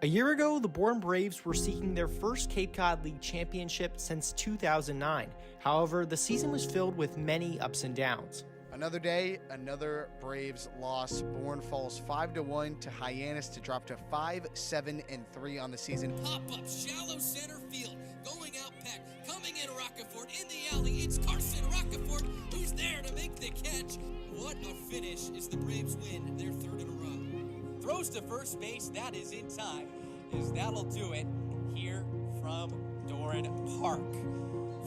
A year ago, the Bourne Braves were seeking their first Cape Cod League championship since 2009. However, the season was filled with many ups and downs. Another day, another Braves loss. Bourne falls 5-1 to Hyannis to drop to 5-7-3 on the season. Pop-up, shallow center field, going out back, coming in Rockefort, in the alley, it's Carson Rockefort, who's there to make the catch. What a finish as the Braves win their third in a row. Throws to first base, that is in time, as that'll do it here from Doran Park.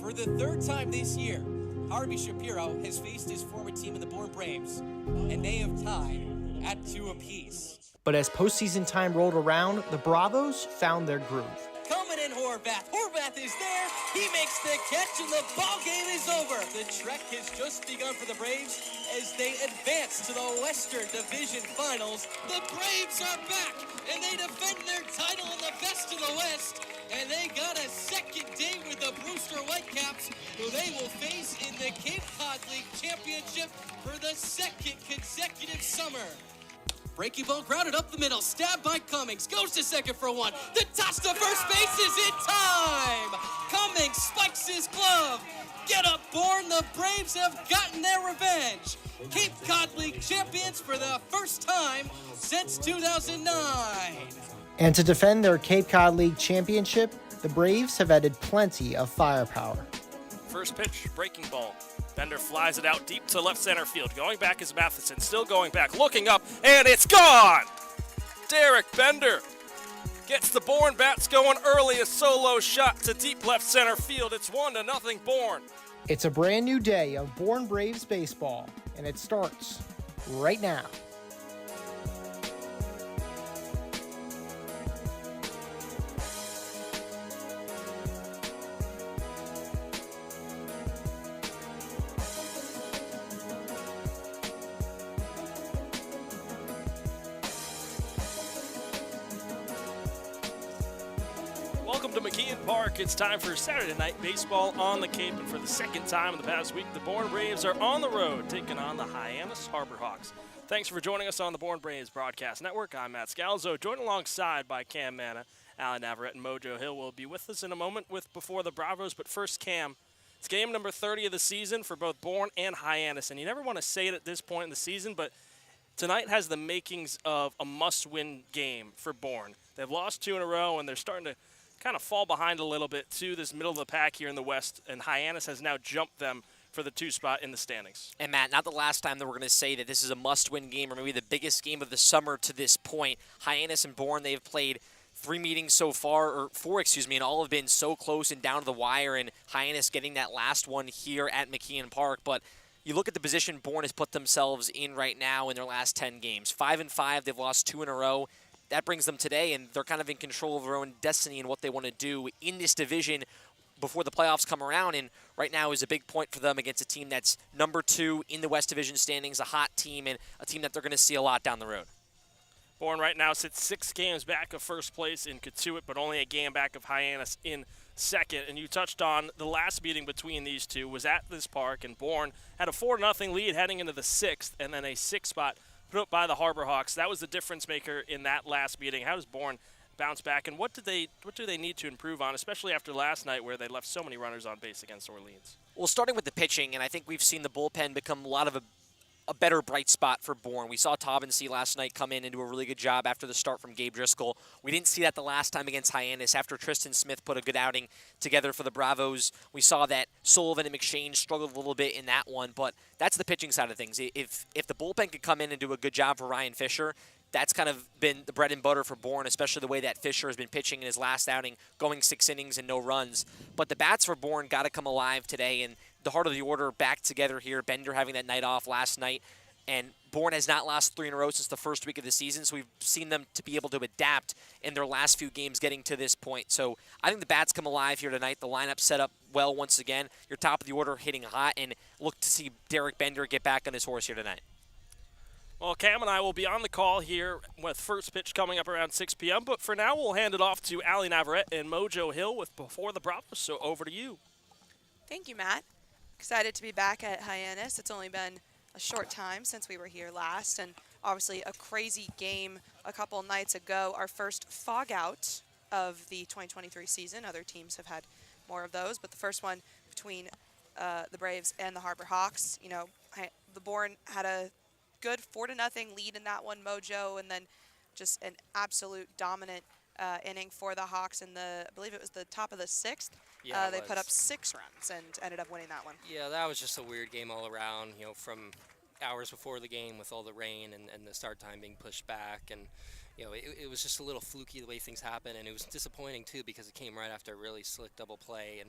For the third time this year, Harvey Shapiro has faced his former team in the Bourne Braves, and they have tied at 2 apiece. But as postseason time rolled around, the Bravos found their groove. Coming in Horvath. Horvath is there. He makes the catch, and the ball game is over. The trek has just begun for the Braves as they advance to the Western Division Finals. The Braves are back, and they defend their title in the best of the West. And they got a second day with the Brewster Whitecaps, who they will face in the Cape Cod League Championship for the second consecutive summer. Breaking ball grounded up the middle, stabbed by Cummings, goes to second for one. The toss to first base is in time! Cummings spikes his glove. Get up, Bourne, the Braves have gotten their revenge. Cape Cod League champions for the first time since 2009. And to defend their Cape Cod League championship, the Braves have added plenty of firepower. First pitch, breaking ball. Bender flies it out deep to left center field. Going back is Matheson, still going back, looking up, and it's gone! Derek Bender gets the Bourne bats going early, a solo shot to deep left center field. It's 1-0 Bourne. It's a brand new day of Bourne Braves baseball, and it starts right now. Welcome to McKeon Park. It's time for Saturday Night Baseball on the Cape, and for the second time in the past week, the Bourne Braves are on the road, taking on the Hyannis Harbor Hawks. Thanks for joining us on the Bourne Braves Broadcast Network. I'm Matt Scalzo, joined alongside by Cam Manna, Navarrete, and Mojo Hill will be with us in a moment with Before the Bravos, but first, Cam, it's game number 30 of the season for both Bourne and Hyannis, and you never want to say it at this point in the season, but tonight has the makings of a must-win game for Bourne. They've lost 2 in a row, and they're starting to kind of fall behind a little bit to this middle of the pack here in the West, and Hyannis has now jumped them for the 2 spot in the standings. And Matt, not the last time that we're going to say that this is a must-win game or maybe the biggest game of the summer to this point. Hyannis and Bourne, they've played 3 meetings so far, or 4, and all have been so close and down to the wire, and Hyannis getting that last one here at McKeon Park. But you look at the position Bourne has put themselves in right now in their last 10 games. 5-5, they've lost 2 in a row. That brings them today, and they're kind of in control of their own destiny and what they want to do in this division before the playoffs come around. And right now is a big point for them against a team that's number 2 in the West Division standings, a hot team, and a team that they're going to see a lot down the road. Bourne right now sits 6 games back of first place in Katuitt, but only a game back of Hyannis in second. And you touched on the last meeting between these two was at this park, and Bourne had a 4-0 lead heading into the 6th, and then a 6th spot put up by the Harbor Hawks. That was the difference maker in that last meeting. How does Bourne bounce back, and what do they need to improve on, especially after last night where they left so many runners on base against Orleans? Well, starting with the pitching, and I think we've seen the bullpen become a lot of a better bright spot for Bourne. We saw Taubensee last night come in and do a really good job after the start from Gabe Driscoll. We didn't see that the last time against Hyannis after Tristan Smith put a good outing together for the Bravos. We saw that Sullivan and McShane struggled a little bit in that one, but that's the pitching side of things. If the bullpen could come in and do a good job for Ryan Fisher, that's kind of been the bread and butter for Bourne, especially the way that Fisher has been pitching in his last outing, going 6 innings and no runs. But the bats for Bourne got to come alive today, and the heart of the order back together here. Bender having that night off last night, and Bourne has not lost 3 in a row since the first week of the season, so we've seen them to be able to adapt in their last few games getting to this point. So I think the bats come alive here tonight. The lineup set up well once again. Your top of the order hitting hot, and look to see Derek Bender get back on his horse here tonight. Well, Cam and I will be on the call here with first pitch coming up around 6 p.m., but for now we'll hand it off to Navarrete and Mojo Hill with Before the Bravos, so over to you. Thank you, Matt. Excited to be back at Hyannis. It's only been a short time since we were here last, and obviously a crazy game a couple nights ago. Our first fog out of the 2023 season. Other teams have had more of those, but the first one between the Braves and the Harbor Hawks. You know, the Bourne had a good 4-0 lead in that one, Mojo, and then just an absolute dominant inning for the Hawks in I believe it was the top of the 6th. Yeah, they put up 6 runs and ended up winning that one. Yeah, that was just a weird game all around, you know, from hours before the game with all the rain and the start time being pushed back. And, you know, it was just a little fluky the way things happened. And it was disappointing, too, because it came right after a really slick double play.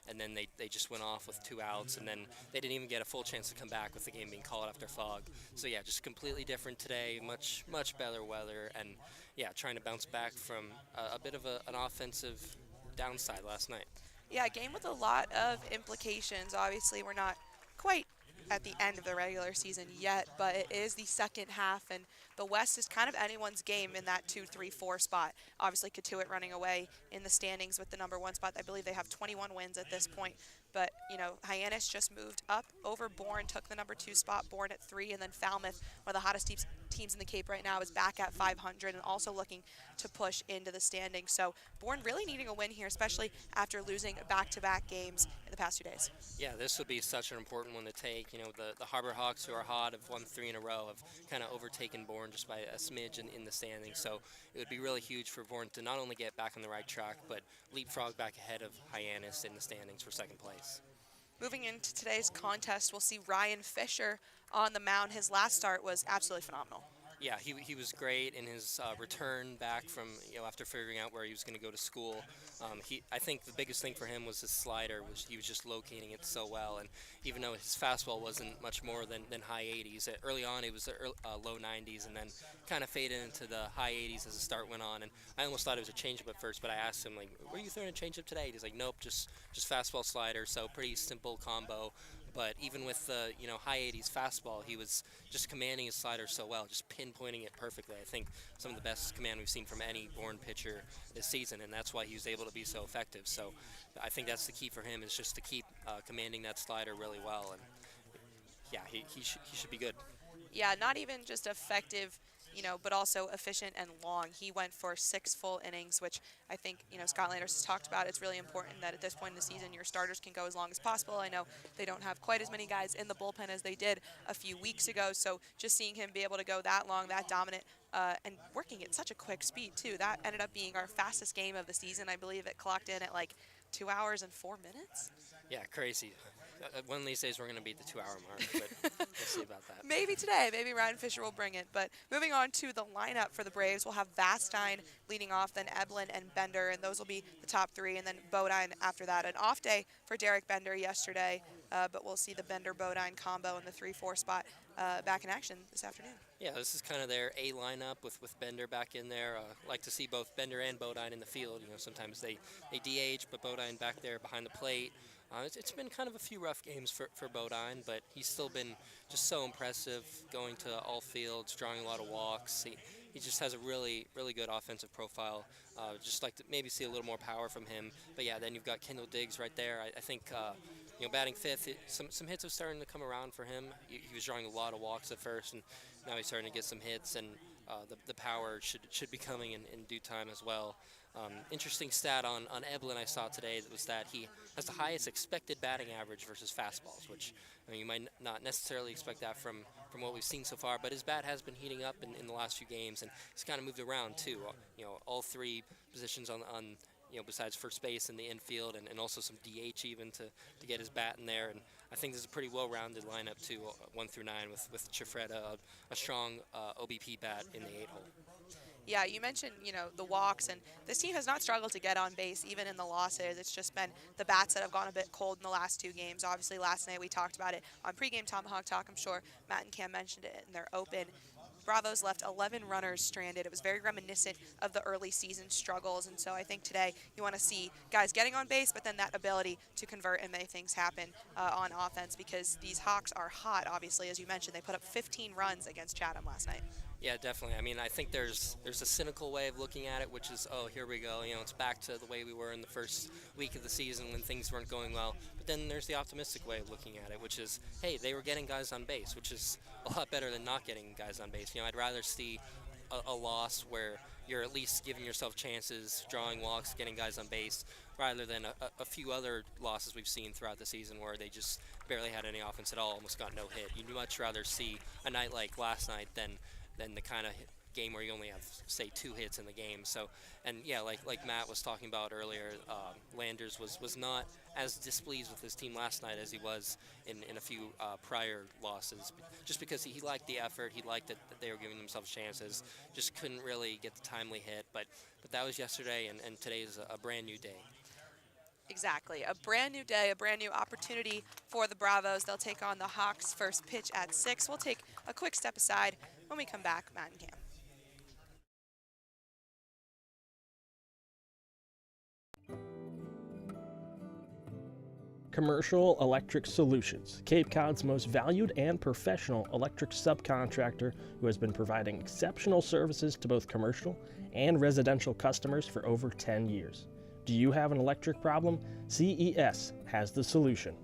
And then they just went off with 2 outs. And then they didn't even get a full chance to come back with the game being called after fog. So, yeah, just completely different today. Much better weather. And, yeah, trying to bounce back from a bit of an offensive downside last night. Yeah, a game with a lot of implications. Obviously, we're not quite at the end of the regular season yet, but it is the second half, and the West is kind of anyone's game in that 2, 3, 4 spot. Obviously, Katuitt running away in the standings with the number 1 spot. I believe they have 21 wins at this point. But, you know, Hyannis just moved up over Bourne, took the number 2 spot, Bourne at 3, and then Falmouth, one of the hottest teams in the Cape right now, is back at 500 and also looking to push into the standings. So Bourne really needing a win here, especially after losing back-to-back games in the past 2 days. Yeah, this would be such an important one to take. You know, the Harbor Hawks, who are hot, have won 3 in a row, have kind of overtaken Bourne just by a smidge in the standings. So it would be really huge for Bourne to not only get back on the right track, but leapfrog back ahead of Hyannis in the standings for second place. Moving into today's contest, we'll see Ryan Fisher on the mound. His last start was absolutely phenomenal. Yeah, he was great in his return back from, you know, after figuring out where he was going to go to school. I think the biggest thing for him was his slider, which he was just locating it so well. And even though his fastball wasn't much more than high 80s, early on it was low 90s, and then kind of faded into the high 80s as the start went on. And I almost thought it was a changeup at first, but I asked him, like, were you throwing a changeup today? He's like, nope, just fastball slider. So pretty simple combo. But even with the high 80s fastball, he was just commanding his slider so well, just pinpointing it perfectly. I think some of the best command we've seen from any Bourne pitcher this season, and that's why he was able to be so effective. So I think that's the key for him, is just to keep commanding that slider really well. And yeah, he should be good. Yeah, not even just effective, but also efficient and long. He went for 6 full innings, which I think, Scott Landers has talked about. It's really important that at this point in the season, your starters can go as long as possible. I know they don't have quite as many guys in the bullpen as they did a few weeks ago, so just seeing him be able to go that long, that dominant, and working at such a quick speed, too. That ended up being our fastest game of the season. I believe it clocked in at like 2 hours and 4 minutes. Yeah, crazy. One of these days we're going to beat the 2-hour mark, but we'll see about that. Maybe today. Maybe Ryan Fisher will bring it. But moving on to the lineup for the Braves, we'll have Vastine leading off, then Eblin and Bender, and those will be the top 3, and then Bodine after that. An off day for Derek Bender yesterday, but we'll see the Bender-Bodine combo in the 3-4 spot back in action this afternoon. Yeah, this is kind of their A lineup with Bender back in there. Like to see both Bender and Bodine in the field. Sometimes they DH, but Bodine back there behind the plate. It's been kind of a few rough games for Bodine, but he's still been just so impressive, going to all fields, drawing a lot of walks. He just has a really, really good offensive profile. Just like to maybe see a little more power from him. But yeah, then you've got Kendall Diggs right there. I think batting 5th, some hits are starting to come around for him. He was drawing a lot of walks at first, and now he's starting to get some hits, and the power should be coming in due time as well. Interesting stat on Eblin I saw today was that he has the highest expected batting average versus fastballs, which you might not necessarily expect that from what we've seen so far, but his bat has been heating up in the last few games, and he's kind of moved around too. All 3 positions on besides first base and the infield, and also some DH even to get his bat in there. And I think this is a pretty well-rounded lineup too, 1 through 9 with Chifreda, a strong OBP bat in the 8-hole. Yeah, you mentioned, the walks, and this team has not struggled to get on base, even in the losses. It's just been the bats that have gone a bit cold in the last 2 games. Obviously, last night we talked about it on pregame Tomahawk Talk. I'm sure Matt and Cam mentioned it in their open. Bravos left 11 runners stranded. It was very reminiscent of the early season struggles, and so I think today you want to see guys getting on base, but then that ability to convert and make things happen on offense, because these Hawks are hot, obviously. As you mentioned, they put up 15 runs against Chatham last night. Yeah, definitely. I mean, I think there's a cynical way of looking at it, which is, oh, here we go. You know, it's back to the way we were in the first week of the season when things weren't going well. But then there's the optimistic way of looking at it, which is, hey, they were getting guys on base, which is a lot better than not getting guys on base. You know, I'd rather see a loss where you're at least giving yourself chances, drawing walks, getting guys on base, rather than a few other losses we've seen throughout the season where they just barely had any offense at all, almost got no hit. You'd much rather see a night like last night than the kind of game where you only have, say, 2 hits in the game. So, and yeah, like Matt was talking about earlier, Landers was not as displeased with his team last night as he was in a few prior losses, just because he liked the effort, he liked that they were giving themselves chances, just couldn't really get the timely hit. But that was yesterday, and today is a brand new day. Exactly. A brand new day, a brand new opportunity for the Bravos. They'll take on the Hawks. First pitch at 6. We'll take a quick step aside. When we come back, Matt and Cam. Commercial Electric Solutions, Cape Cod's most valued and professional electric subcontractor who has been providing exceptional services to both commercial and residential customers for over 10 years. Do you have an electric problem? CES has the solution.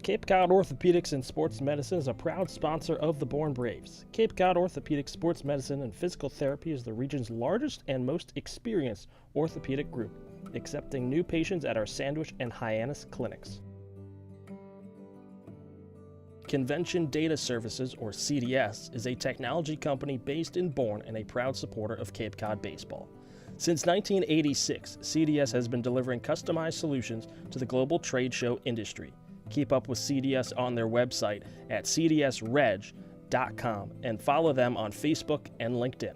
Cape Cod Orthopedics and Sports Medicine is a proud sponsor of the Bourne Braves. Cape Cod Orthopedic Sports Medicine and Physical Therapy is the region's largest and most experienced orthopedic group, accepting new patients at our Sandwich and Hyannis clinics. Convention Data Services, or CDS, is a technology company based in Bourne and a proud supporter of Cape Cod baseball. Since 1986, CDS has been delivering customized solutions to the global trade show industry. Keep up with CDS on their website at cdsreg.com and follow them on Facebook and LinkedIn.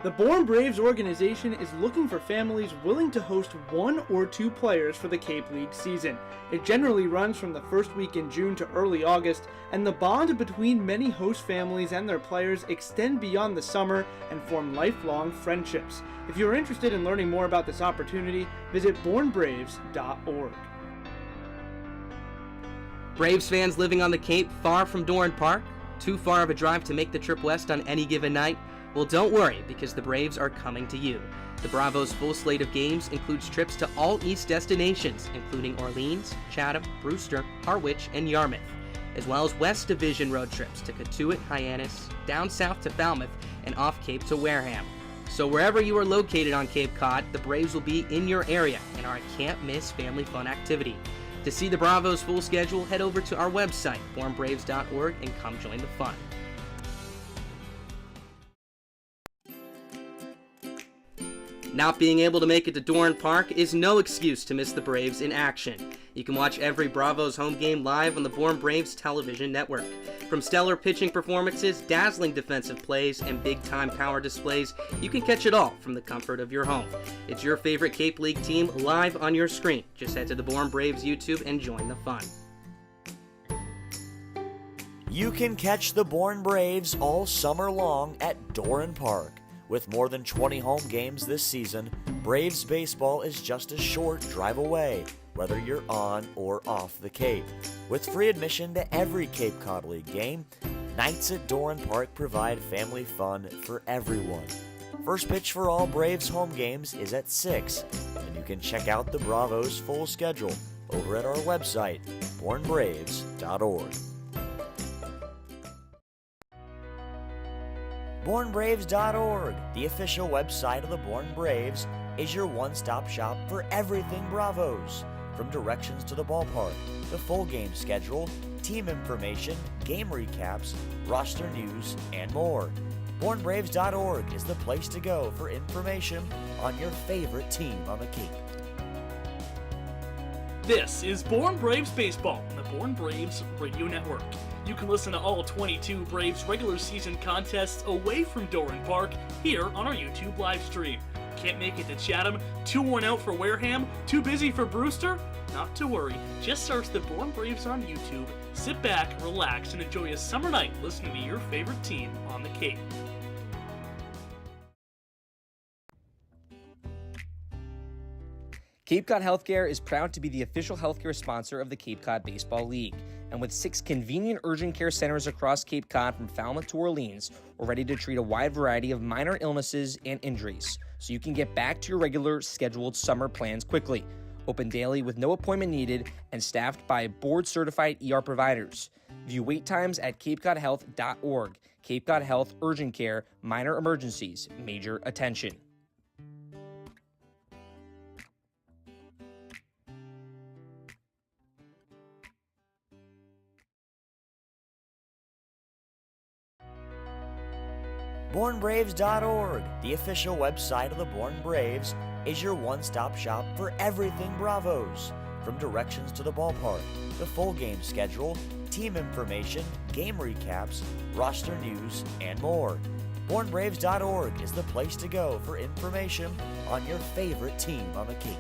The Bourne Braves organization is looking for families willing to host 1 or 2 players for the Cape League season. It generally runs from the first week in June to early August, and the bond between many host families and their players extend beyond the summer and form lifelong friendships. If you're interested in learning more about this opportunity, visit bournebraves.org. Braves fans living on the Cape far from Doran Park? Too far of a drive to make the trip west on any given night? Well, don't worry, because the Braves are coming to you. The Bravos' full slate of games includes trips to all East destinations, including Orleans, Chatham, Brewster, Harwich, and Yarmouth, as well as West Division road trips to Cotuit, Hyannis, down south to Falmouth, and off Cape to Wareham. So wherever you are located on Cape Cod, the Braves will be in your area and are a can't-miss family fun activity. To see the Bravos' full schedule, head over to our website, bournebraves.org, and come join the fun. Not being able to make it to Doran Park is no excuse to miss the Braves in action. You can watch every Bravos home game live on the Bourne Braves television network. From stellar pitching performances, dazzling defensive plays, and big-time power displays, you can catch it all from the comfort of your home. It's your favorite Cape League team live on your screen. Just head to the Bourne Braves YouTube and join the fun. You can catch the Bourne Braves all summer long at Doran Park. With more than 20 home games this season, Braves baseball is just a short drive away, whether you're on or off the Cape. With free admission to every Cape Cod League game, nights at Doran Park provide family fun for everyone. First pitch for all Braves home games is at 6, and you can check out the Bravos' full schedule over at our website, bournebraves.org. bournebraves.org, the official website of the Bourne Braves, is your one-stop shop for everything Bravos. From directions to the ballpark, the full game schedule, team information, game recaps, roster news, and more. bournebraves.org is the place to go for information on your favorite team on the Cape. This is Bourne Braves Baseball on the Bourne Braves Radio Network. You can listen to all 22 Braves regular season contests away from Doran Park here on our YouTube live stream. Can't make it to Chatham? Too worn out for Wareham? Too busy for Brewster? Not to worry. Just search the Bourne Braves on YouTube, sit back, relax, and enjoy a summer night listening to your favorite team on the Cape. Cape Cod Healthcare is proud to be the official healthcare sponsor of the Cape Cod Baseball League. And with 6 convenient urgent care centers across Cape Cod from Falmouth to Orleans, we're ready to treat a wide variety of minor illnesses and injuries, so you can get back to your regular scheduled summer plans quickly. Open daily with no appointment needed and staffed by board-certified ER providers. View wait times at capecodhealth.org. Cape Cod Health Urgent Care, minor emergencies, major attention. BourneBraves.org, the official website of the Bourne Braves, is your one-stop shop for everything Bravos. From directions to the ballpark, the full game schedule, team information, game recaps, roster news, and more. BourneBraves.org is the place to go for information on your favorite team on the Cape.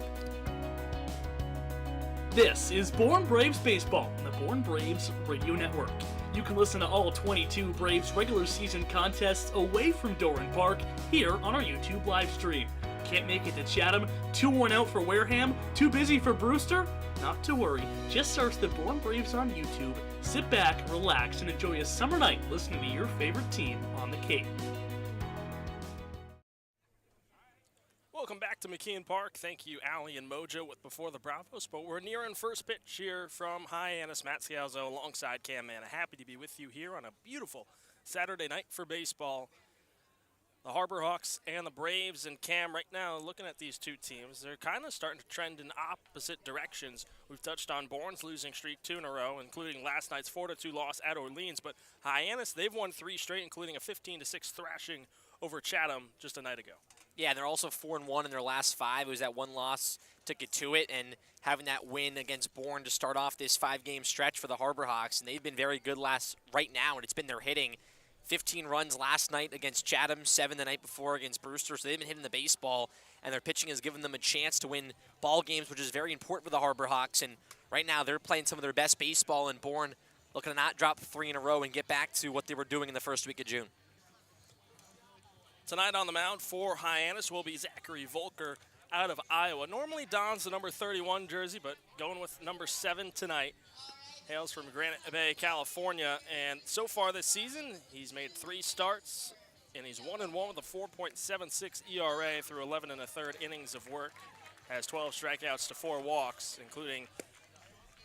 This is Bourne Braves Baseball on the Bourne Braves Radio Network. You can listen to all 22 Braves regular season contests away from Doran Park here on our YouTube live stream. Can't make it to Chatham? 2-1 out for Wareham? Too busy for Brewster? Not to worry. Just search the Bourne Braves on YouTube, sit back, relax, and enjoy a summer night listening to your favorite team on the Cape. Welcome back to McKeon Park. Thank you, Allie and Mojo with Before the Bravos. But we're nearing first pitch here from Hyannis. Matt Scalzo alongside Cam Manna. Happy to be with you here on a beautiful Saturday night for baseball. The Harbor Hawks and the Braves. And Cam, right now, looking at these two teams, they're kind of starting to trend in opposite directions. We've touched on Bourne's losing streak 2 in a row, including last night's 4-2 loss at Orleans. But Hyannis, they've won 3 straight, including a 15-6 thrashing over Chatham just a night ago. Yeah, they're also 4-1 in their last 5. It was that one loss took it to it, and having that win against Bourne to start off this 5-game stretch for the Harbor Hawks, and they've been very good right now, and it's been their hitting. 15 runs last night against Chatham, 7 the night before against Brewster, so they've been hitting the baseball, and their pitching has given them a chance to win ball games, which is very important for the Harbor Hawks, and right now they're playing some of their best baseball, and Bourne looking to not drop 3 in a row and get back to what they were doing in the first week of June. Tonight on the mound for Hyannis will be Zachary Volker out of Iowa. Normally dons the number 31 jersey, but going with number 7 tonight. Hails from Granite Bay, California, and so far this season, he's made 3 starts, and he's 1-1 with a 4.76 ERA through 11 1/3 innings of work. Has 12 strikeouts to 4 walks, including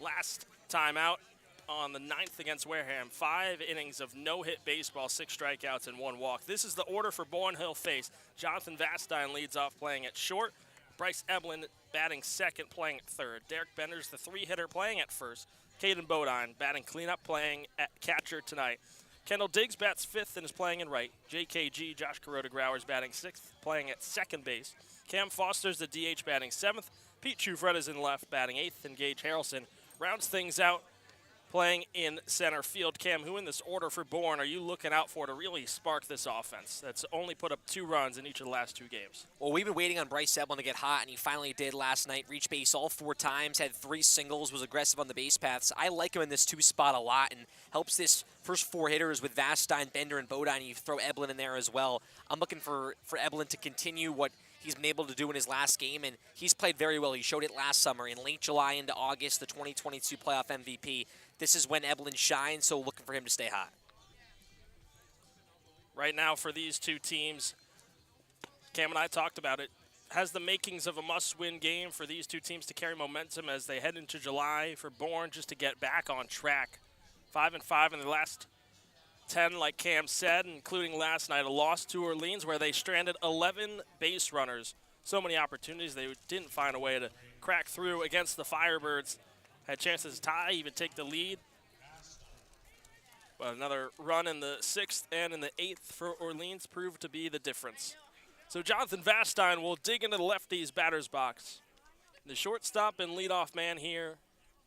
last time out on the 9th against Wareham. 5 innings of no-hit baseball, 6 strikeouts and 1 walk. This is the order for Bourne. He'll face Jonathan Vastine leads off playing at short. Bryce Eblin batting second, playing at third. Derek Bender's the 3-hitter playing at first. Caden Bodine batting cleanup, playing at catcher tonight. Kendall Diggs bats 5th and is playing in right. JKG, Josh Kuroda-Growers, batting 6th, playing at second base. Cam Foster's the DH, batting 7th. Pete Chufreta's in left, batting 8th, and Gage Harrelson rounds things out, playing in center field. Cam, who in this order for Bourne are you looking out for to really spark this offense that's only put up 2 runs in each of the last 2 games? Well, we've been waiting on Bryce Eblin to get hot, and he finally did last night. Reached base all 4 times, had 3 singles, was aggressive on the base paths. I like him in this 2 spot a lot, and helps this first 4 hitters with Vastine, Bender, and Bodine. You throw Eblin in there as well. I'm looking for Eblin to continue what he's been able to do in his last game, and he's played very well. He showed it last summer in late July into August, the 2022 playoff MVP. This is when Eblin shines, so looking for him to stay hot. Right now for these two teams, Cam and I talked about it, has the makings of a must-win game for these two teams to carry momentum as they head into July. For Bourne just to get back on track. 5-5 in the last 10, like Cam said, including last night, a loss to Orleans where they stranded 11 base runners. So many opportunities, they didn't find a way to crack through against the Firebirds. Had chances to tie, even take the lead. But another run in the 6th and in the 8th for Orleans proved to be the difference. So Jonathan Vastine will dig into the lefty's batter's box. The shortstop and leadoff man here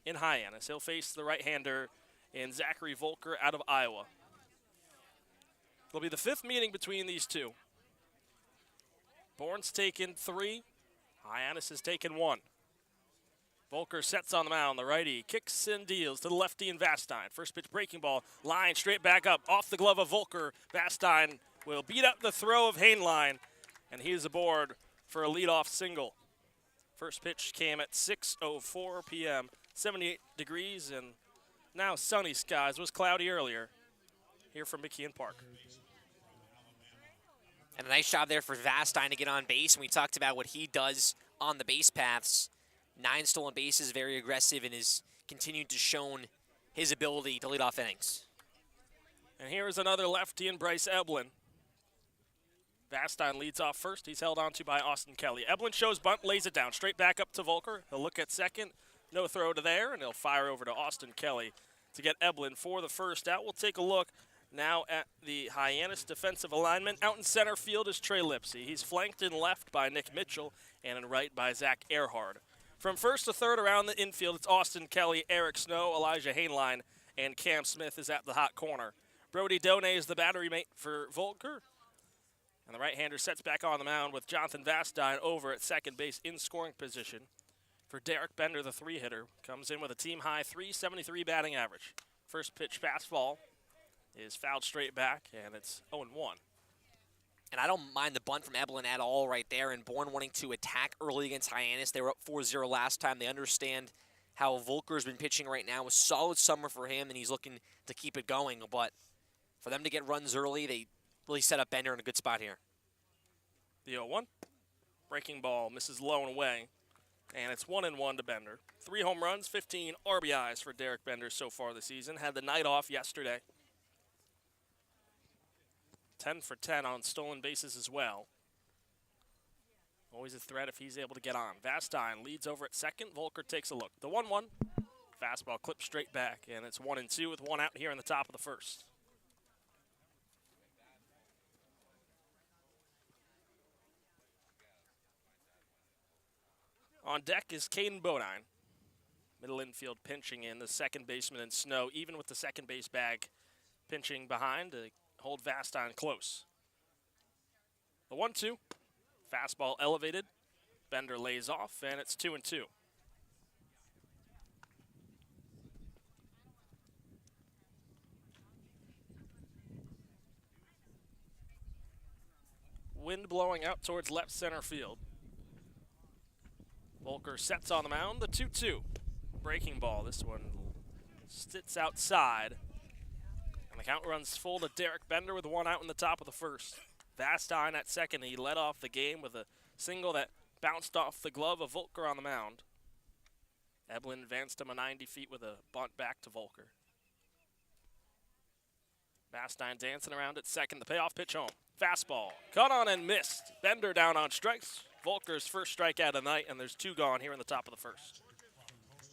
in Hyannis. He'll face the right-hander in Zachary Volker out of Iowa. It'll be the 5th meeting between these two. Bourne's taken 3. Hyannis has taken 1. Volker sets on the mound. The righty kicks and deals to the lefty and Vastine. First pitch breaking ball. Line straight back up. Off the glove of Volker. Vastine will beat up the throw of Hainline. And he is aboard for a leadoff single. First pitch came at 6:04 p.m. 78 degrees and now sunny skies. It was cloudy earlier here from McKeon Park. And a nice job there for Vastine to get on base. And we talked about what he does on the base paths. 9 stolen bases, very aggressive, and has continued to shown his ability to lead off innings. And here's another lefty in Bryce Eblin. Vastine leads off first. He's held on to by Austin Kelly. Eblin shows bunt, lays it down. Straight back up to Volker. He'll look at second. No throw to there, and he'll fire over to Austin Kelly to get Eblin for the first out. We'll take a look now at the Hyannis defensive alignment. Out in center field is Trey Lipsy. He's flanked in left by Nick Mitchell and in right by Zach Earhard. From first to third around the infield, it's Austin Kelly, Eric Snow, Elijah Hainline, and Cam Smith is at the hot corner. Brody Done is the battery mate for Volker. And the right-hander sets back on the mound with Jonathan Vastine over at second base in scoring position. For Derek Bender, the 3-hitter, comes in with a team-high .373 batting average. First pitch fastball is fouled straight back, and it's 0-1. And I don't mind the bunt from Eblin at all right there, and Bourne wanting to attack early against Hyannis. They were up 4-0 last time. They understand how Volker's been pitching right now. A solid summer for him, and he's looking to keep it going. But for them to get runs early, they really set up Bender in a good spot here. The 0-1. Breaking ball misses low and away. And it's 1-1 to Bender. 3 home runs, 15 RBIs for Derek Bender so far this season. Had the night off yesterday. 10 for 10 on stolen bases as well. Always a threat if he's able to get on. Vastine leads over at second. Volker takes a look. The 1-1. Fastball clips straight back, and it's 1-2 with 1 out here in the top of the first. On deck is Caden Bodine. Middle infield pinching in, the second baseman in Snow, even with the second base bag pinching behind to hold Vastine close. The 1-2. Fastball elevated. Bender lays off, and it's 2-2. Wind blowing out towards left center field. Volker sets on the mound, the 2-2. Breaking ball, this one sits outside. And the count runs full to Derek Bender with 1 out in the top of the first. Vastine at second, he led off the game with a single that bounced off the glove of Volker on the mound. Eblin advanced him a 90 feet with a bunt back to Volker. Vastine dancing around at second, the payoff pitch home. Fastball, cut on and missed. Bender down on strikes. Volker's first strikeout of the night, and there's 2 gone here in the top of the first.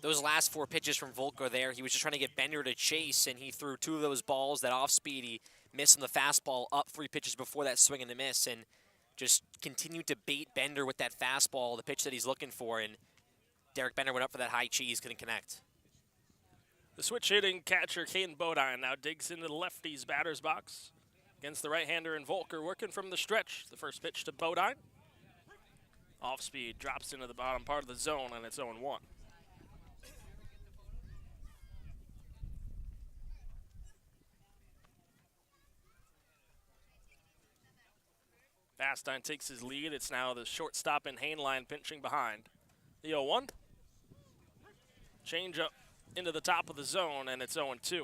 Those last 4 pitches from Volker there, he was just trying to get Bender to chase, and he threw 2 of those balls that off speed. He missed on the fastball up 3 pitches before that swing and a miss, and just continued to bait Bender with that fastball, the pitch that he's looking for, and Derek Bender went up for that high cheese, couldn't connect. The switch-hitting catcher, Caden Bodine, now digs into the lefty's batter's box against the right-hander and Volker working from the stretch. The first pitch to Bodine. Off speed, drops into the bottom part of the zone, and it's 0-1. Vastine takes his lead. It's now the shortstop and Hainline pinching behind. The 0-1. Change up into the top of the zone, and it's 0-2.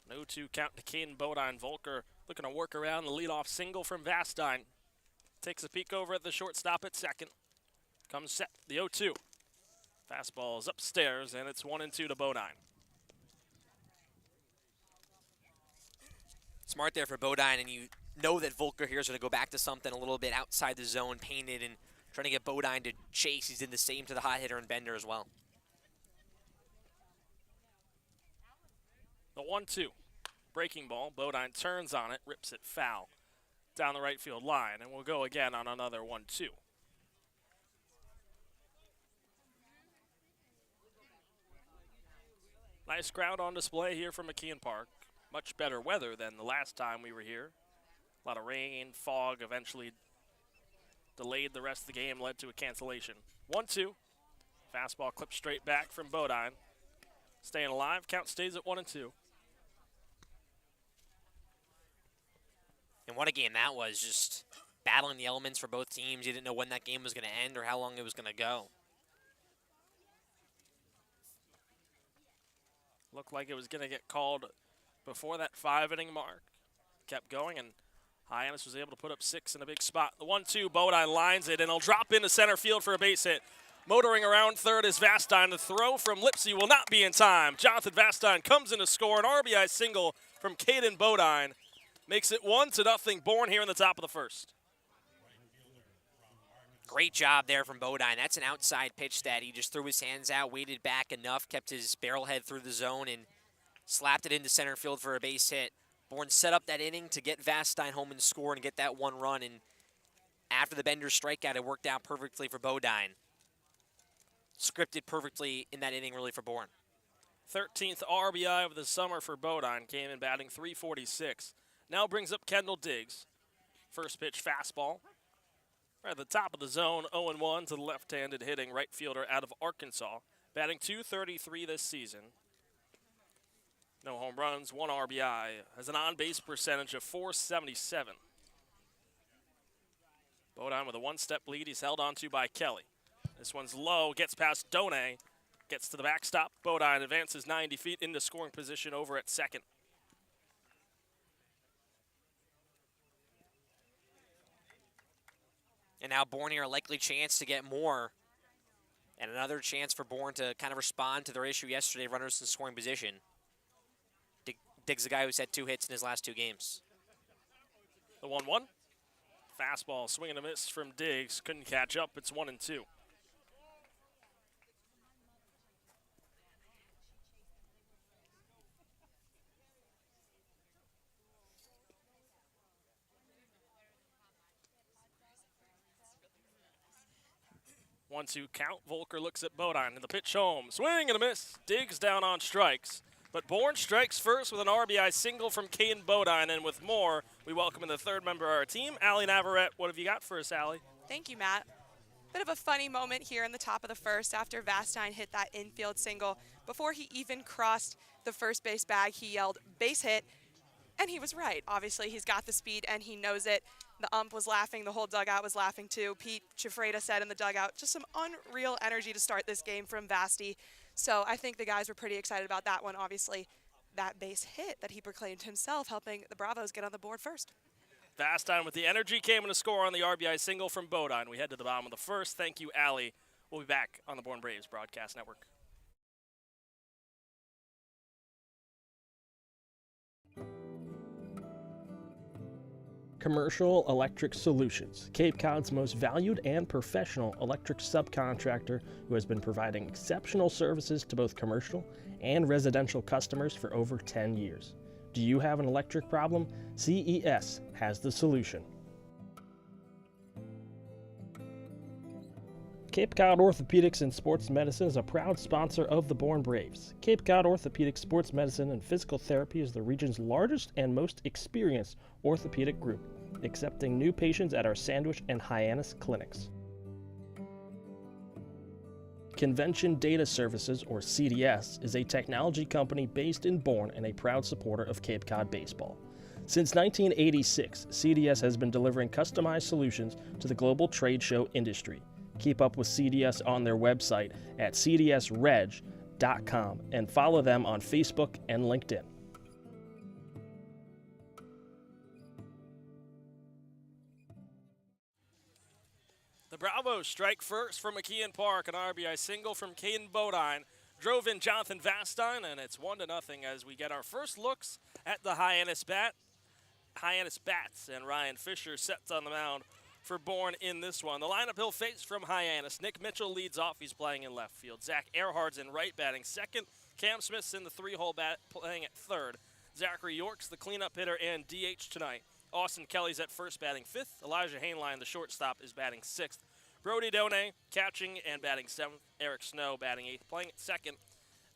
No 2 count to Caden Bodine. Volker looking to work around the leadoff single from Vastine. Takes a peek over at the shortstop at second. Comes set, the 0-2. Fastball is upstairs, and it's 1-2 to Bodine. Smart there for Bodine, and you know that Volker here is going to go back to something a little bit outside the zone, painted, and trying to get Bodine to chase. He's did the same to the hot hitter and Bender as well. The 1-2. Breaking ball. Bodine turns on it, rips it foul down the right field line, and we'll go again on another 1-2. Nice crowd on display here from McKeon Park. Much better weather than the last time we were here. A lot of rain, fog, eventually delayed the rest of the game, led to a cancellation. 1-2. Fastball clipped straight back from Bodine. Staying alive, count stays at 1-2. And what a game that was, just battling the elements for both teams. You didn't know when that game was going to end or how long it was going to go. Looked like it was going to get called before that 5-inning mark. Kept going, and Hyannis was able to put up 6 in a big spot. The 1-2, Bodine lines it, and he'll drop into center field for a base hit. Motoring around third is Vastine. The throw from Lipsy will not be in time. Jonathan Vastine comes in to score. An RBI single from Caden Bodine makes it 1-0 Bourne here in the top of the first. Great job there from Bodine. That's an outside pitch that he just threw his hands out, waited back enough, kept his barrel head through the zone, and slapped it into center field for a base hit. Bourne set up that inning to get Vastine home and score and get that 1 run, and after the Bender strikeout, it worked out perfectly for Bodine. Scripted perfectly in that inning, really, for Bourne. 13th RBI of the summer for Bodine. Came in batting .346. Now brings up Kendall Diggs. First pitch fastball. Right at the top of the zone, 0-1 to the left-handed hitting right fielder out of Arkansas. Batting .233 this season. No home runs, 1 RBI. Has an on-base percentage of .477. Bodine with a 1-step lead. He's held onto by Kelly. This one's low, gets past Done, gets to the backstop. Bodine advances 90 feet into scoring position over at second. And now Bourne here, a likely chance to get more. And another chance for Bourne to kind of respond to their issue yesterday, runners in scoring position. Diggs the guy who's had 2 hits in his last 2 games. The 1-1. Fastball, swing and a miss from Diggs. Couldn't catch up. It's 1-2. One-two count. Volker looks at Bodine, and the pitch home. Swing and a miss. Diggs down on strikes. But Bourne strikes first with an RBI single from Caden Bodine, and with more, we welcome in the third member of our team, Allie Navarrete. What have you got for us, Allie? Thank you, Matt. Bit of a funny moment here in the top of the first after Vastine hit that infield single. Before he even crossed the first base bag, he yelled, "base hit," and he was right. Obviously, he's got the speed, and he knows it. The ump was laughing. The whole dugout was laughing, too. Pete Chifreda said in the dugout, just some unreal energy to start this game from Vasty. So I think the guys were pretty excited about that one. Obviously, that base hit that he proclaimed himself, helping the Bravos get on the board first. Vastine with the energy came in to score on the RBI single from Bodine. We head to the bottom of the first. Thank you, Allie. We'll be back on the Bourne Braves Broadcast Network. Commercial Electric Solutions, Cape Cod's most valued and professional electric subcontractor who has been providing exceptional services to both commercial and residential customers for over 10 years. Do you have an electric problem? CES has the solution. Cape Cod Orthopedics and Sports Medicine is a proud sponsor of the Bourne Braves. Cape Cod Orthopedic Sports Medicine and Physical Therapy is the region's largest and most experienced orthopedic group, accepting new patients at our Sandwich and Hyannis clinics. Convention Data Services, or CDS, is a technology company based in Bourne and a proud supporter of Cape Cod baseball. Since 1986, CDS has been delivering customized solutions to the global trade show industry. Keep up with CDS on their website at cdsreg.com and follow them on Facebook and LinkedIn. The Bravos strike first from McKeon Park. An RBI single from Caden Bodine drove in Jonathan Vastine, and it's 1-0 as we get our first looks at the Hyannis Bats, and Ryan Fisher sets on the mound for Bourne in this one. The lineup he'll face from Hyannis. Nick Mitchell leads off. He's playing in left field. Zach Earhart's in right, batting second. Cam Smith's in the 3-hole bat, playing at third. Zachary York's the cleanup hitter and DH tonight. Austin Kelly's at first, batting fifth. Elijah Hainline, the shortstop, is batting sixth. Brody Done catching and batting seventh. Eric Snow batting eighth, playing at second.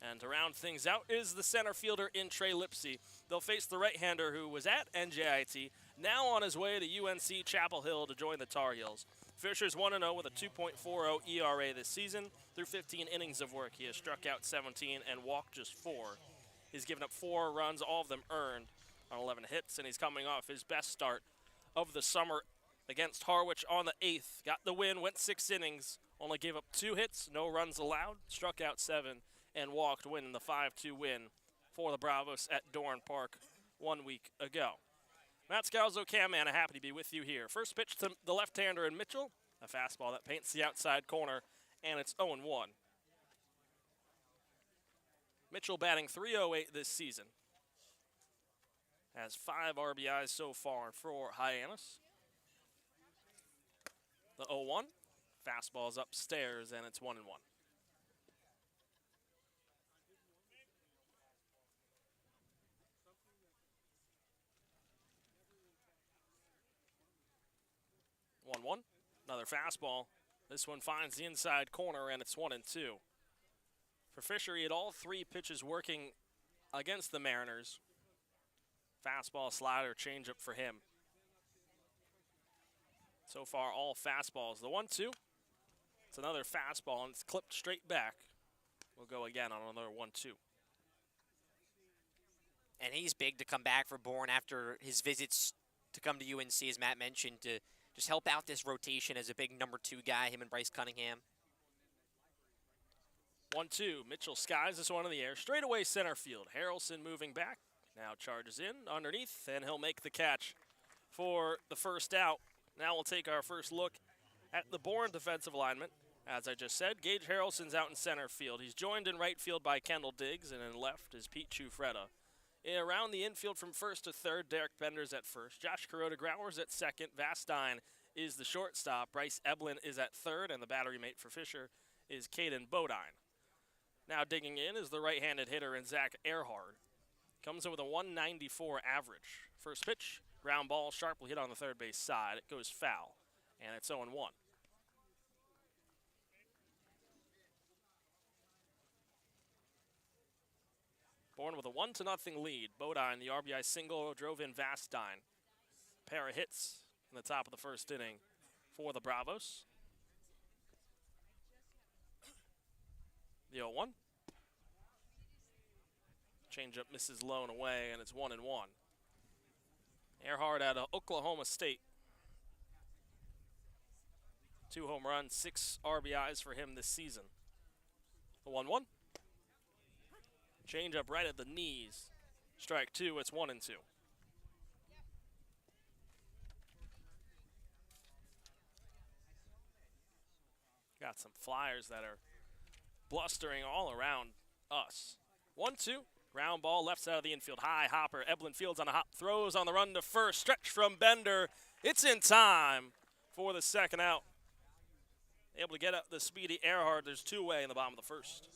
And to round things out is the center fielder in Trey Lipsy. They'll face the right-hander who was at NJIT, now on his way to UNC Chapel Hill to join the Tar Heels. Fisher's 1-0 with a 2.40 ERA this season. Through 15 innings of work, he has struck out 17 and walked just 4. He's given up 4 runs, all of them earned, on 11 hits, and he's coming off his best start of the summer against Harwich on the 8th. Got the win, went 6 innings, only gave up 2 hits, no runs allowed, struck out 7, and walked, winning the 5-2 win for the Bravos at Doran Park 1 week ago. Matt Scalzo, Cam Manna, happy to be with you here. First pitch to the left-hander in Mitchell, a fastball that paints the outside corner, and it's 0-1. Mitchell batting .308 this season. Has 5 RBIs so far for Hyannis. The 0-1. Fastball's upstairs, and it's 1-1. Another fastball. This one finds the inside corner, and it's 1-2. For Fisher, he had all 3 pitches working against the Mariners. Fastball, slider, changeup for him. So far, all fastballs. The 1-2. It's another fastball, and it's clipped straight back. We'll go again on another 1-2. And he's big to come back for Bourne after his visits to come to UNC, as Matt mentioned, to just help out this rotation as a big number 2 guy, him and Bryce Cunningham. 1-2. Mitchell skies this one in the air. Straight away center field. Harrelson moving back. Now charges in underneath, and he'll make the catch for the first out. Now we'll take our first look at the Bourne defensive alignment. As I just said, Gage Harrelson's out in center field. He's joined in right field by Kendall Diggs, and in left is Pete Chufreda. Around the infield from first to third, Derek Bender's at first. Josh Kuroda-Grauer's at second. Vastine is the shortstop. Bryce Eblin is at third, and the battery mate for Fisher is Caden Bodine. Now digging in is the right-handed hitter in Zach Earhart. Comes in with a 194 average. First pitch, ground ball, sharply hit on the third base side. It goes foul, and it's 0-1. Bourne with a 1-0 lead. Bodine, the RBI single, drove in Vastine. Pair of hits in the top of the first inning for the Bravos. The 0-1. Changeup misses low and away, and it's 1-1. Earhart out of Oklahoma State. 2 home runs, 6 RBIs for him this season. The 1-1. Changeup right at the knees. Strike 2, it's 1-2. Got some flyers that are blustering all around us. 1-2. Ground ball, left side of the infield. High hopper. Eblin fields on a hop. Throws on the run to first. Stretch from Bender. It's in time for the second out. Able to get up the speedy Earhart. There's 2 away in the bottom of the first.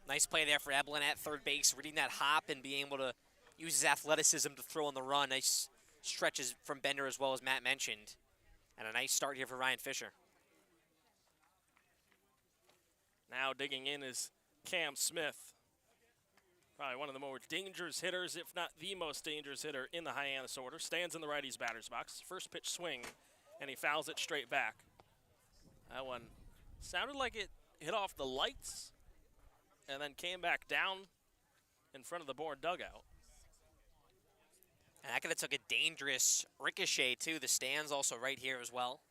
Nice play there for Eblin at third base, reading that hop and being able to use his athleticism to throw on the run. Nice stretches from Bender as well, as Matt mentioned. And a nice start here for Ryan Fisher. Now digging in is Cam Smith. Probably one of the more dangerous hitters, if not the most dangerous hitter in the Hyannis order. Stands in the righty's batter's box. First pitch swing, and he fouls it straight back. That one sounded like it hit off the lights and then came back down in front of the Bourne dugout. And that could have took a dangerous ricochet, too. The stand's also right here as well.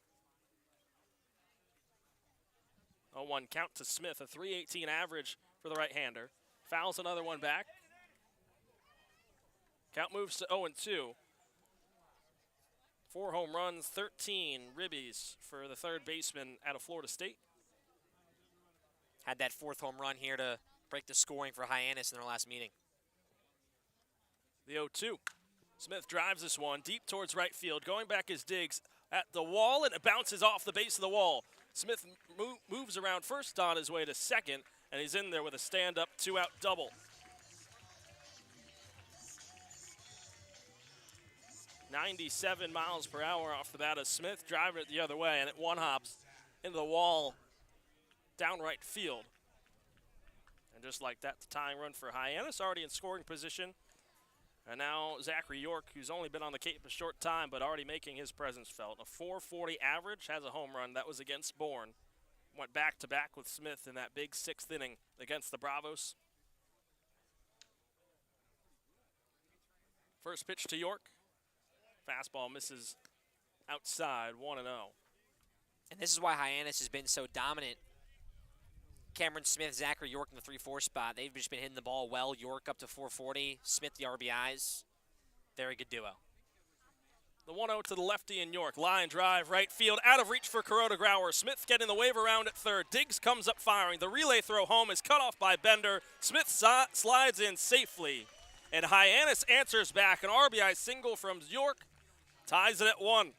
0-1 count to Smith, a .318 average for the right-hander. Fouls another one back. Count moves to 0-2. 4 home runs, 13 ribbies for the third baseman out of Florida State. Had that 4th home run here to break the scoring for Hyannis in their last meeting. The 0-2. Smith drives this one deep towards right field. Going back is Diggs at the wall, and it bounces off the base of the wall. Smith moves around first on his way to second, and he's in there with a stand-up 2-out double. .97 miles per hour off the bat of Smith, driving it the other way, and it one-hops into the wall down right field. And just like that, the tying run for Hyannis, already in scoring position. And now Zachary York, who's only been on the Cape a short time, but already making his presence felt. A .440 average, has a home run. That was against Bourne. Went back-to-back with Smith in that big 6th inning against the Bravos. First pitch to York. Fastball misses outside 1-0. And this is why Hyannis has been so dominant. Cameron Smith, Zachary York in the 3-4 spot. They've just been hitting the ball well. York up to 440. Smith the RBIs. Very good duo. The 1-0 to the lefty in York. Line drive, right field, out of reach for Kuroda Grauer. Smith getting the wave around at third. Diggs comes up firing. The relay throw home is cut off by Bender. Smith slides in safely. And Hyannis answers back. An RBI single from York ties it at 1.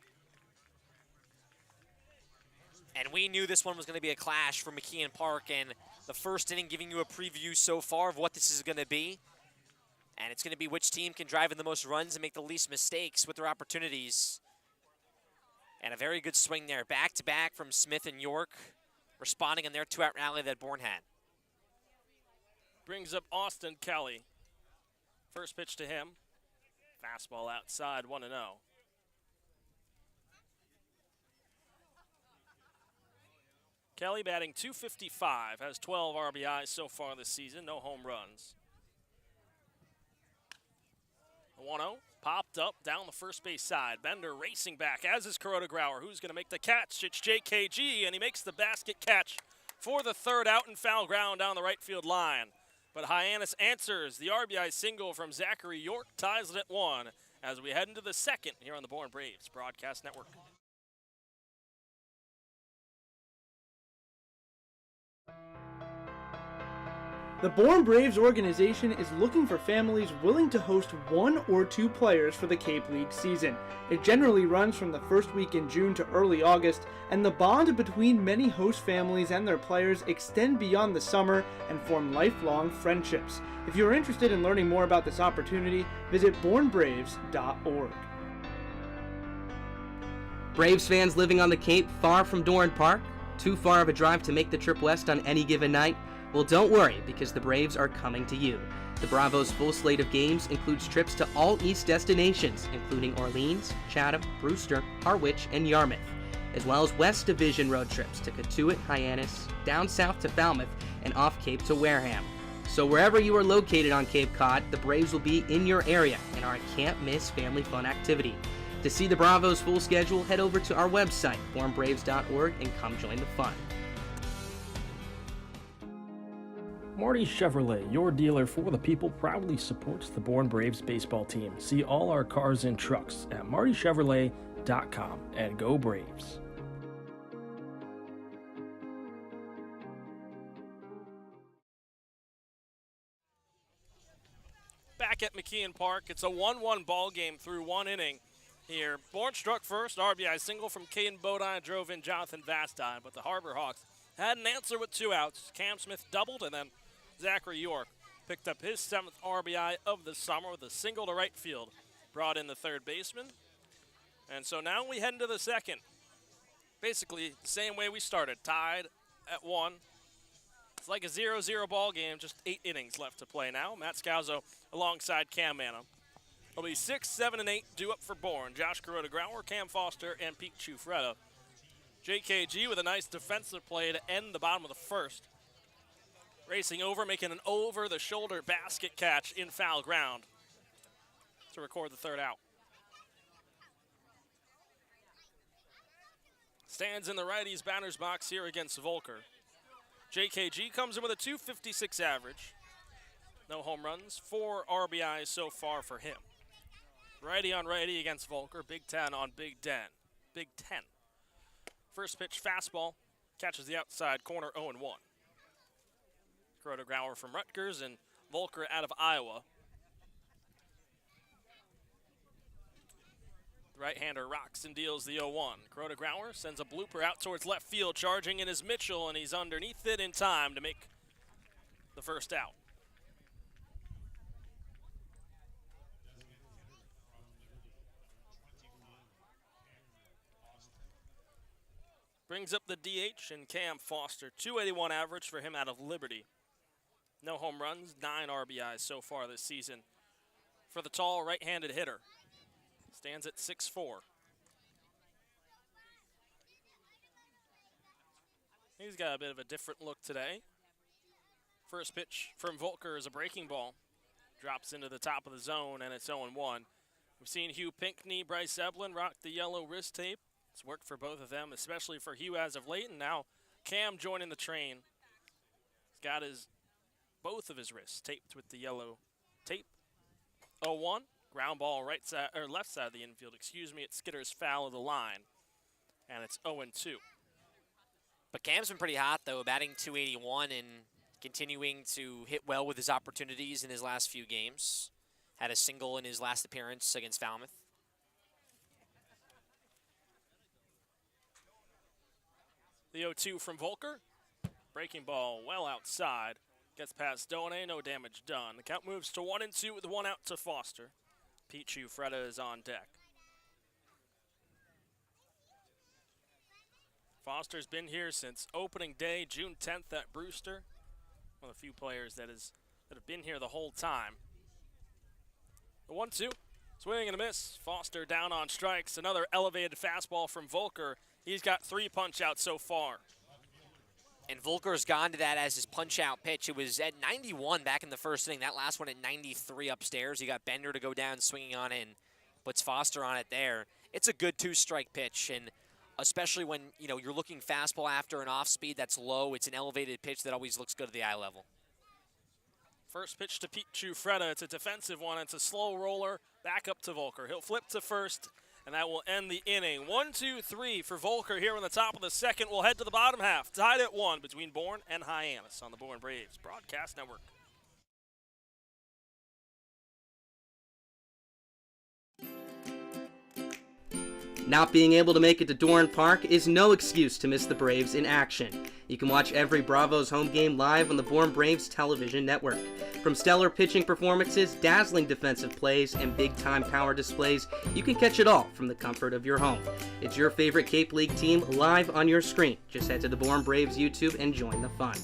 And we knew this one was going to be a clash for McKeon Park. And the first inning giving you a preview so far of what this is going to be. And it's going to be which team can drive in the most runs and make the least mistakes with their opportunities. And a very good swing there. Back-to-back from Smith and York, responding on their 2-out rally that Bourne had. Brings up Austin Kelly. First pitch to him. Fastball outside, 1-0. Kelly batting .255, has 12 RBIs so far this season, no home runs. 1-0, popped up down the first base side. Bender racing back, as is Kuroda Grauer, who's going to make the catch. It's JKG, and he makes the basket catch for the third out in foul ground down the right field line. But Hyannis answers. The RBI single from Zachary York ties it at 1 as we head into the second here on the Bourne Braves Broadcast Network. The Bourne Braves organization is looking for families willing to host 1 or 2 players for the Cape League season. It generally runs from the first week in June to early August, and the bond between many host families and their players extend beyond the summer and form lifelong friendships. If you are interested in learning more about this opportunity, visit bournebraves.org. Braves fans living on the Cape far from Doran Park? Too far of a drive to make the trip west on any given night? Well, don't worry, because the Braves are coming to you. The Bravos' full slate of games includes trips to all East destinations, including Orleans, Chatham, Brewster, Harwich, and Yarmouth, as well as West Division road trips to Cotuit, Hyannis, down south to Falmouth, and off Cape to Wareham. So wherever you are located on Cape Cod, the Braves will be in your area and are a can't-miss family fun activity. To see the Bravos' full schedule, head over to our website, bournebraves.org, and come join the fun. Marty Chevrolet, your dealer for the people, proudly supports the Bourne Braves baseball team. See all our cars and trucks at martychevrolet.com, and go Braves. Back at McKeon Park, it's a 1-1 ball game through 1 inning here. Bourne struck first, RBI single from Caden Bodine, drove in Jonathan Vastine, but the Harbor Hawks had an answer with 2 outs. Cam Smith doubled, and then Zachary York picked up his 7th RBI of the summer with a single to right field. Brought in the third baseman. And so now we head into the second. Basically, the same way we started, tied at 1. It's like a 0-0 ball game, just 8 innings left to play now. Matt Scalzo alongside Cam Manna. It'll be 6, 7, and 8 due up for Bourne. Josh Kuroda Grauer, Cam Foster, and Pete Chufretta. JKG with a nice defensive play to end the bottom of the first. Racing over, making an over-the-shoulder basket catch in foul ground to record the third out. Stands in the righty's batter's box here against Volker. JKG comes in with a .256 average. No home runs, 4 RBIs so far for him. Righty on righty against Volker, Big Ten on Big Ten. Big Ten. First pitch fastball, catches the outside corner, 0-1. Kuroda Grauer from Rutgers and Volker out of Iowa. The right-hander rocks and deals the 0-1. Kuroda Grauer sends a blooper out towards left field. Charging in is Mitchell, and he's underneath it in time to make the first out. Brings up the DH and Cam Foster. .281 average for him out of Liberty. No home runs, 9 RBIs so far this season for the tall right-handed hitter. Stands at 6'4". He's got a bit of a different look today. First pitch from Volker is a breaking ball. Drops into the top of the zone, and it's 0-1. We've seen Hugh Pinkney, Bryce Eblin rock the yellow wrist tape. It's worked for both of them, especially for Hugh as of late, and now Cam joining the train. He's got both of his wrists taped with the yellow tape. 0-1, ground ball right side or left side of the infield. Excuse me, it's Skitter's foul of the line, and it's 0-2. But Cam's been pretty hot though, batting .281 and continuing to hit well with his opportunities in his last few games. Had a single in his last appearance against Falmouth. The 0-2 from Volker. Breaking ball well outside. Gets past Done, no damage done. The count moves to 1-2 with 1 out to Foster. Pichu Freda is on deck. Foster's been here since opening day, June 10th at Brewster. One of the few players that have been here the whole time. The 1-2, swing and a miss. Foster down on strikes. Another elevated fastball from Volker. He's got 3 punch-outs so far. And Volker's gone to that as his punch-out pitch. It was at 91 back in the first inning. That last one at 93 upstairs. You got Bender to go down swinging on it and puts Foster on it there. It's a good 2-strike pitch, and especially when you're looking fastball after an off-speed that's low, it's an elevated pitch that always looks good at the eye level. First pitch to Pichu Freda. It's a defensive one. It's a slow roller. Back up to Volker. He'll flip to first, and that will end the inning. 1-2-3 for Volker here on the top of the second. We'll head to the bottom half. Tied at 1 between Bourne and Hyannis on the Bourne Braves Broadcast Network. Not being able to make it to Doran Park is no excuse to miss the Braves in action. You can watch every Bravos home game live on the Bourne Braves television network. From stellar pitching performances, dazzling defensive plays, and big-time power displays, you can catch it all from the comfort of your home. It's your favorite Cape League team live on your screen. Just head to the Bourne Braves YouTube and join the fun.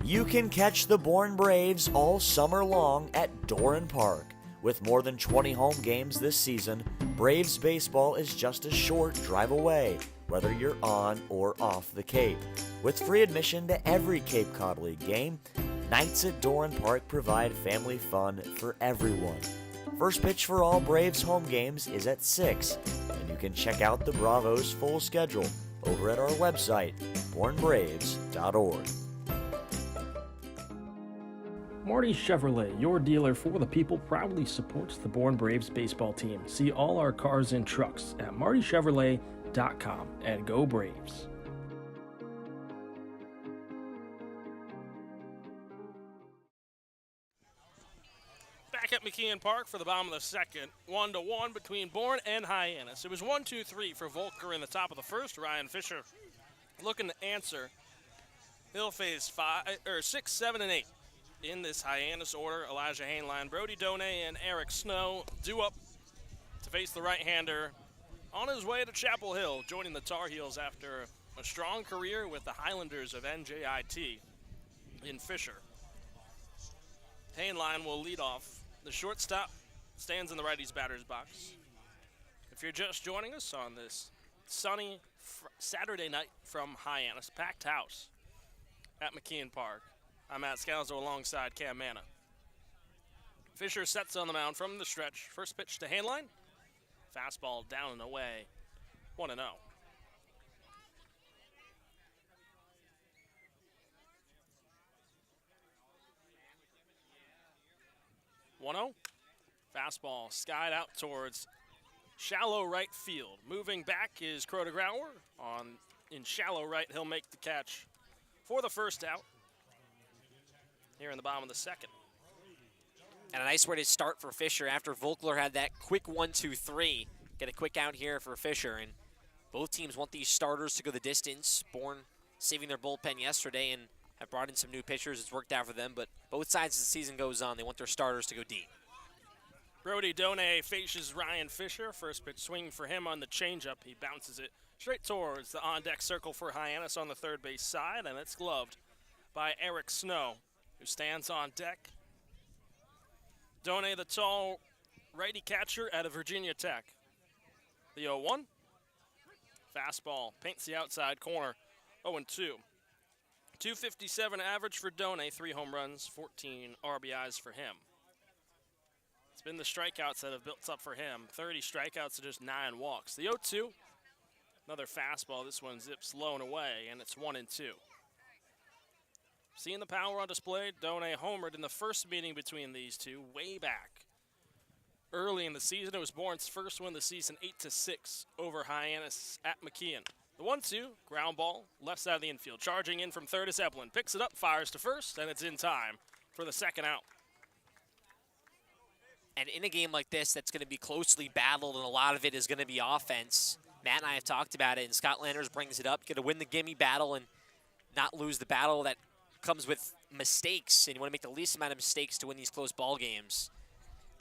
You can catch the Bourne Braves all summer long at Doran Park. With more than 20 home games this season, Braves baseball is just a short drive away, whether you're on or off the Cape. With free admission to every Cape Cod League game, nights at Doran Park provide family fun for everyone. First pitch for all Braves home games is at 6, and you can check out the Bravos' full schedule over at our website, bournebraves.org. Marty Chevrolet, your dealer for the people, proudly supports the Bourne Braves baseball team. See all our cars and trucks at martychevrolet.com, and go Braves. Back at McKeon Park for the bottom of the second. 1-1 between Bourne and Hyannis. It was 1-2-3 for Volker in the top of the first. Ryan Fisher looking to answer. He'll face 6, 7, and 8. In this Hyannis order, Elijah Hainline, Brody Done, and Eric Snow due up to face the right-hander on his way to Chapel Hill, joining the Tar Heels after a strong career with the Highlanders of NJIT in Fisher. Hainline will lead off. The shortstop stands in the righty's batter's box. If you're just joining us on this sunny Saturday night from Hyannis, packed house at McKeon Park, I'm Matt Scalzo alongside Cam Manna. Fisher sets on the mound from the stretch. First pitch to Hainline. Fastball down and away. 1-0. 1-0. Fastball skied out towards shallow right field. Moving back is Krodegrauer. In shallow right, he'll make the catch for the first out here in the bottom of the second. And a nice way to start for Fisher after Volkler had that quick 1-2-3. Get a quick out here for Fisher, and both teams want these starters to go the distance. Bourne saving their bullpen yesterday and have brought in some new pitchers. It's worked out for them, but both sides as the season goes on, they want their starters to go deep. Brody Done faces Ryan Fisher. First pitch swing for him on the changeup. He bounces it straight towards the on-deck circle for Hyannis on the third base side, and it's gloved by Eric Snow, who stands on deck. Done, the tall righty catcher out of Virginia Tech. The 0-1. Fastball paints the outside corner. 0-2. 257 average for Done, 3 home runs, 14 RBIs for him. It's been the strikeouts that have built up for him. 30 strikeouts to just 9 walks. The 0-2, another fastball. This one zips low and away, and it's 1-2. Seeing the power on display, Doane homered in the first meeting between these two way back. Early in the season, it was Bourne's first win of the season, 8-6 over Hyannis at McKeon. The 1-2, ground ball, left side of the infield. Charging in from third is Evelyn. Picks it up, fires to first, and it's in time for the second out. And in a game like this that's going to be closely battled and a lot of it is going to be offense, Matt and I have talked about it, and Scott Landers brings it up. You got to win the gimme battle and not lose the battle that comes with mistakes, and you want to make the least amount of mistakes to win these close ball games.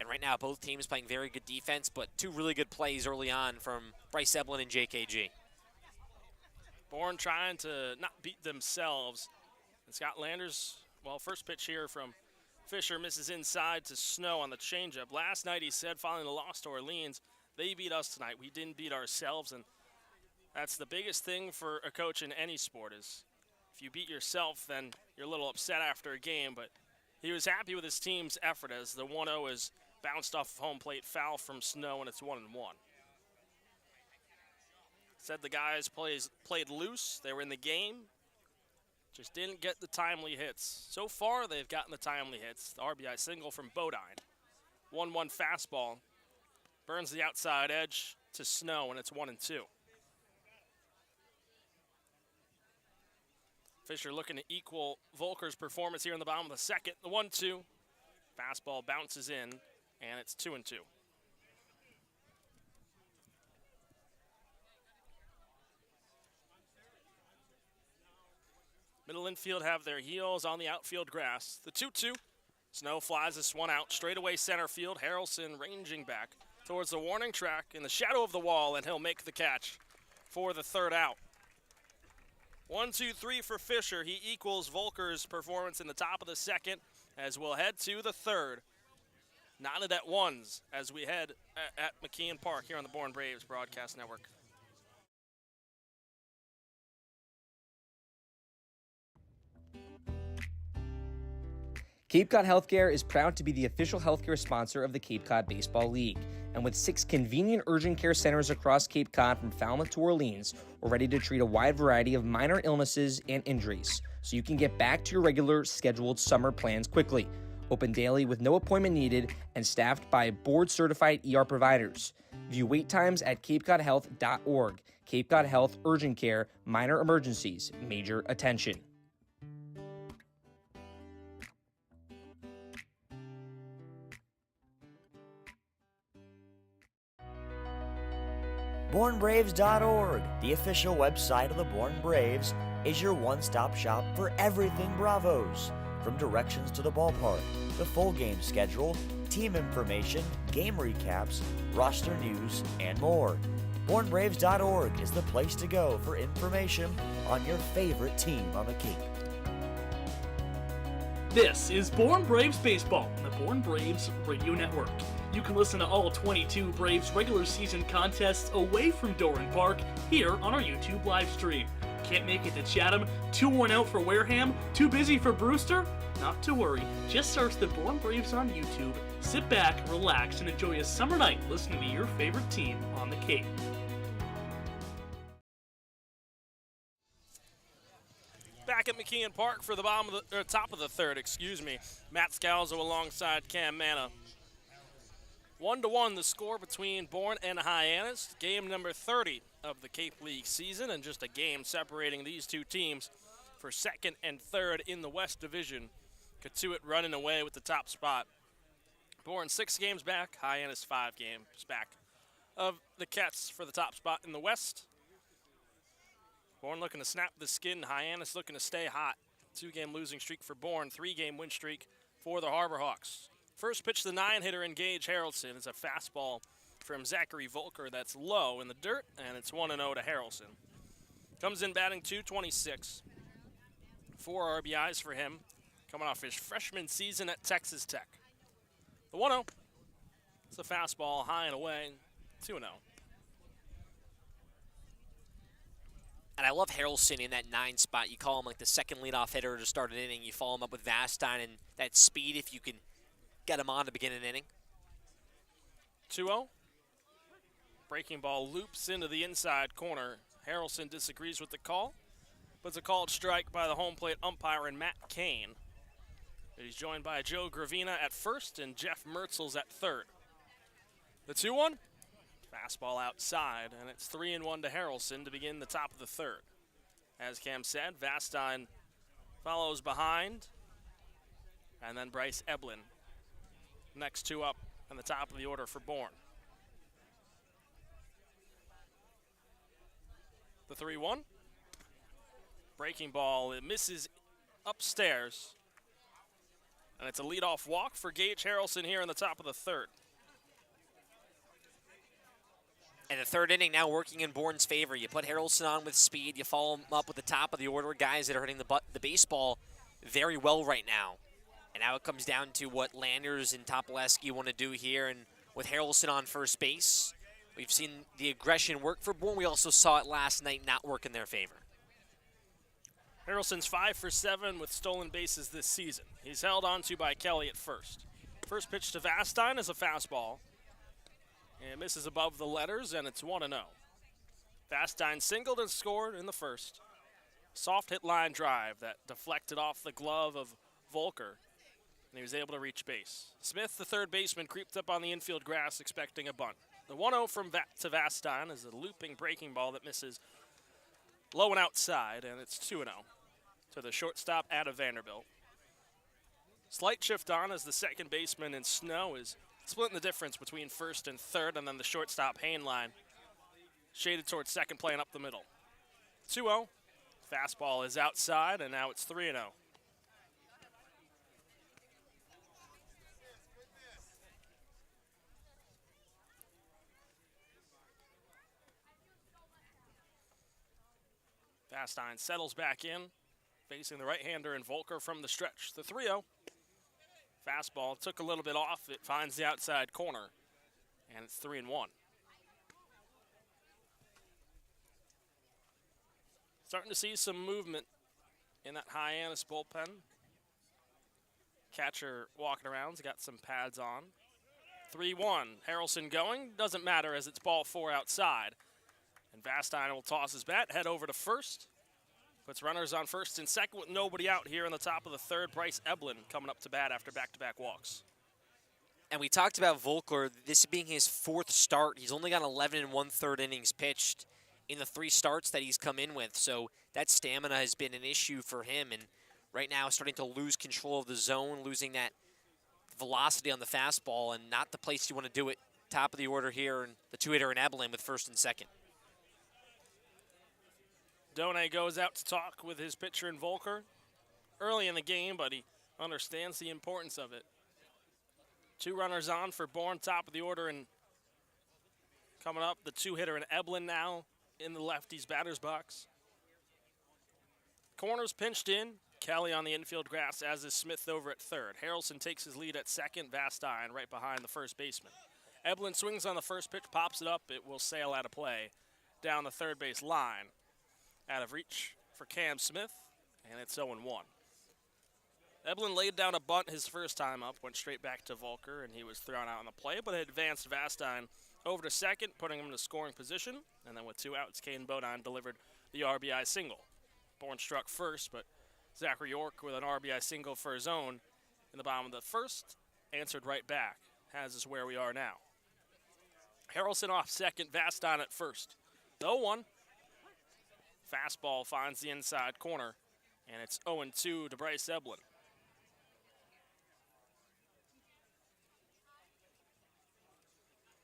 And right now, both teams playing very good defense, but 2 really good plays early on from Bryce Evelyn and JKG. Bourne trying to not beat themselves. And Scott Landers, well, first pitch here from Fisher misses inside to Snow on the changeup. Last night he said, following the loss to Orleans, they beat us tonight. We didn't beat ourselves, and that's the biggest thing for a coach in any sport is if you beat yourself, then you're a little upset after a game, but he was happy with his team's effort as the 1-0 is bounced off of home plate foul from Snow, and it's 1-1. Said the guys played loose. They were in the game. Just didn't get the timely hits. So far, they've gotten the timely hits. The RBI single from Bodine. 1-1 fastball. Burns the outside edge to Snow, and it's 1-2. Fisher looking to equal Volker's performance here in the bottom of the second. The 1-2. Fastball bounces in, and it's 2-2. Middle infield have their heels on the outfield grass. The 2-2. Snow flies this one out. Straightaway center field. Harrelson ranging back towards the warning track in the shadow of the wall, and he'll make the catch for the third out. 1-2-3 for Fisher. He equals Volker's performance in the top of the second as we'll head to the third. Knotted at ones as we head at McKeon Park here on the Bourne Braves Broadcast Network. Cape Cod Healthcare is proud to be the official healthcare sponsor of the Cape Cod Baseball League. And with 6 convenient urgent care centers across Cape Cod from Falmouth to Orleans, we're ready to treat a wide variety of minor illnesses and injuries, so you can get back to your regular scheduled summer plans quickly. Open daily with no appointment needed and staffed by board-certified ER providers. View wait times at capecodhealth.org. Cape Cod Health Urgent Care, minor emergencies, major attention. BourneBraves.org, the official website of the Bourne Braves, is your one-stop shop for everything Bravos. From directions to the ballpark, the full game schedule, team information, game recaps, roster news, and more. BourneBraves.org is the place to go for information on your favorite team on the Cape. This is Bourne Braves Baseball on the Bourne Braves Radio Network. You can listen to all 22 Braves regular season contests away from Doran Park here on our YouTube live stream. Can't make it to Chatham? Too worn out for Wareham? Too busy for Brewster? Not to worry, just search the Bourne Braves on YouTube, sit back, relax, and enjoy a summer night listening to your favorite team on the Cape. Back at McKeon Park for the top of the third, Matt Scalzo alongside Cam Manna. 1-1 the score between Bourne and Hyannis. Game number 30 of the Cape League season, and just a game separating these two teams for second and third in the West Division. Katuitt running away with the top spot. Bourne 6 games back, Hyannis 5 games back of the Cats for the top spot in the West. Bourne looking to snap the skin, Hyannis looking to stay hot. 2-game losing streak for Bourne, 3-game win streak for the Harbor Hawks. First pitch, the 9-hitter Engage Harrelson is a fastball from Zachary Volker that's low in the dirt, and it's 1-0 to Harrelson. Comes in batting .226. 4 RBIs for him, coming off his freshman season at Texas Tech. The 1-0, it's a fastball high and away, 2-0. And I love Harrelson in that 9 spot. You call him like the second leadoff hitter to start an inning. You follow him up with Vastine and that speed if you can get him on to begin an inning. 2-0. Breaking ball loops into the inside corner. Harrelson disagrees with the call, but it's a called strike by the home plate umpire and Matt Kane. He's joined by Joe Gravina at first and Jeff Mertzels at third. The 2-1, fastball outside, and it's 3-1 to Harrelson to begin the top of the third. As Cam said, Vastine follows behind, and then Bryce Eblin. Next two up on the top of the order for Bourne. The 3-1. Breaking ball, it misses upstairs. And it's a leadoff walk for Gage Harrelson here in the top of the third. And the third inning now working in Bourne's favor. You put Harrelson on with speed. You follow him up with the top of the order, guys that are hitting the baseball very well right now. And now it comes down to what Landers and Topoleski want to do here. And with Harrelson on first base, we've seen the aggression work for Bourne. We also saw it last night not work in their favor. Harrelson's 5 for 7 with stolen bases this season. He's held onto by Kelly at first. First pitch to Vastine is a fastball. It misses above the letters, and it's 1-0. Vastine singled and scored in the first. Soft hit line drive that deflected off the glove of Volker, and he was able to reach base. Smith, the third baseman, creeped up on the infield grass expecting a bunt. The 1-0 to Vastine is a looping breaking ball that misses low and outside, and it's 2-0 to the shortstop, Adam Vanderbilt. Slight shift on as the second baseman in Snow is splitting the difference between first and third, and then the shortstop, Hainline, shaded towards second play and up the middle. 2-0. Fastball is outside, and now it's 3-0. Vastine settles back in, facing the right-hander and Volker from the stretch. The 3-0. Fastball took a little bit off. It finds the outside corner, and it's 3-1. Starting to see some movement in that Hyannis bullpen. Catcher walking around, he's got some pads on. 3-1. Harrelson going. Doesn't matter as it's ball 4 outside. And Vastine will toss his bat, head over to first. Puts runners on first and second with nobody out here in the top of the third. Bryce Eblin coming up to bat after back-to-back walks. And we talked about Volker, this being his 4th start. He's only got 11 1/3 innings pitched in the 3 starts that he's come in with. So that stamina has been an issue for him. And right now starting to lose control of the zone, losing that velocity on the fastball, and not the place you want to do it. Top of the order here, and the 2-hitter in Eblin with first and second. Done goes out to talk with his pitcher in Volker early in the game, but he understands the importance of it. 2 runners on for Bourne, top of the order, and coming up, the 2-hitter in Eblin now in the lefty's batter's box. Corners pinched in. Kelly on the infield grass, as is Smith over at third. Harrelson takes his lead at second. Vastine right behind the first baseman. Eblin swings on the first pitch, pops it up. It will sail out of play down the third base line. Out of reach for Cam Smith, and it's 0-1. Eblin laid down a bunt his first time up, went straight back to Volker, and he was thrown out on the play, but it advanced Vastine over to second, putting him in a scoring position, and then with 2 outs, Caden Bodine delivered the RBI single. Bourne struck first, but Zachary York with an RBI single for his own in the bottom of the first, answered right back, has us where we are now. Harrelson off second, Vastine at first. 0-1. Fastball finds the inside corner, and it's 0-2 to Bryce Eblin.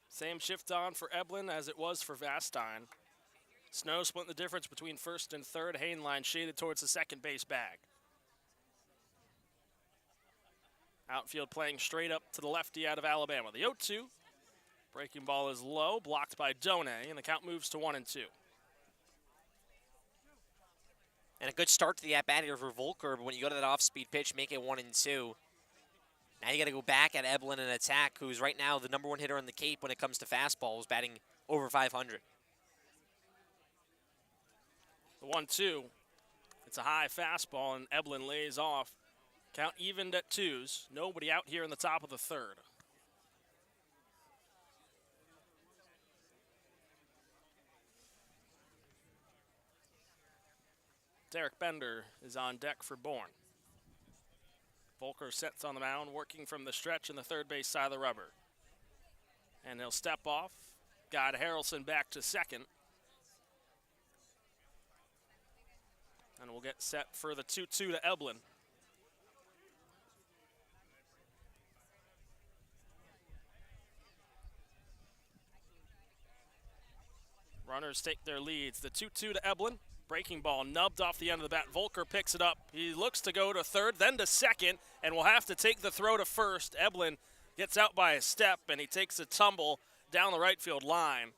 Same shift on for Eblin as it was for Vastine. Snow split the difference between first and third. Hainline shaded towards the second base bag. Outfield playing straight up to the lefty out of Alabama. The 0-2. Breaking ball is low, blocked by Done, and the count moves to 1-2. And a good start to the at-bat here for Volker, but when you go to that off-speed pitch, make it 1-2. Now you got to go back at Eblin and attack, who's right now the #1 hitter on the Cape when it comes to fastballs, batting over 500. The 1-2. It's a high fastball, and Eblin lays off. Count evened at 2s. Nobody out here in the top of the third. Derek Bender is on deck for Bourne. Volker sets on the mound, working from the stretch in the third base side of the rubber. And he'll step off. Got Harrelson back to second. And we'll get set for the 2-2 to Eblin. Runners take their leads. The 2-2 to Eblin. Breaking ball nubbed off the end of the bat. Volker picks it up. He looks to go to third, then to second, and will have to take the throw to first. Eblin gets out by a step, and he takes a tumble down the right field line.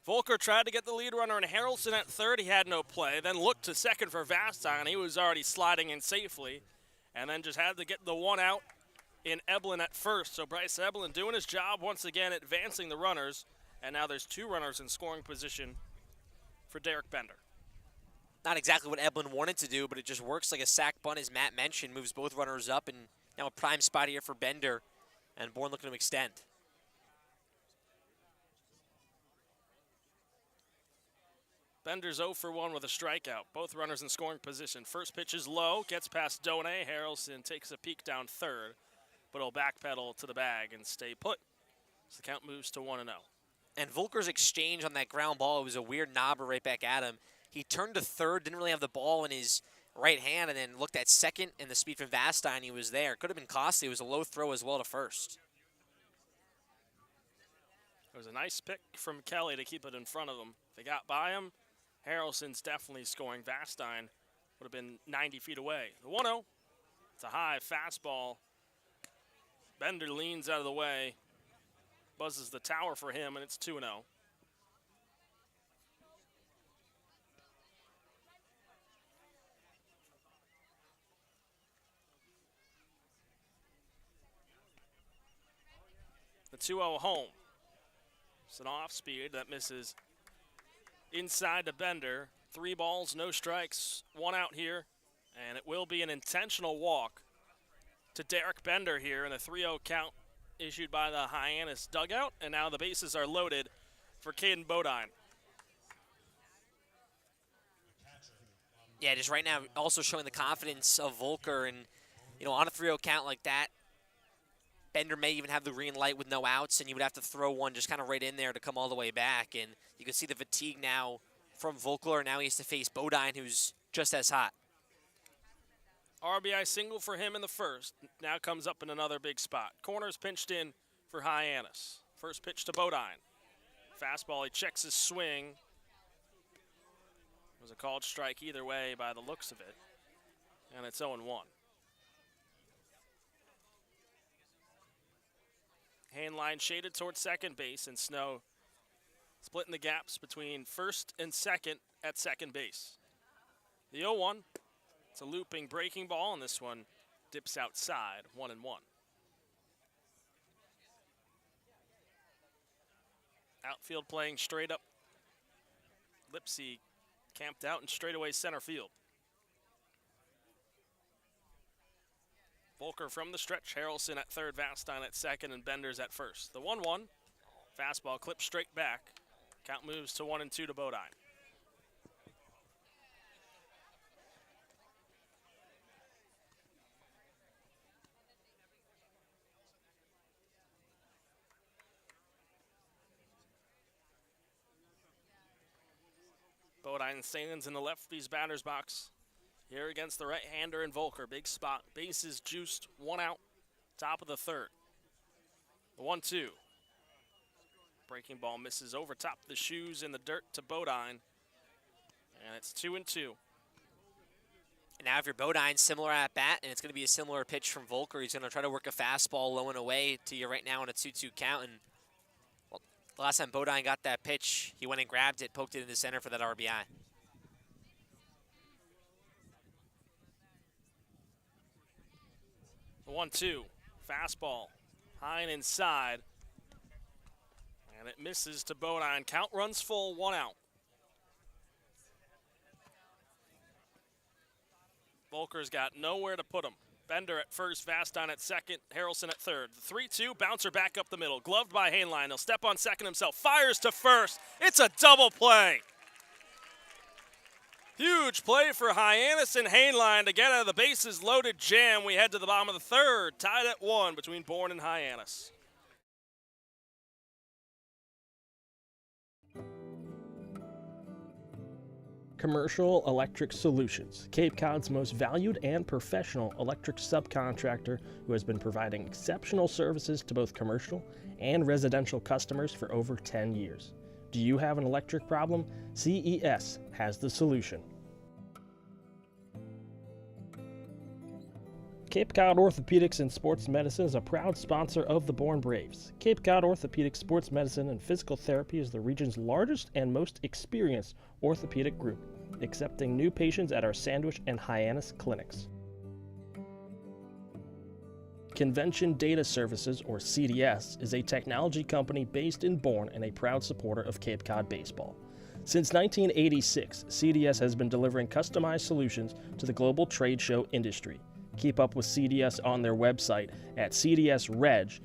Volker tried to get the lead runner in Harrelson at third. He had no play. Then looked to second for Vastine. He was already sliding in safely, and then just had to get the one out in Eblin at first. So Bryce Eblin doing his job once again, advancing the runners. And now there's two runners in scoring position for Derek Bender. Not exactly what Eblin wanted to do, but it just works like a sac bunt, as Matt mentioned. Moves both runners up, and now a prime spot here for Bender. And Bourne looking to extend. Bender's 0 for 1 with a strikeout. Both runners in scoring position. First pitch is low, gets past Done. Harrelson takes a peek down third, but he'll backpedal to the bag and stay put. So the count moves to 1-0. And Volker's exchange on that ground ball, it was a weird knobber right back at him. He turned to third, didn't really have the ball in his right hand, and then looked at second, and the speed from Vastine, he was there. Could have been costly. It was a low throw as well to first. It was a nice pick from Kelly to keep it in front of him. They got by him. Harrelson's definitely scoring. Vastine would have been 90 feet away. The 1-0. It's a high fastball. Bender leans out of the way. Buzzes the tower for him, and it's 2-0. The 2-0 home. It's an off speed that misses inside to Bender. 3 balls, no strikes, 1 out here, and it will be an intentional walk to Derek Bender here in a 3-0 count issued by the Hyannis dugout, and now the bases are loaded for Caden Bodine. Yeah, just right now also showing the confidence of Volker, and on a 3-0 count like that, Bender may even have the green light with no outs, and you would have to throw one just kind of right in there to come all the way back, and you can see the fatigue now from Volker, and now he has to face Bodine, who's just as hot. RBI single for him in the first. Now comes up in another big spot. Corners pinched in for Hyannis. First pitch to Bodine. Fastball, he checks his swing. It was a called strike either way by the looks of it. And it's 0-1. Hand line shaded towards second base, and Snow splitting the gaps between first and second at second base. The 0-1. It's a looping breaking ball, and this one dips outside, 1-1. Outfield playing straight up. Lipsy camped out in straightaway center field. Volker from the stretch, Harrelson at third, Vastine at second, and Bender's at first. The 1-1, fastball clips straight back. Count moves to 1-2 to Bodine. Bodine stands in the lefty's batter's box here against the right-hander and Volker. Big spot, bases juiced, 1 out, top of the third. The 1-2. Breaking ball misses over top of the shoes in the dirt to Bodine, and it's 2-2. And now if you're Bodine, similar at bat, and it's going to be a similar pitch from Volker. He's going to try to work a fastball low and away to you right now on a 2-2 count. And the last time Bodine got that pitch, he went and grabbed it, poked it into center for that RBI. The 1-2, fastball, high and inside, and it misses to Bodine. Count runs full, 1 out. Volker's got nowhere to put him. Bender at first, Vastine at second, Harrelson at third. The 3-2, bouncer back up the middle, gloved by Hainline. He'll step on second himself, fires to first. It's a double play. Huge play for Hyannis and Hainline to get out of the bases loaded jam. We head to the bottom of the third, tied at 1 between Bourne and Hyannis. Commercial Electric Solutions, Cape Cod's most valued and professional electric subcontractor who has been providing exceptional services to both commercial and residential customers for over 10 years. Do you have an electric problem? CES has the solution. Cape Cod Orthopedics and Sports Medicine is a proud sponsor of the Bourne Braves. Cape Cod Orthopedic Sports Medicine and Physical Therapy is the region's largest and most experienced orthopedic group, accepting new patients at our Sandwich and Hyannis clinics. Convention Data Services, or CDS, is a technology company based in Bourne and a proud supporter of Cape Cod baseball. Since 1986, CDS has been delivering customized solutions to the global trade show industry. Keep up with CDS on their website at cdsreg.com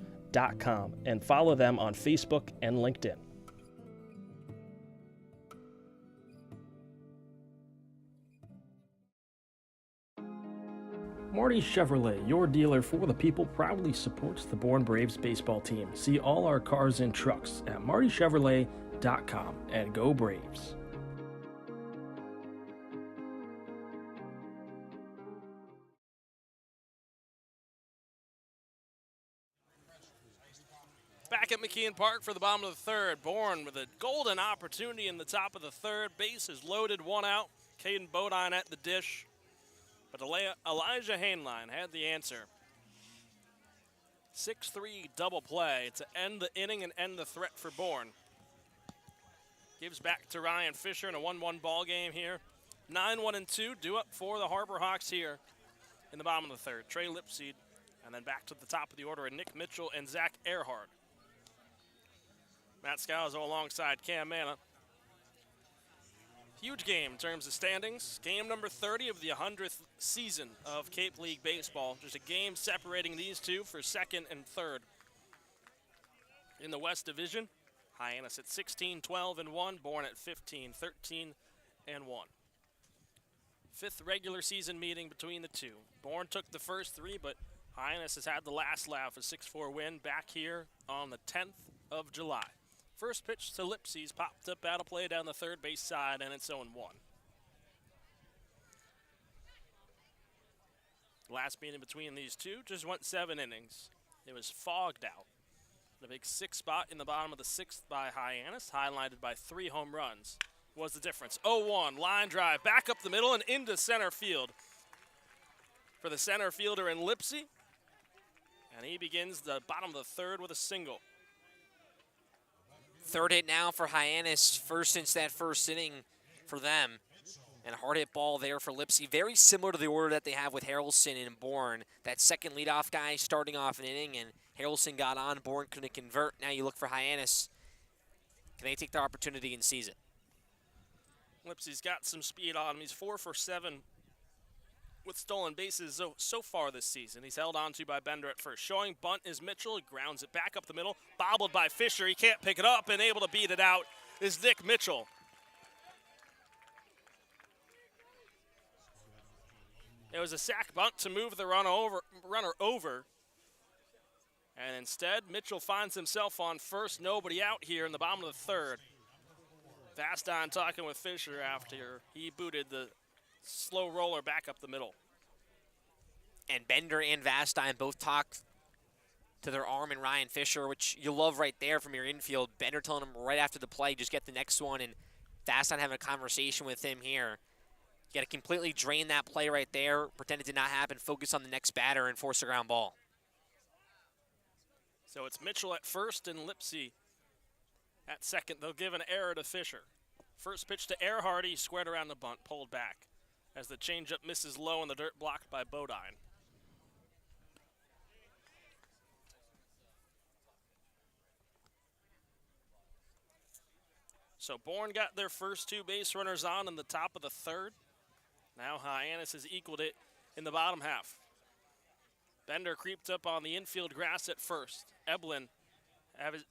and follow them on Facebook and LinkedIn. Marty Chevrolet, your dealer for the people, proudly supports the Bourne Braves baseball team. See all our cars and trucks at martychevrolet.com and go Braves. Back at McKeon Park for the bottom of the third. Bourne with a golden opportunity in the top of the third. Bases loaded, 1 out. Caden Bodine at the dish. But Elijah Hainline had the answer. 6-3 double play to end the inning and end the threat for Bourne. Gives back to Ryan Fisher in a 1-1 ball game here. 9-1-2 due up for the Harbor Hawks here in the bottom of the third. Trey Lipseed, and then back to the top of the order, Nick Mitchell and Zach Earhart. Matt Scalzo alongside Cam Manna. Huge game in terms of standings. Game number 30 of the 100th season of Cape League Baseball. Just a game separating these two for second and third. In the West Division, Hyannis at 16-12-1, Bourne at 15-13-1. Fifth regular season meeting between the two. Bourne took the first 3, but Hyannis has had the last laugh, a 6-4 win back here on the 10th of July. First pitch to Lipsy's popped up out of play down the third base side, and it's 0-1. Last meeting between these two just went 7 innings. It was fogged out. The big 6 spot in the bottom of the 6th by Hyannis, highlighted by 3 home runs, was the difference. 0-1, line drive, back up the middle and into center field for the center fielder in Lipsy. And he begins the bottom of the third with a single. Third hit now for Hyannis, first since that first inning for them. And a hard hit ball there for Lipsy. Very similar to the order that they have with Harrelson and Bourne. That second leadoff guy starting off an inning, and Harrelson got on, Bourne couldn't convert. Now you look for Hyannis. Can they take their opportunity and seize it? Lipsy's got some speed on him. He's 4 for 7 with stolen bases so far this season. He's held on to by Bender at first. Showing bunt is Mitchell. He grounds it back up the middle. Bobbled by Fisher. He can't pick it up, and able to beat it out is Nick Mitchell. It was a sac bunt to move the runner over. And instead, Mitchell finds himself on first. Nobody out here in the bottom of the third. Vastine talking with Fisher after he booted the slow roller back up the middle. And Bender and Vastine both talked to their arm and Ryan Fisher, which you love right there from your infield. Bender telling him right after the play, just get the next one, and Vastine having a conversation with him here. You got to completely drain that play right there, pretend it did not happen, focus on the next batter, and force a ground ball. So it's Mitchell at first and Lipsy at second. They'll give an error to Fisher. First pitch to Earhart, he squared around the bunt, pulled back as the changeup misses low in the dirt, blocked by Bodine. So Bourne got their first 2 base runners on in the top of the third. Now Hyannis has equaled it in the bottom half. Bender creeped up on the infield grass at first. Eblin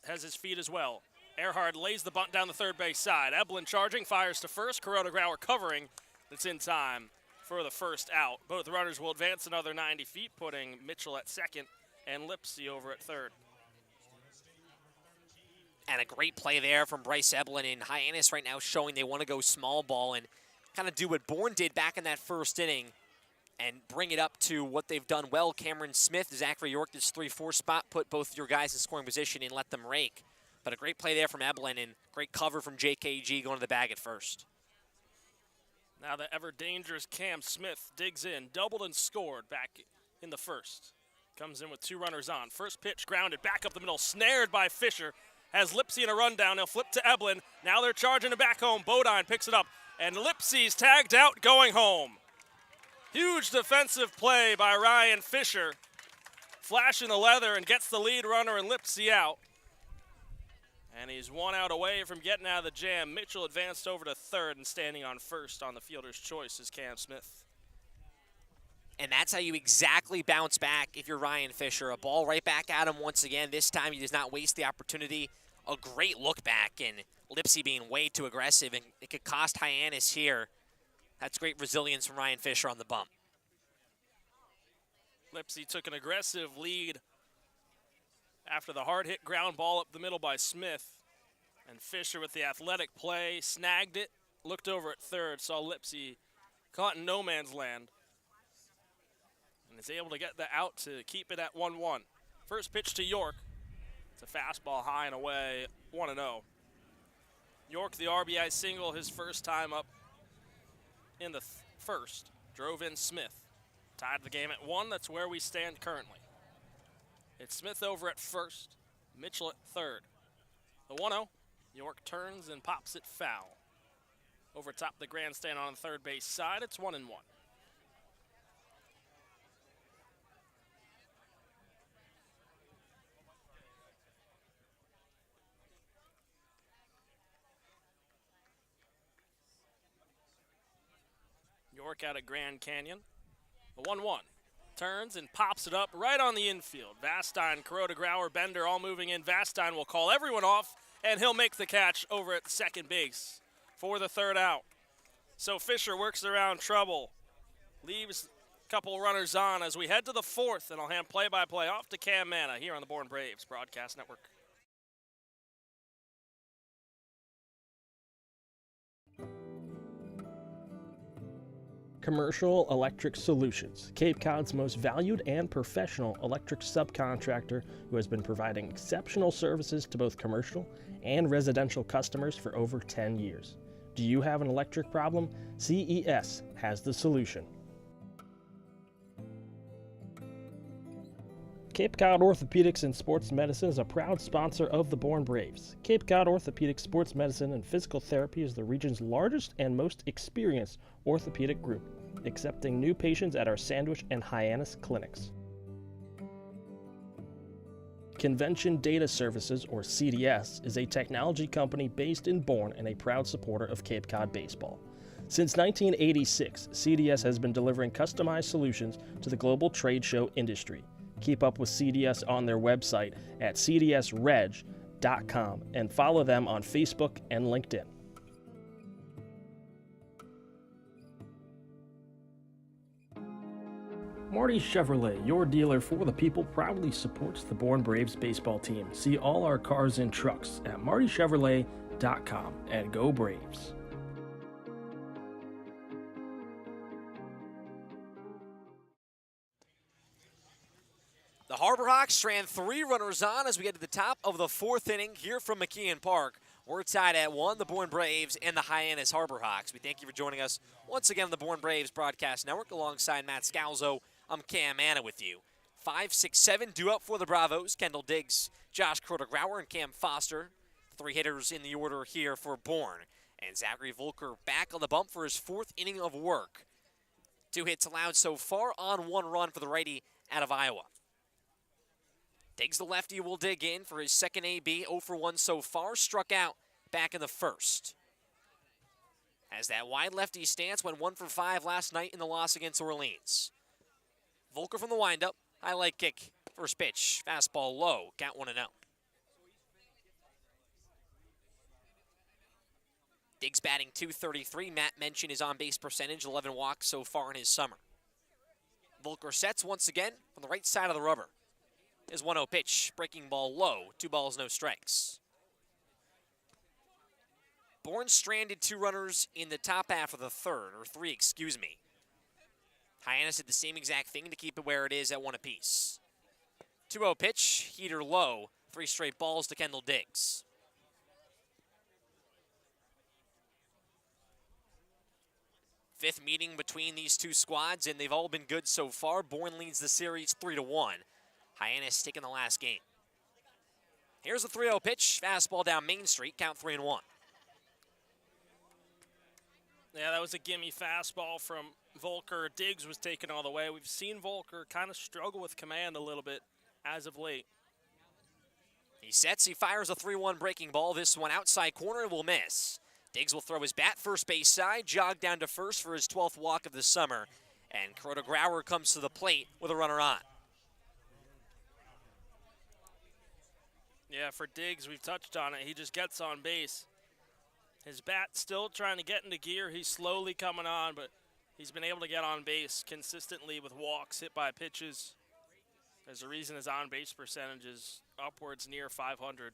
has his feet as well. Earhart lays the bunt down the third base side. Eblin charging, fires to first. Corona Grauer covering, It's in time for the first out. Both runners will advance another 90 feet, putting Mitchell at second and Lipsy over at third. And a great play there from Bryce Eblin, and Hyannis right now showing they want to go small ball and kind of do what Bourne did back in that first inning and bring it up to what they've done well. Cameron Smith, Zachary York, this 3-4 spot, put both your guys in scoring position and let them rake. But a great play there from Eblin and great cover from JKG going to the bag at first. Now the ever-dangerous Cam Smith digs in, doubled and scored back in the first. Comes in with 2 runners on. First pitch grounded back up the middle, snared by Fisher. Has Lipsy in a rundown. He'll flip to Eblin. Now they're charging it back home. Bodine picks it up, and Lipsy's tagged out going home. Huge defensive play by Ryan Fisher. Flashing the leather and gets the lead runner and Lipsy out. And he's 1 out away from getting out of the jam. Mitchell advanced over to third, and standing on first on the fielder's choice is Cam Smith. And that's how you exactly bounce back if you're Ryan Fisher. A ball right back at him once again. This time he does not waste the opportunity. A great look back, and Lipsy being way too aggressive, and it could cost Hyannis here. That's great resilience from Ryan Fisher on the bump. Lipsy took an aggressive lead after the hard hit ground ball up the middle by Smith. And Fisher with the athletic play, snagged it, looked over at third, saw Lipsy caught in no man's land. And is able to get the out to keep it at 1-1. First pitch to York. It's a fastball high and away, 1-0. York, the RBI single, his first time up in the first. Drove in Smith. Tied the game at 1. That's where we stand currently. It's Smith over at first, Mitchell at third. The 1-0. York turns and pops it foul. Over top the grandstand on the third base side, it's 1-1. York out of Grand Canyon. The 1-1. Turns and pops it up right on the infield. Vastine, Kuroda, Grauer, Bender all moving in. Vastine will call everyone off, and he'll make the catch over at second base for the third out. So Fisher works around trouble. Leaves a couple runners on as we head to the fourth, and I'll hand play-by-play off to Cam Manna here on the Bourne Braves Broadcast Network. Commercial Electric Solutions, Cape Cod's most valued and professional electric subcontractor who has been providing exceptional services to both commercial and residential customers for over 10 years. Do you have an electric problem? CES has the solution. Cape Cod Orthopedics and Sports Medicine is a proud sponsor of the Bourne Braves. Cape Cod Orthopedic Sports Medicine and Physical Therapy is the region's largest and most experienced orthopedic group, accepting new patients at our Sandwich and Hyannis clinics. Convention Data Services, or CDS, is a technology company based in Bourne and a proud supporter of Cape Cod baseball. Since 1986, CDS has been delivering customized solutions to the global trade show industry. Keep up with CDS on their website at cdsreg.com and follow them on Facebook and LinkedIn. Marty Chevrolet, your dealer for the people, proudly supports the Bourne Braves baseball team. See all our cars and trucks at martychevrolet.com, and go Braves. The Harbor Hawks ran 3 runners on as we get to the top of the 4th inning here from McKeon Park. We're tied at 1, the Bourne Braves and the Hyannis Harbor Hawks. We thank you for joining us once again on the Bourne Braves Broadcast Network. Alongside Matt Scalzo, I'm Cam Manna with you. 5, 6, 7 due up for the Bravos. Kendall Diggs, Josh Kuroda-Grauer, and Cam Foster. 3 hitters in the order here for Bourne. And Zachary Volker back on the bump for his 4th inning of work. 2 hits allowed so far on 1 run for the righty out of Iowa. Diggs, the lefty, will dig in for his second AB. 0 for 1 so far. Struck out back in the first. As that wide lefty stance went 1 for 5 last night in the loss against Orleans. Volker from the windup. Highlight kick. First pitch. Fastball low. Count 1-0. Diggs batting .233. Matt mentioned his on-base percentage, 11 walks so far in his summer. Volker sets once again from the right side of the rubber. His 1-0 pitch, breaking ball low, 2 balls, no strikes. Bourne stranded 2 runners in the top half of the third, or 3, excuse me. Hyannis did the same exact thing to keep it where it is at 1 apiece. 2-0 pitch, heater low, 3 straight balls to Kendall Diggs. Fifth meeting between these two squads, and they've all been good so far. Bourne leads the series 3-1. Hyannis taking the last game. Here's the 3-0 pitch. Fastball down Main Street, count 3-1. Yeah, that was a gimme fastball from Volker. Diggs was taken all the way. We've seen Volker kind of struggle with command a little bit as of late. He sets, he fires a 3-1 breaking ball. This one outside corner will miss. Diggs will throw his bat first base side, jog down to first for his 12th walk of the summer, and Crota Grauer comes to the plate with a runner on. Yeah, for Diggs, we've touched on it. He just gets on base. His bat still trying to get into gear. He's slowly coming on, but he's been able to get on base consistently with walks, hit by pitches. There's a reason his on-base percentage is upwards near 500.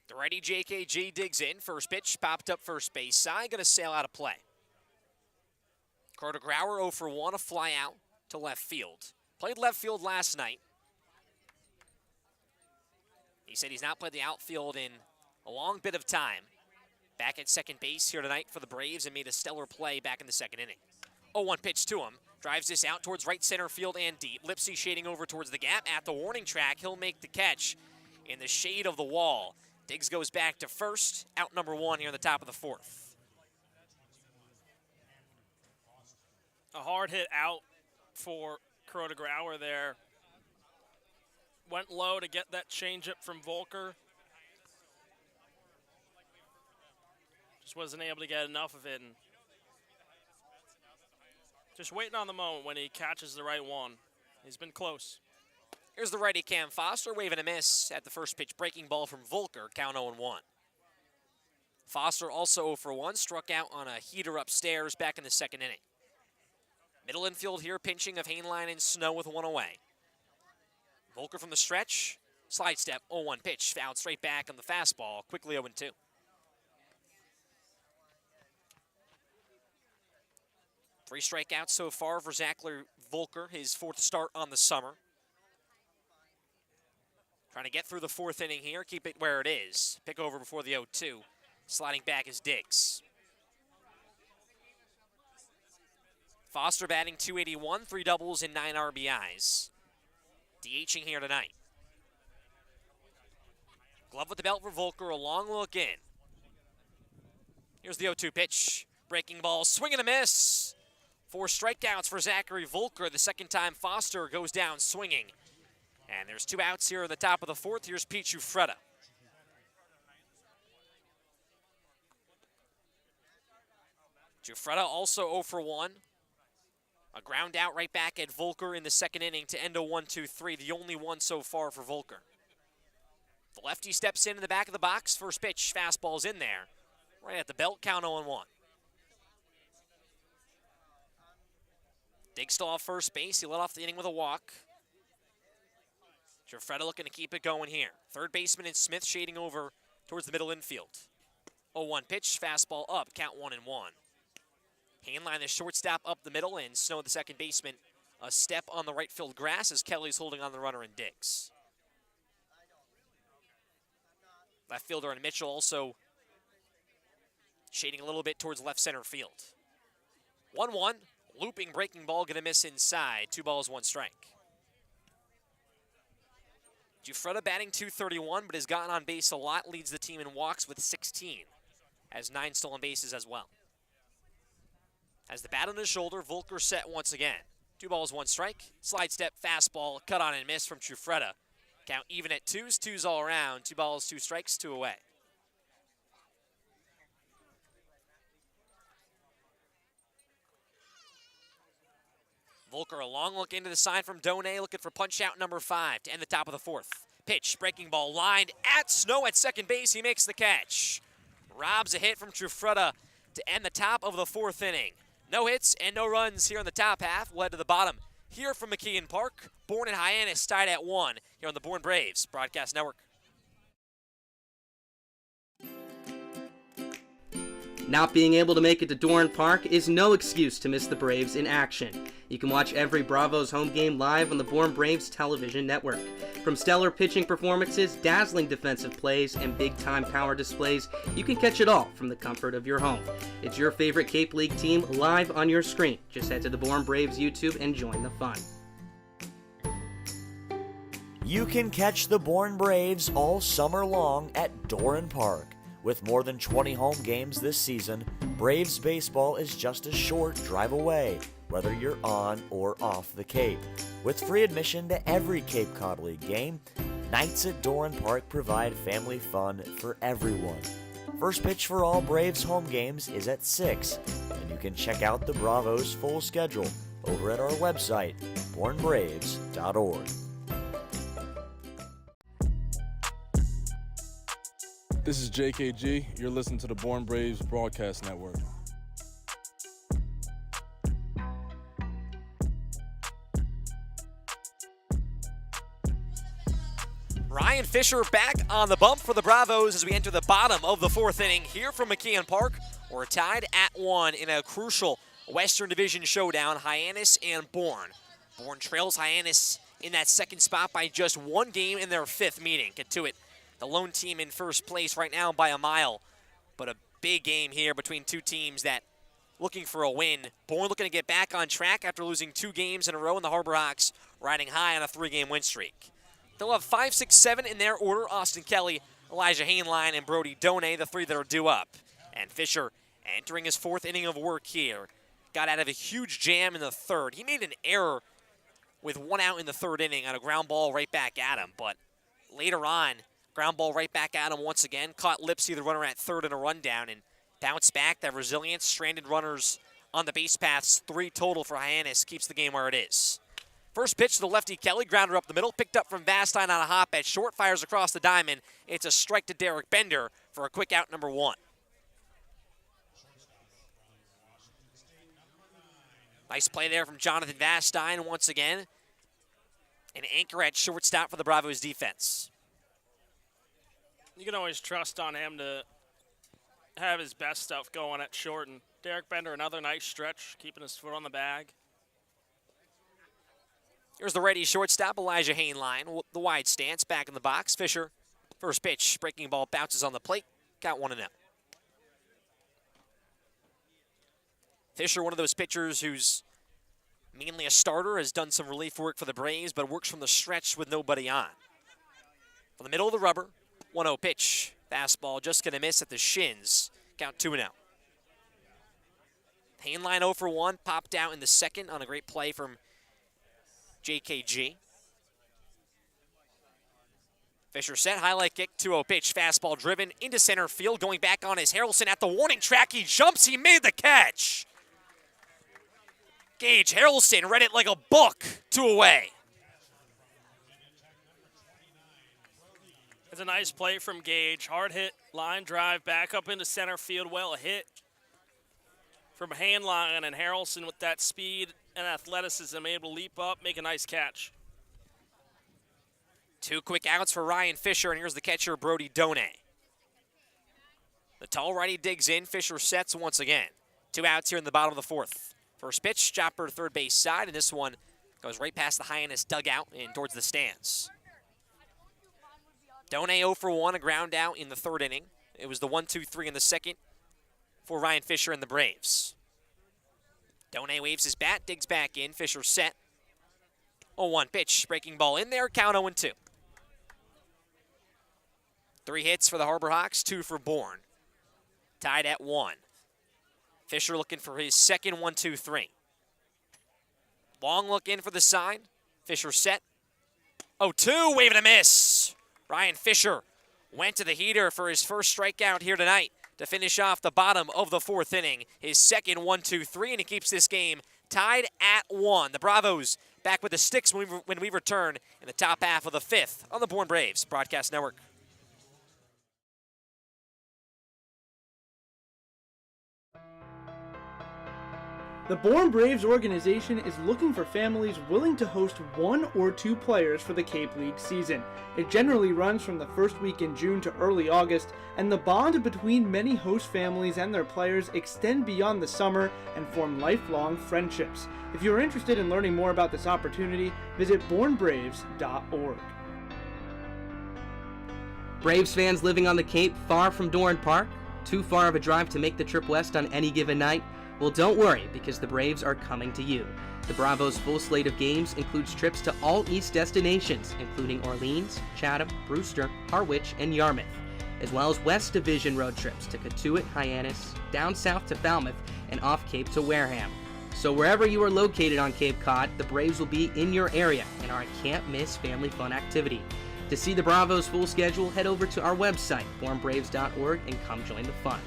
The righty JKG digs in. First pitch popped up first base side. Going to sail out of play. Crota Grauer 0 for 1, a fly out to left field. Played left field last night. He said he's not played the outfield in a long bit of time. Back at second base here tonight for the Braves and made a stellar play back in the second inning. 0-1 pitch to him. Drives this out towards right center field and deep. Lipsy shading over towards the gap at the warning track. He'll make the catch in the shade of the wall. Diggs goes back to first, out number 1 here in the top of the 4th. A hard hit out for Crota Grauer there. Went low to get that changeup from Volker. Just wasn't able to get enough of it. And just waiting on the moment when he catches the right one. He's been close. Here's the righty Cam Foster waving a miss at the first pitch breaking ball from Volker, count 0-1. Foster also 0 for 1, struck out on a heater upstairs back in the second inning. Middle infield here, pinching of Hainline and Snow with 1 away. Volker from the stretch, slide step, 0-1 pitch, fouled straight back on the fastball, quickly 0-2. Three strikeouts so far for Zachary Volker, his 4th start on the summer. Trying to get through the 4th inning here, keep it where it is. Pick over before the 0-2. Sliding back is Diggs. Foster batting .281, 3 doubles and 9 RBIs. DHing here tonight. Glove with the belt for Volker, a long look in. Here's the 0-2 pitch. Breaking ball, swing and a miss. 4 strikeouts for Zachary Volker. The second time Foster goes down swinging. And there's 2 outs here at the top of the 4th. Here's Pete Giuffreda. Giuffreda also 0 for 1. A ground out right back at Volker in the second inning to end a 1-2-3, the only one so far for Volker. The lefty steps in the back of the box. First pitch, fastball's in there. Right at the belt, count 0-1. Diggs still off first base. He led off the inning with a walk. Giuffreda looking to keep it going here. Third baseman and Smith shading over towards the middle infield. 0-1 pitch, fastball up, count 1-1. Hainline, the shortstop, up the middle, and Snow, the second baseman, a step on the right field grass as Kelly's holding on the runner and Diggs. Left fielder and Mitchell also shading a little bit towards left center field. 1-1, looping breaking ball, gonna miss inside. 2 balls, 1 strike. Giuffreda batting .231, but has gotten on base a lot, leads the team in walks with 16, has 9 stolen bases as well. Has the bat on his shoulder, Volker set once again. 2 balls, 1 strike. Slide step, fastball, cut on and miss from Giuffreda. Count even at 2s, 2s all around. 2 balls, 2 strikes, 2 away. Volker, a long look into the sign from Donay, looking for punch out number 5 to end the top of the 4th. Pitch, breaking ball lined at Snow at second base. He makes the catch. robs a hit from Trufrutta to end the top of the 4th inning. No hits and no runs here in the top half. We'll head to the bottom here from McKeon Park. Bourne and Hyannis tied at 1 here on the Bourne Braves Broadcast Network. Not being able to make it to Doran Park is no excuse to miss the Braves in action. You can watch every Bravos home game live on the Bourne Braves television network. From stellar pitching performances, dazzling defensive plays, and big-time power displays, you can catch it all from the comfort of your home. It's your favorite Cape League team live on your screen. Just head to the Bourne Braves YouTube and join the fun. You can catch the Bourne Braves all summer long at Doran Park. With more than 20 home games this season, Braves baseball is just a short drive away, whether you're on or off the Cape. With free admission to every Cape Cod League game, nights at Doran Park provide family fun for everyone. First pitch for all Braves home games is at 6, and you can check out the Bravos' full schedule over at our website, bournebraves.org. This is JKG. You're listening to the Bourne Braves Broadcast Network. Ryan Fisher back on the bump for the Bravos as we enter the bottom of the 4th inning here from McKeon Park. We're tied at 1 in a crucial Western Division showdown, Hyannis and Bourne. Bourne trails Hyannis in that 2nd spot by just 1 game in their 5th meeting. Get to it. The lone team in first place right now by a mile. But a big game here between two teams that looking for a win. Bourne looking to get back on track after losing 2 games in a row, and the Harbor Hawks riding high on a 3-game win streak. They'll have 5, 6, 7 in their order. Austin Kelly, Elijah Hainline, and Brody Donay, the 3 that are due up. And Fisher entering his 4th inning of work here. Got out of a huge jam in the 3rd. He made an error with 1 out in the 3rd inning on a ground ball right back at him. But later on, ground ball right back at him once again. Caught Lipsy, the runner, at 3rd in a rundown, and bounced back. That resilience, stranded runners on the base paths, 3 total for Hyannis, keeps the game where it is. First pitch to the lefty Kelly, grounder up the middle, picked up from Vastine on a hop at short, fires across the diamond. It's a strike to Derek Bender for a quick out number 1. Nice play there from Jonathan Vastine once again. An anchor at shortstop for the Bravos defense. You can always trust on him to have his best stuff going at short. And Derek Bender, another nice stretch, keeping his foot on the bag. Here's the ready shortstop, Elijah Hainline. The wide stance, back in the box. Fisher, first pitch, breaking ball bounces on the plate. Got 1-0. Fisher, one of those pitchers who's mainly a starter, has done some relief work for the Braves, but works from the stretch with nobody on. From the middle of the rubber, 1-0 pitch. Fastball just going to miss at the shins. Count 2-0. Hainline 0 for 1, popped out in the 2nd on a great play from JKG. Fisher set, highlight kick, 2-0 pitch. Fastball driven into center field. Going back on his Harrelson at the warning track. He jumps, he made the catch. Gage Harrelson read it like a book, 2 away. It's a nice play from Gage. Hard hit, line drive, back up into center field. Well hit from Hainline, and Harrelson with that speed and athleticism able to leap up, make a nice catch. 2 quick outs for Ryan Fisher, and here's the catcher, Brody Donay. The tall righty digs in. Fisher sets once again. 2 outs here in the bottom of the 4th. First pitch, chopper third base side, and this one goes right past the Hyannis dugout and towards the stands. Donay 0 for 1, a ground out in the 3rd inning. It was the 1-2-3 in the 2nd for Ryan Fisher and the Braves. Donay waves his bat, digs back in. Fisher set. 0-1 pitch, breaking ball in there, count 0-2. 3 hits for the Harbor Hawks, 2 for Bourne. Tied at 1. Fisher looking for his 2nd 1-2-3. Long look in for the sign. Fisher set. 0-2, wave and a miss. Ryan Fisher went to the heater for his first strikeout here tonight to finish off the bottom of the 4th inning. His 2nd 1-2-3, and he keeps this game tied at 1. The Bravos back with the sticks when we return in the top half of the 5th on the Bourne Braves Broadcast Network. The Born Braves organization is looking for families willing to host 1 or 2 players for the Cape League season. It generally runs from the first week in June to early August, and the bond between many host families and their players extend beyond the summer and form lifelong friendships. If you are interested in learning more about this opportunity, visit bornbraves.org. Braves fans living on the Cape far from Doran Park? Too far of a drive to make the trip west on any given night? Well, don't worry, because the Braves are coming to you. The Bravos' full slate of games includes trips to all East destinations, including Orleans, Chatham, Brewster, Harwich, and Yarmouth, as well as West Division road trips to Cotuit, Hyannis, down south to Falmouth, and off Cape to Wareham. So wherever you are located on Cape Cod, the Braves will be in your area and are a can't-miss family fun activity. To see the Bravos' full schedule, head over to our website, bornbraves.org, and come join the fun.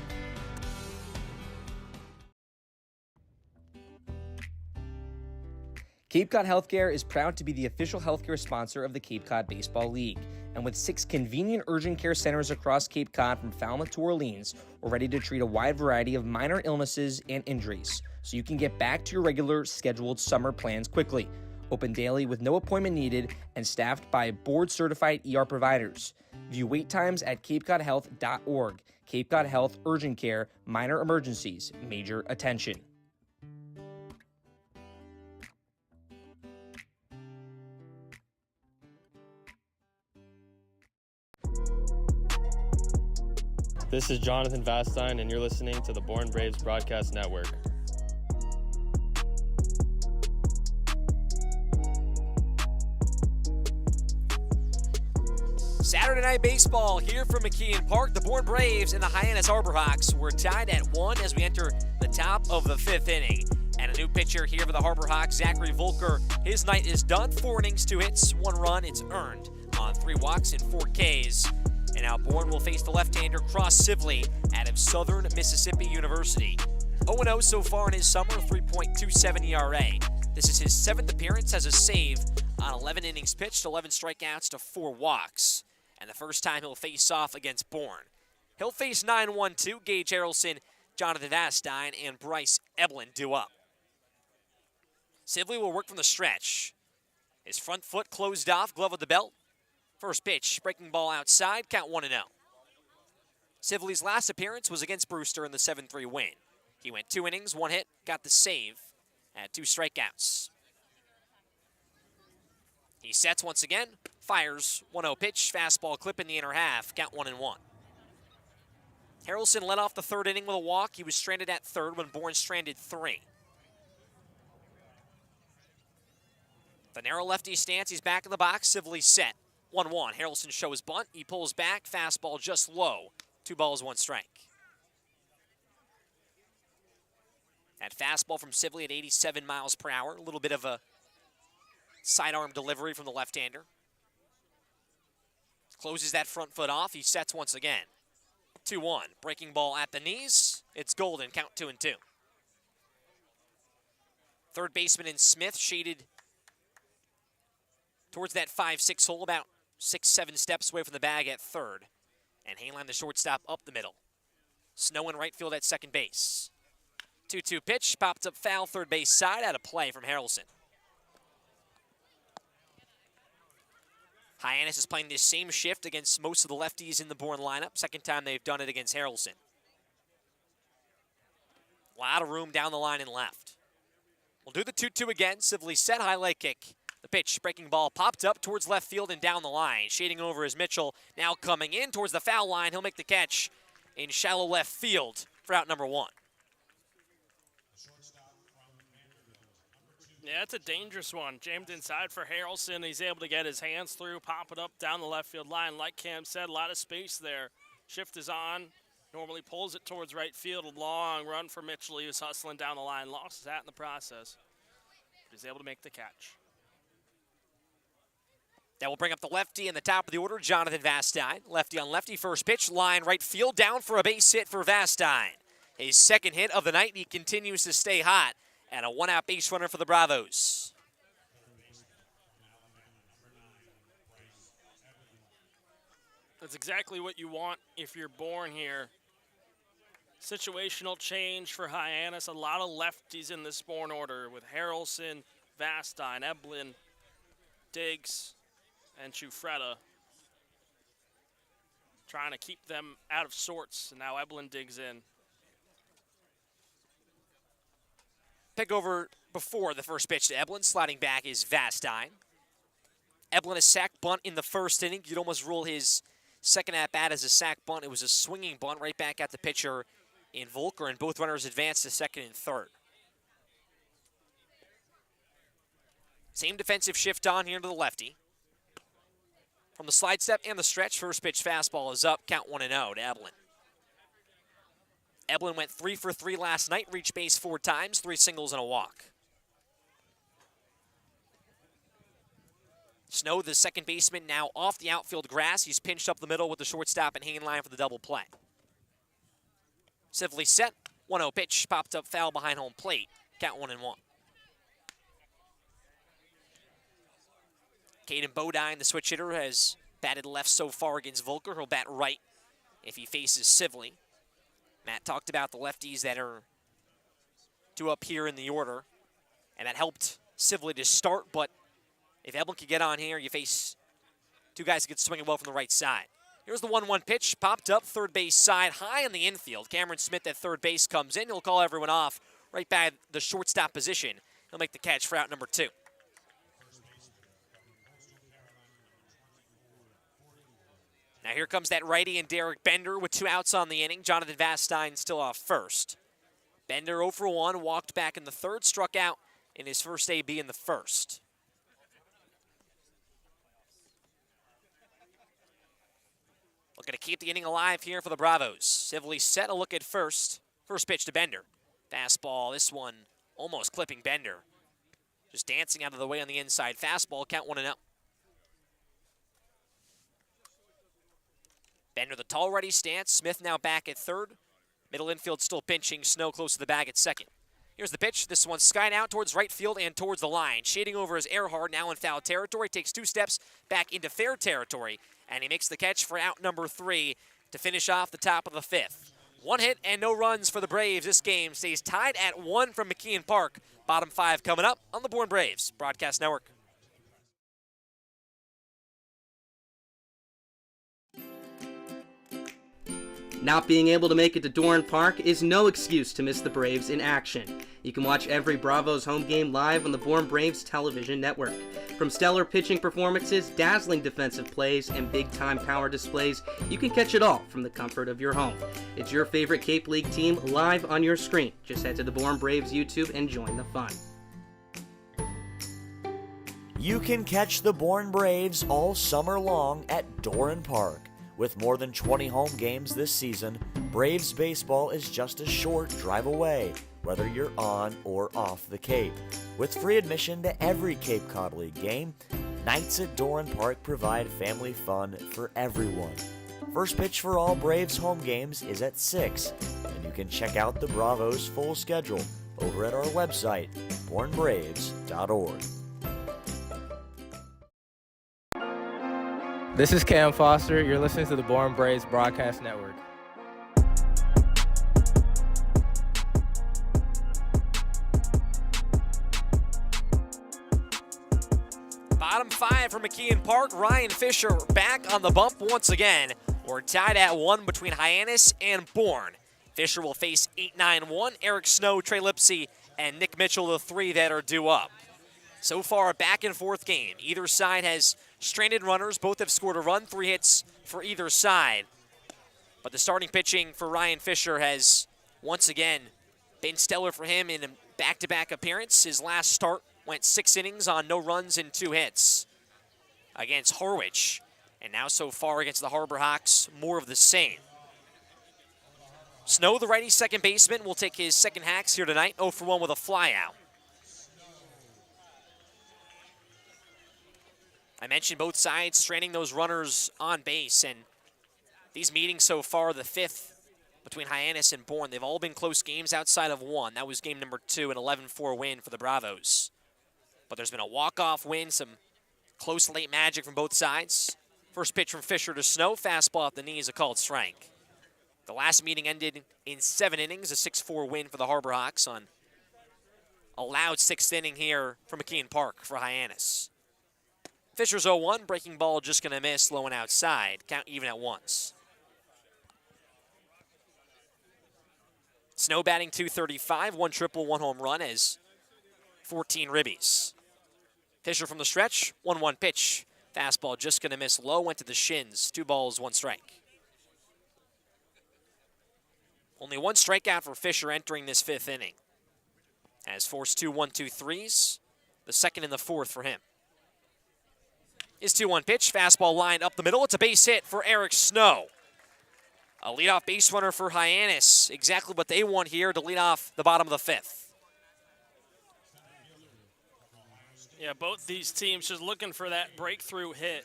Cape Cod Healthcare is proud to be the official healthcare sponsor of the Cape Cod Baseball League. And with 6 convenient urgent care centers across Cape Cod from Falmouth to Orleans, we're ready to treat a wide variety of minor illnesses and injuries, so you can get back to your regular scheduled summer plans quickly. Open daily with no appointment needed and staffed by board-certified ER providers. View wait times at capecodhealth.org. Cape Cod Health Urgent Care, minor emergencies, major attention. This is Jonathan Vastine, and you're listening to the Born Braves Broadcast Network. Saturday Night Baseball here from McKeon Park. The Born Braves and the Hyannis Harbor Hawks were tied at 1 as we enter the top of the 5th inning. And a new pitcher here for the Harbor Hawks, Zachary Volker. His night is done. 4 innings, 2 hits, 1 run. It's earned on 3 walks and 4 Ks. And now Bourne will face the left-hander Cross Sibley out of Southern Mississippi University. 0-0 so far in his summer, 3.27 ERA. This is his 7th appearance as a save on 11 innings pitched, 11 strikeouts to 4 walks. And the first time he'll face off against Bourne. He'll face 9-1-2, Gage Harrelson, Jonathan Vastine, and Bryce Eblin due up. Sibley will work from the stretch. His front foot closed off, glove of the belt. First pitch, breaking ball outside, count 1-0. Sibley's last appearance was against Brewster in the 7-3 win. He went 2 innings, 1 hit, got the save, had 2 strikeouts. He sets once again, fires, 1-0 pitch, fastball clip in the inner half, count 1-1. Harrelson led off the 3rd inning with a walk. He was stranded at 3rd when Bourne stranded 3. The narrow lefty stance, he's back in the box, Sibley set. 1-1, Harrelson shows bunt, he pulls back, fastball just low. 2 balls, 1 strike. That fastball from Sibley at 87 miles per hour, a little bit of a sidearm delivery from the left-hander. Closes that front foot off, he sets once again. 2-1, breaking ball at the knees, it's golden, count 2-2. Third baseman in Smith shaded towards that 5-6 hole, about 6-7 steps away from the bag at 3rd. And Hainline, the shortstop, up the middle. Snow in right field at second base. 2-2 pitch, popped up foul, third base side, out of play from Harrelson. Hyannis is playing this same shift against most of the lefties in the Bourne lineup. Second time they've done it against Harrelson. A lot of room down the line and left. We'll do the 2-2 again. Sibley set, high leg kick. The pitch, breaking ball, popped up towards left field and down the line. Shading over is Mitchell, now coming in towards the foul line. He'll make the catch in shallow left field for out number 1. Yeah, it's a dangerous one. Jammed inside for Harrelson. He's able to get his hands through, pop it up down the left field line. Like Cam said, a lot of space there. Shift is on. Normally pulls it towards right field. A long run for Mitchell. He was hustling down the line. Lost his hat in the process. But he's able to make the catch. That will bring up the lefty in the top of the order, Jonathan Vastine. Lefty on lefty, first pitch, line right field, down for a base hit for Vastine. His second hit of the night, he continues to stay hot. And a 1-out base runner for the Bravos. That's exactly what you want if you're Bourne here. Situational change for Hyannis. A lot of lefties in this Bourne order with Harrelson, Vastine, Eblin, Diggs, and Chufretta. Trying to keep them out of sorts. And now Eblin digs in. Picked over before the first pitch to Eblin. Sliding back is Vastine. Eblin a sack bunt in the first inning. You'd almost rule his second at-bat as a sack bunt. It was a swinging bunt right back at the pitcher in Volker, and both runners advanced to second and third. Same defensive shift on here to the lefty. From the slide step and the stretch, first pitch fastball is up. Count 1-0 to Eblin. Eblin went 3 for 3 last night, reached base 4 times, 3 singles and a walk. Snow, the second baseman, now off the outfield grass. He's pinched up the middle with the shortstop and hanging line for the double play. Sively set, 1-0 pitch, popped up foul behind home plate. Count 1-1. Caden Bodine, the switch hitter, has batted left so far against Volker. He'll bat right if he faces Sively. Matt talked about the lefties that are due up here in the order, and that helped Sively to start, but if Eblin can get on here, you face two guys who can swing it well from the right side. Here's the 1-1 pitch, popped up third base side, high in the infield. Cameron Smith at third base comes in. He'll call everyone off right by the shortstop position. He'll make the catch for out number 2. Now here comes that righty and Derek Bender with 2 outs on the inning. Jonathan Vastine still off first. Bender 0 for 1, walked back in the third, struck out in his first AB in the first. Looking to keep the inning alive here for the Bravos. Sively set, a look at first. First pitch to Bender. Fastball, this one almost clipping Bender. Just dancing out of the way on the inside. Fastball, count 1-0. Bender the tall ready stance. Smith now back at third. Middle infield still pinching. Snow close to the bag at second. Here's the pitch. This one's skied out towards right field and towards the line. Shading over is Earhart, now in foul territory. Takes 2 steps back into fair territory. And he makes the catch for out number 3 to finish off the top of the 5th. 1 hit and no runs for the Braves. This game stays tied at 1 from McKeon Park. Bottom 5 coming up on the Bourne Braves Broadcast Network. Not being able to make it to Doran Park is no excuse to miss the Braves in action. You can watch every Bravos home game live on the Bourne Braves television network. From stellar pitching performances, dazzling defensive plays, and big-time power displays, you can catch it all from the comfort of your home. It's your favorite Cape League team live on your screen. Just head to the Bourne Braves YouTube and join the fun. You can catch the Bourne Braves all summer long at Doran Park. With more than 20 home games this season, Braves baseball is just a short drive away, whether you're on or off the Cape. With free admission to every Cape Cod League game, nights at Doran Park provide family fun for everyone. First pitch for all Braves home games is at 6, and you can check out the Bravos' full schedule over at our website, bournebraves.org. This is Cam Foster. You're listening to the Bourne Braves Broadcast Network. Bottom 5 for McKeon Park. Ryan Fisher back on the bump once again. We're tied at 1 between Hyannis and Bourne. Fisher will face 8-9-1. Eric Snow, Trey Lipsy, and Nick Mitchell, the 3 that are due up. So far, a back-and-forth game. Either side has stranded runners. Both have scored a run, 3 hits for either side. But the starting pitching for Ryan Fisher has, once again, been stellar for him in a back-to-back appearance. His last start went 6 innings on no runs and 2 hits against Harwich. And now so far against the Harbor Hawks, more of the same. Snow, the righty second baseman, will take his second hacks here tonight, 0 for 1 with a flyout. I mentioned both sides stranding those runners on base, and these meetings so far, the 5th between Hyannis and Bourne, they've all been close games outside of one. That was game number 2, an 11-4 win for the Bravos. But there's been a walk-off win, some close late magic from both sides. First pitch from Fisher to Snow, fastball at the knees, a called strike. The last meeting ended in 7 innings, a 6-4 win for the Harbor Hawks on a loud 6th inning here from McKeon Park for Hyannis. Fisher's 0-1, breaking ball just going to miss, low and outside. Count even at once. Snow batting .235, 1 triple, 1 home run as 14 ribbies. Fisher from the stretch, 1-1 pitch. Fastball just going to miss low, went to the shins. 2 balls, 1 strike. Only 1 strikeout for Fisher entering this 5th inning. Has forced 2 1-2-3s, the second and the 4th for him. His 2-1 pitch, fastball lined up the middle. It's a base hit for Eric Snow. A leadoff base runner for Hyannis. Exactly what they want here to lead off the bottom of the 5th. Yeah, both these teams just looking for that breakthrough hit.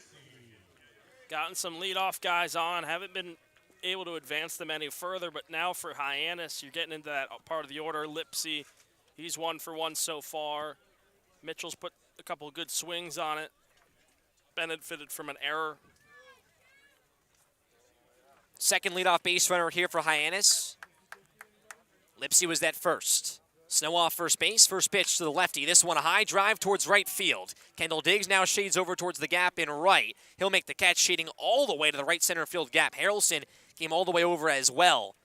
Gotten some leadoff guys on, haven't been able to advance them any further, but now for Hyannis, you're getting into that part of the order. Lipsy, he's 1 for 1 so far. Mitchell's put a couple of good swings on it. Benefited from an error. Second leadoff base runner here for Hyannis. Lipsy was that first. Snow off first base, first pitch to the lefty. This one a high drive towards right field. Kendall Diggs now shades over towards the gap in right. He'll make the catch, shading all the way to the right center field gap. Harrelson came all the way over as well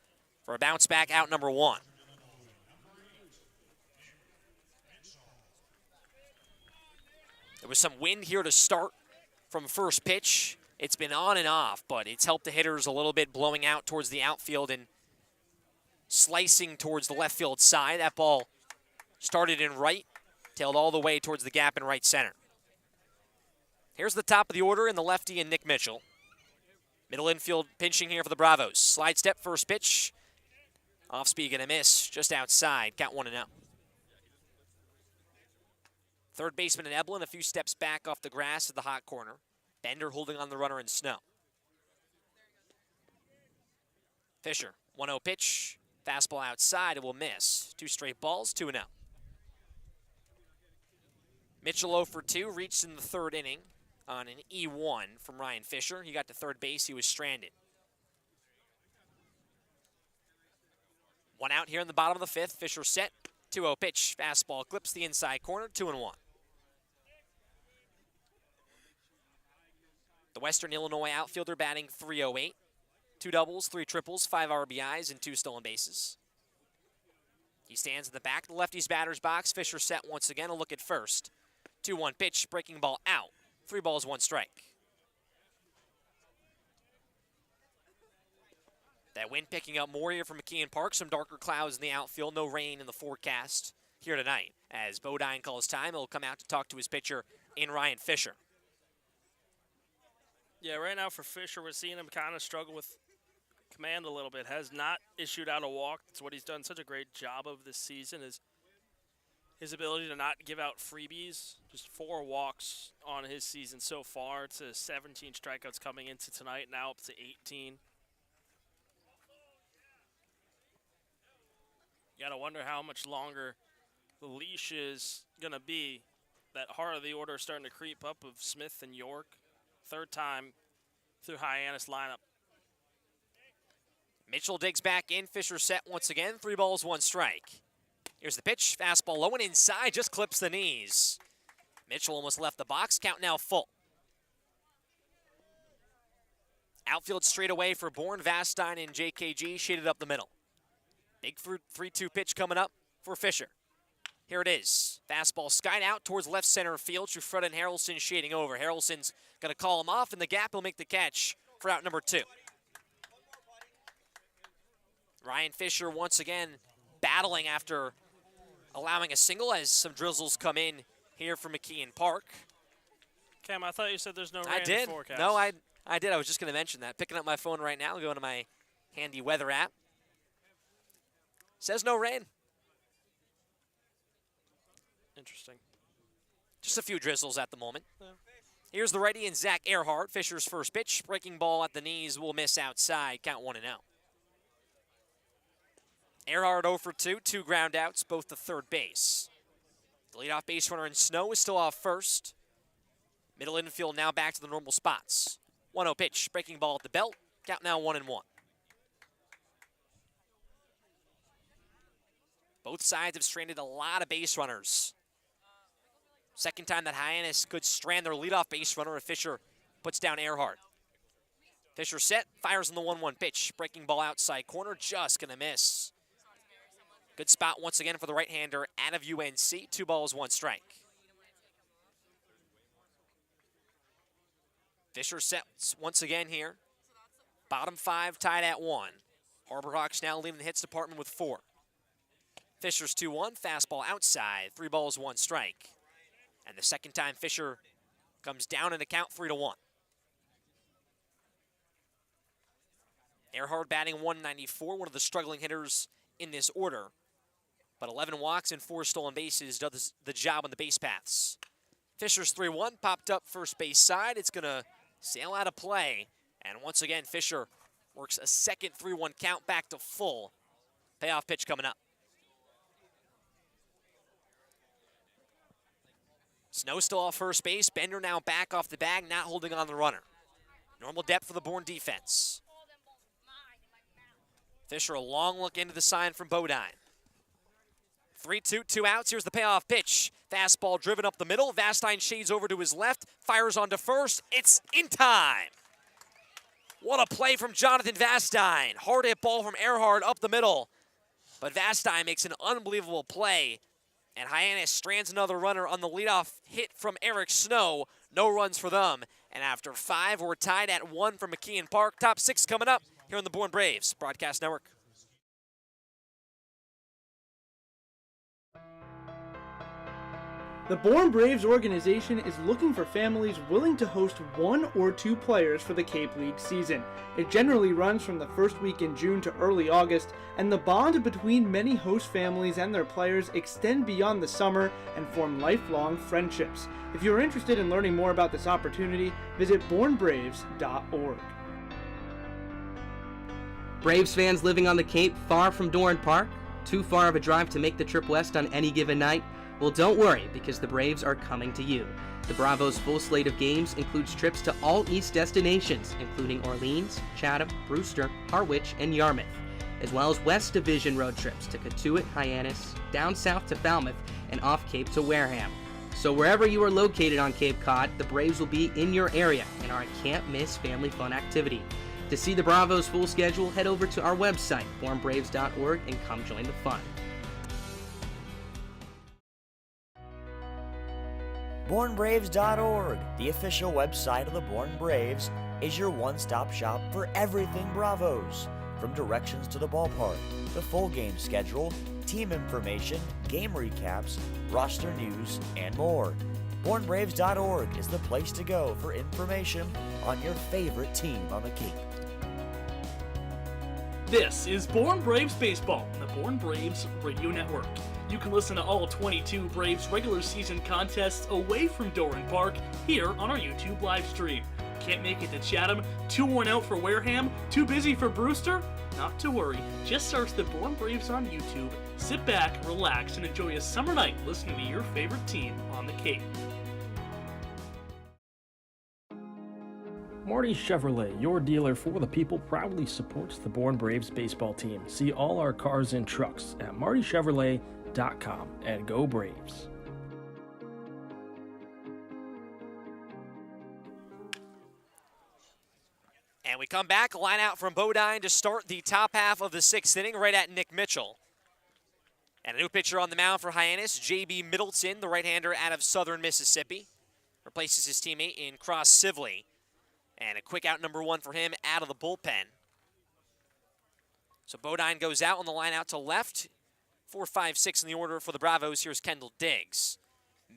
for a bounce back out number 1. There was some wind here to start from first pitch. It's been on and off, but it's helped the hitters a little bit, blowing out towards the outfield and slicing towards the left field side. That ball started in right, tailed all the way towards the gap in right center. Here's the top of the order in the lefty and Nick Mitchell. Middle infield pinching here for the Bravos. Slide step, first pitch. Off speed, gonna miss, just outside. Count 1-0. Third baseman and Eblin a few steps back off the grass at the hot corner. Bender holding on the runner in Snow. Fisher, 1-0 pitch. Fastball outside, it will miss. 2 straight balls, 2-0. Mitchell 0 for 2, reached in the 3rd inning on an E1 from Ryan Fisher. He got to third base, he was stranded. 1 out here in the bottom of the 5th. Fisher set, 2-0 pitch. Fastball clips the inside corner, 2-1. The Western Illinois outfielder batting .308. 2 doubles, 3 triples, 5 RBIs, and 2 stolen bases. He stands in the back of the lefty's batter's box. Fisher set once again, a look at first. 2-1 pitch, breaking ball out. 3 balls, 1 strike. That wind picking up more here from McKeon Park. Some darker clouds in the outfield, no rain in the forecast here tonight. As Bodine calls time, he'll come out to talk to his pitcher in Ryan Fisher. Yeah, right now for Fisher, we're seeing him kind of struggle with command a little bit. Has not issued out a walk. That's what he's done such a great job of this season, is his ability to not give out freebies. Just 4 walks on his season so far to 17 strikeouts coming into tonight, now up to 18. You got to wonder how much longer the leash is going to be. That heart of the order is starting to creep up of Smith and York. 3rd time through Hyannis lineup. Mitchell digs back in. Fisher set once again. 3 balls, 1 strike. Here's the pitch. Fastball low and inside. Just clips the knees. Mitchell almost left the box. Count now full. Outfield straight away for Bourne. Vastine and JKG shaded up the middle. Big 3-2 pitch coming up for Fisher. Here it is. Fastball skied out towards left center field. Trufreda and Harrelson shading over. Harrelson's going to call him off in the gap. He'll make the catch for out number 2. Ryan Fisher once again battling after allowing a single as some drizzles come in here from McKeon Park. Cam, I thought you said there's no rain I did. in the forecast. No, I did. I was just going to mention that. Picking up my phone right now, going to my handy weather app. Says no rain. Interesting. Just a few drizzles at the moment. Yeah. Here's the righty and Zach Earhart. Fisher's first pitch. Breaking ball at the knees will miss outside. Count 1-0. Earhart 0 for 2. 2 ground outs, both to third base. The leadoff base runner in Snow is still off first. Middle infield now back to the normal spots. 1-0 pitch. Breaking ball at the belt. Count now 1-1. Both sides have stranded a lot of base runners. Second time that Hyannis could strand their leadoff base runner if Fisher puts down Earhart. Fisher set, fires on the 1-1 pitch. Breaking ball outside corner, just gonna miss. Good spot once again for the right-hander out of UNC. 2 balls, 1 strike. Fisher sets once again here. Bottom 5 tied at 1. Harbor Hawks now leading the hits department with 4. Fisher's 2-1, fastball outside. 3 balls, 1 strike. And the second time Fisher comes down in the count 3-1. Earhart batting 194, one of the struggling hitters in this order. But 11 walks and 4 stolen bases does the job on the base paths. Fisher's 3-1, popped up first base side. It's going to sail out of play. And once again, Fisher works a second 3-1 count back to full. Payoff pitch coming up. Snow still off first base. Bender now back off the bag, not holding on the runner. Normal depth for the Bourne defense. Fisher, a long look into the sign from Bodine. 3-2, 2 outs. Here's the payoff pitch. Fastball driven up the middle. Vastine shades over to his left. Fires onto first. It's in time. What a play from Jonathan Vastine. Hard hit ball from Earhart up the middle. But Vastine makes an unbelievable play. And Hyannis strands another runner on the leadoff hit from Eric Snow. No runs for them. And after 5, we're tied at 1 from McKeon Park. Top 6 coming up here on the Bourne Braves Broadcast Network. The Bourne Braves organization is looking for families willing to host 1 or 2 players for the Cape League season. It generally runs from the first week in June to early August, and the bond between many host families and their players extend beyond the summer and form lifelong friendships. If you're interested in learning more about this opportunity, visit bournebraves.org. Braves fans living on the Cape far from Doran Park? Too far of a drive to make the trip west on any given night? Well, don't worry, because the Braves are coming to you. The Bravos' full slate of games includes trips to all East destinations, including Orleans, Chatham, Brewster, Harwich, and Yarmouth, as well as West Division road trips to Cotuit, Hyannis, down south to Falmouth, and off Cape to Wareham. So wherever you are located on Cape Cod, the Braves will be in your area and are a can't-miss family fun activity. To see the Bravos' full schedule, head over to our website, bournebraves.org, and come join the fun. BourneBraves.org, the official website of the Bourne Braves, is your one-stop shop for everything Bravos. From directions to the ballpark, the full game schedule, team information, game recaps, roster news, and more. BourneBraves.org is the place to go for information on your favorite team on the Cape. This is Bourne Braves Baseball on the Bourne Braves Radio Network. You can listen to all 22 Braves regular season contests away from Doran Park here on our YouTube live stream. Can't make it to Chatham? 2-1 out for Wareham? Too busy for Brewster? Not to worry, just search the Bourne Braves on YouTube, sit back, relax, and enjoy a summer night listening to your favorite team on the Cape. Marty Chevrolet, your dealer for the people, proudly supports the Bourne Braves baseball team. See all our cars and trucks at martychevrolet.com, and go Braves. And we come back, line out from Bodine to start the top half of the 6th inning, right at Nick Mitchell. And a new pitcher on the mound for Hyannis, J.B. Middleton, the right-hander out of Southern Mississippi. Replaces his teammate in Cross Sibley. And a quick out number 1 for him out of the bullpen. So Bodine goes out on the line out to left. 4, 5, 6 in the order for the Bravos. Here's Kendall Diggs.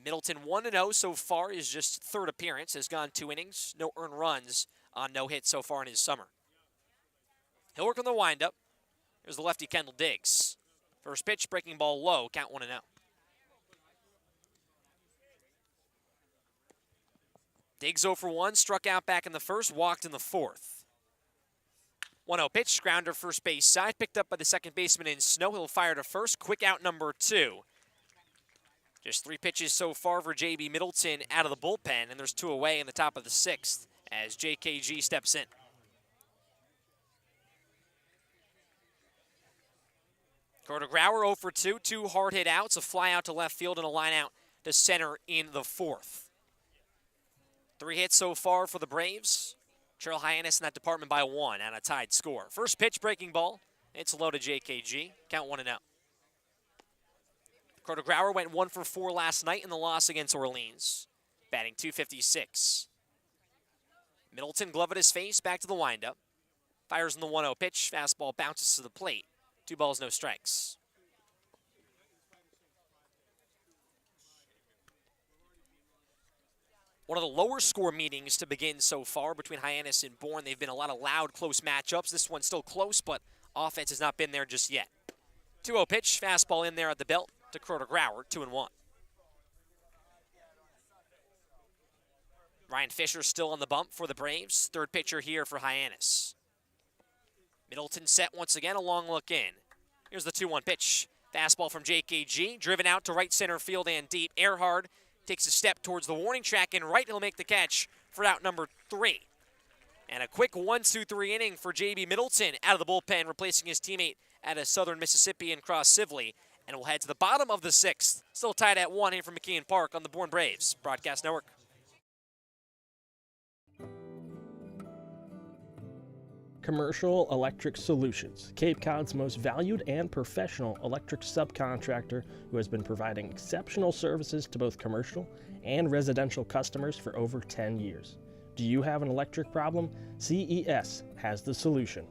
Middleton 1-0 so far, his just 3rd appearance. Has gone 2 innings, no earned runs on no hits so far in his summer. He'll work on the windup. Here's the lefty Kendall Diggs. First pitch, breaking ball low, count 1-0. Diggs 0 for 1, struck out back in the 1st, walked in the 4th. 1-0 pitch, grounder first base side, picked up by the second baseman in Snow. He'll fire to first, quick out number 2. Just 3 pitches so far for J.B. Middleton out of the bullpen, and there's 2 away in the top of the 6th as JKG steps in. Dakota Grauer 0 for 2, 2 hard hit outs, a fly out to left field and a line out to center in the fourth. 3 hits so far for the Braves. Trail Hyannis in that department by 1 and a tied score. First pitch, breaking ball. It's low to JKG. Count 1-0. Dakota Grauer went 1 for 4 last night in the loss against Orleans, batting .256. Middleton, glove at his face, back to the windup. Fires in the 1-0 pitch. Fastball bounces to the plate. 2 balls, no strikes. One of the lower score meetings to begin so far between Hyannis and Bourne. They've been a lot of loud, close matchups. This one's still close, but offense has not been there just yet. 2-0 pitch, fastball in there at the belt to Dakota Grauer, 2-1. Ryan Fisher still on the bump for the Braves. Third pitcher here for Hyannis. Middleton set once again, a long look in. Here's the 2-1 pitch. Fastball from JKG, driven out to right center field and deep. Earhard takes a step towards the warning track and right. He'll make the catch for out number 3. And a quick 1-2-3 inning for J.B. Middleton out of the bullpen, replacing his teammate at a Southern Mississippi and Cross Sibley. And we'll head to the bottom of the 6th. Still tied at 1 here from McKeon Park on the Bourne Braves Broadcast Network. Commercial Electric Solutions, Cape Cod's most valued and professional electric subcontractor who has been providing exceptional services to both commercial and residential customers for over 10 years. Do you have an electric problem? CES has the solution.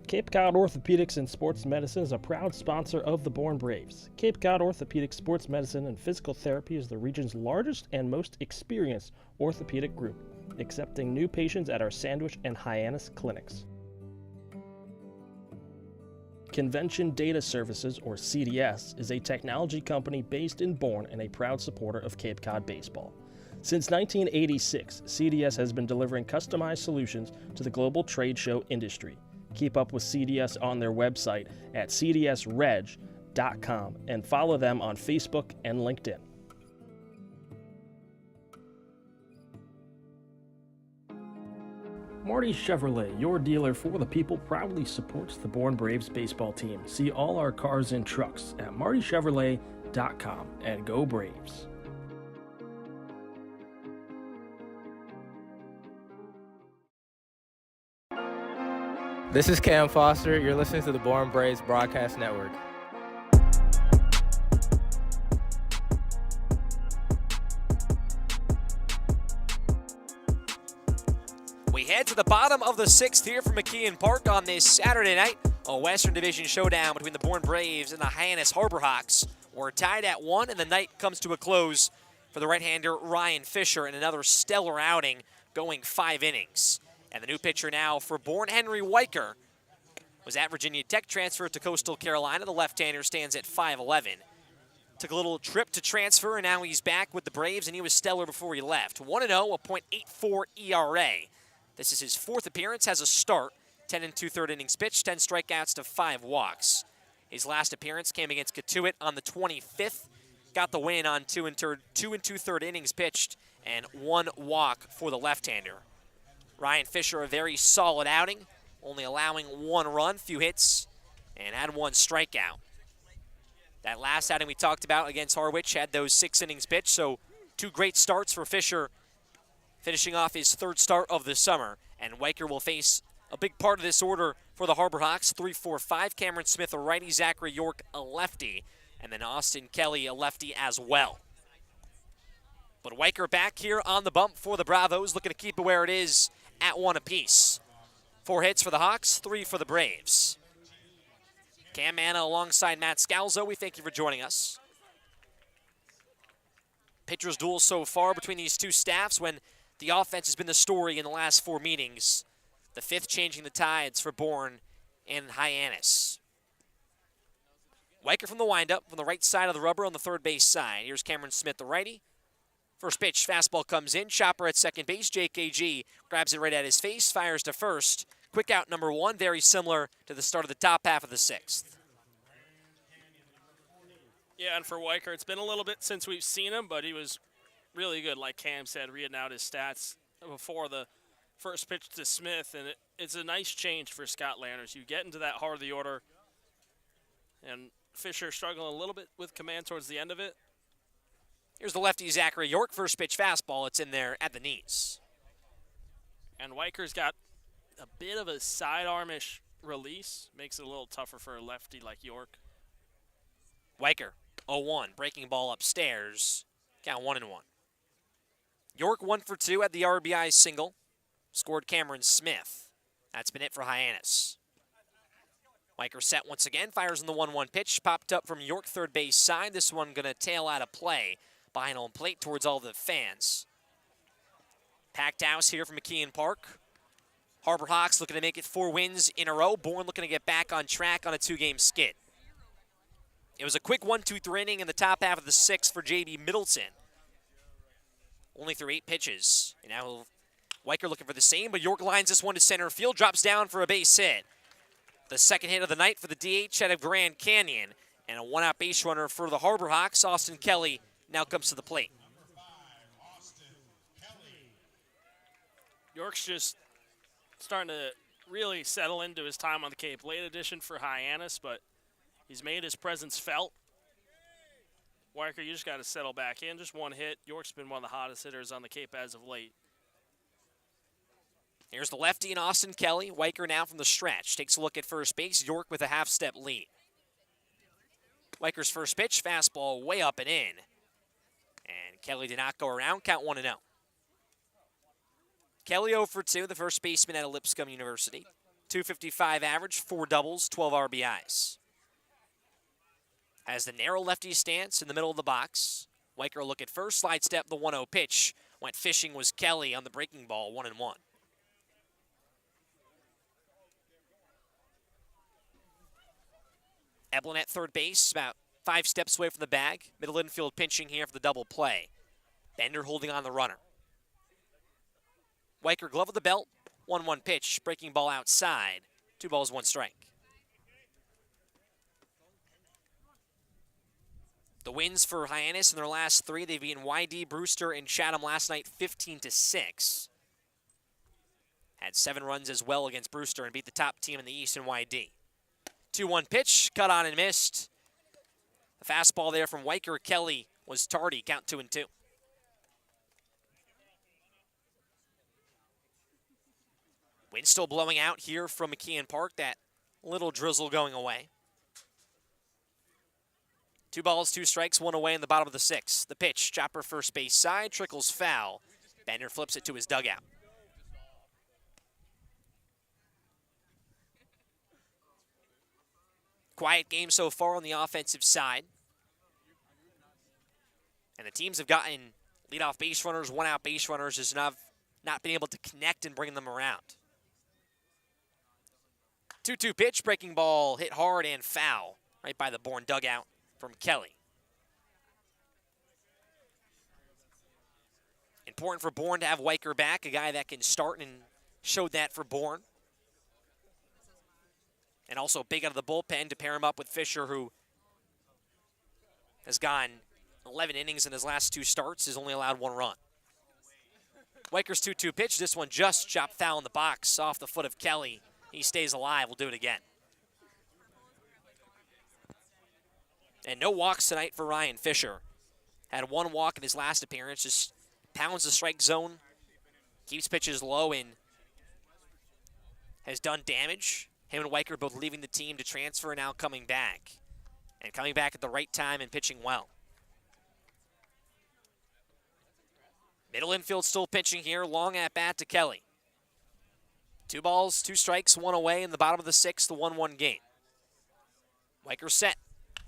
Cape Cod Orthopedics and Sports Medicine is a proud sponsor of the Bourne Braves. Cape Cod Orthopedic Sports Medicine and Physical Therapy is the region's largest and most experienced orthopedic group, accepting new patients at our Sandwich and Hyannis clinics. Convention Data Services, or CDS, is a technology company based in Bourne and a proud supporter of Cape Cod baseball. Since 1986, CDS has been delivering customized solutions to the global trade show industry. Keep up with CDS on their website at cdsreg.com and follow them on Facebook and LinkedIn. Marty Chevrolet, your dealer for the people, proudly supports the Bourne Braves baseball team. See all our cars and trucks at martychevrolet.com and go Braves. This is Cam Foster. You're listening to the Bourne Braves Broadcast Network. We head to the bottom of the 6th here from McKeon Park on this Saturday night. A Western Division showdown between the Bourne Braves and the Hyannis Harbor Hawks. We're tied at 1, and the night comes to a close for the right-hander Ryan Fisher in another stellar outing going 5 innings. And the new pitcher now for Bourne, Henry Weicker, was at Virginia Tech, transferred to Coastal Carolina. The left-hander stands at 5'11". Took a little trip to transfer, and now he's back with the Braves, and he was stellar before he left. 1-0, a .84 ERA. This is his 4th appearance, has a start, 10 2/3 innings pitched, 10 strikeouts to 5 walks. His last appearance came against Katuitt on the 25th. Got the win on 2 2/3 innings pitched and 1 walk for the left-hander. Ryan Fisher, a very solid outing, only allowing 1 run, few hits, and had 1 strikeout. That last outing we talked about against Harwich had those 6 innings pitched, so 2 great starts for Fisher, finishing off his 3rd start of the summer. And Weicker will face a big part of this order for the Harbor Hawks. 3-4-5, Cameron Smith, a righty, Zachary York, a lefty, and then Austin Kelly, a lefty as well. But Weicker back here on the bump for the Bravos, looking to keep it where it is at 1 apiece. 4 hits for the Hawks, 3 for the Braves. Cam Manna alongside Matt Scalzo, we thank you for joining us. Pitchers' duel so far between these two staffs when the offense has been the story in the last 4 meetings. The 5th changing the tides for Bourne and Hyannis. Weicker from the windup, from the right side of the rubber on the third base side. Here's Cameron Smith, the righty. First pitch, fastball comes in. Chopper at second base. JKG grabs it right at his face, fires to first. Quick out number 1, very similar to the start of the top half of the 6th. Yeah, and for Weicker, it's been a little bit since we've seen him, but he was really good, like Cam said, reading out his stats before the First pitch to Smith, and it's a nice change for Scott Landers. You get into that heart of the order, and Fisher struggling a little bit with command towards the end of it. Here's the lefty, Zachary York. First pitch fastball. It's in there at the knees. And Weiker's got a bit of a sidearmish release. Makes it a little tougher for a lefty like York. Weiker, 0-1. Breaking ball upstairs. Count 1-1. York 1 for 2 at the RBI single. Scored Cameron Smith. That's been it for Hyannis. Weiker set once again. Fires in the 1-1 pitch. Popped up from York third base side. This one going to tail out of play. Behind home plate towards all the fans. Packed house here from McKeon Park. Harbor Hawks looking to make it 4 wins in a row. Bourne looking to get back on track on a 2-game skid. It was a quick 1-2-3 inning in the top half of the 6th for J.B. Middleton. Only through 8 pitches. And now Weiker looking for the same, but York lines this one to center field, drops down for a base hit. The second hit of the night for the DH out of Grand Canyon. And a 1-out base runner for the Harbor Hawks. Austin Kelly now comes to the plate. York's just starting to really settle into his time on the Cape. Late addition for Hyannis, but he's made his presence felt. Weiker, you just got to settle back in. Just one hit. York's been one of the hottest hitters on the Cape as of late. Here's the lefty and Austin Kelly. Weiker now from the stretch. Takes a look at first base. York with a half-step lead. Weiker's first pitch, fastball way up and in. And Kelly did not go around. Count 1-0. Kelly 0 for 2, the first baseman at Lipscomb University. .255 average, 4 doubles, 12 RBIs. Has the narrow lefty stance in the middle of the box. Weiker look at first, slide step, the 1-0 pitch. Went fishing was Kelly on the breaking ball, 1-1. Eblin at third base, about 5 steps away from the bag. Middle infield pinching here for the double play. Bender holding on the runner. Weiker glove of the belt, 1-1 pitch, breaking ball outside. 2 balls, 1 strike. The wins for Hyannis in their last 3, they've beaten YD, Brewster, and Chatham last night 15-6. Had 7 runs as well against Brewster and beat the top team in the East in YD. 2-1 pitch, cut on and missed. The fastball there from Weiker. Kelly was tardy, count 2-2. Wind still blowing out here from McKeon Park. That little drizzle going away. 2 balls, 2 strikes, 1 away in the bottom of the 6th. The pitch, chopper first base side, trickles foul. Bender flips it to his dugout. Quiet game so far on the offensive side. And the teams have gotten leadoff base runners, 1-out base runners, just not been able to connect and bring them around. 2-2 pitch, breaking ball, hit hard and foul right by the Bourne dugout from Kelly. Important for Bourne to have Weiker back, a guy that can start, and showed that for Bourne. And also big out of the bullpen to pair him up with Fisher, who has gone 11 innings in his last 2 starts, has only allowed 1 run. Weiker's 2-2 pitch, this one just chopped foul in the box off the foot of Kelly. He stays alive, we'll do it again. And no walks tonight for Ryan Fisher. Had 1 walk in his last appearance, just pounds the strike zone, keeps pitches low, and has done damage. Him and Weiker both leaving the team to transfer and now coming back. And coming back at the right time and pitching well. Middle infield still pitching here, long at bat to Kelly. 2 balls, 2 strikes, 1 away in the bottom of the 6th, the 1-1 game. Weiker set.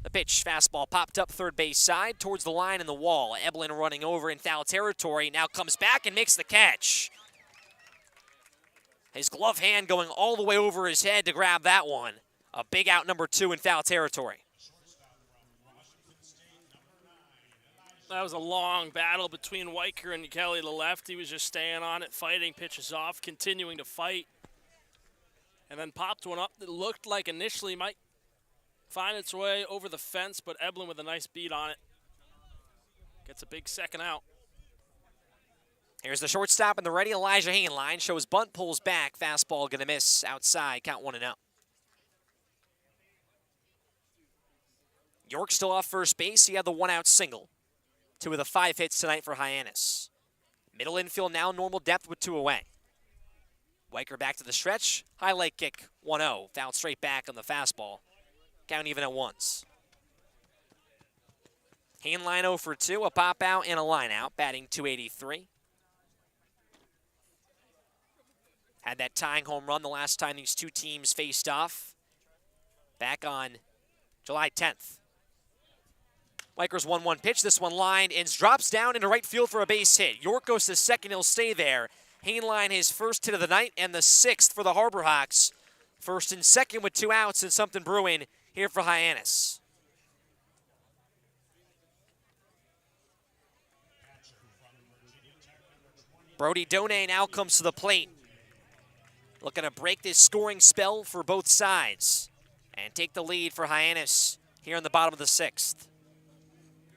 The pitch, fastball popped up third base side towards the line and the wall. Eblin running over in foul territory, now comes back and makes the catch. His glove hand going all the way over his head to grab that one. A big out, number 2 in foul territory. That was a long battle between Weiker and Kelly, the left. He was just staying on it, fighting, pitches off, continuing to fight. And then popped one up that looked like initially might find its way over the fence, but Eblin with a nice beat on it. Gets a big second out. Here's the shortstop and the ready. Elijah Hyannis shows bunt, pulls back. Fastball going to miss outside. Count 1-0. York still off first base. He had the one-out single. 2 of the 5 hits tonight for Hyannis. Middle infield now normal depth with 2 away. Weicker back to the stretch. Highlight kick 1-0. Fouled straight back on the fastball. Count even at 1s. Hyannis 0 for 2. A pop out and a line out. Batting .283. Had that tying home run the last time these two teams faced off. Back on July 10th. Weicher's 1-1 pitch. This one lined and drops down into right field for a base hit. York goes to second. He'll stay there. Hyannis his first hit of the night and the 6th for the Harbor Hawks. First and second with 2 outs and something brewing here for Hyannis. Brody Donay now comes to the plate. Looking to break this scoring spell for both sides and take the lead for Hyannis here in the bottom of the 6th.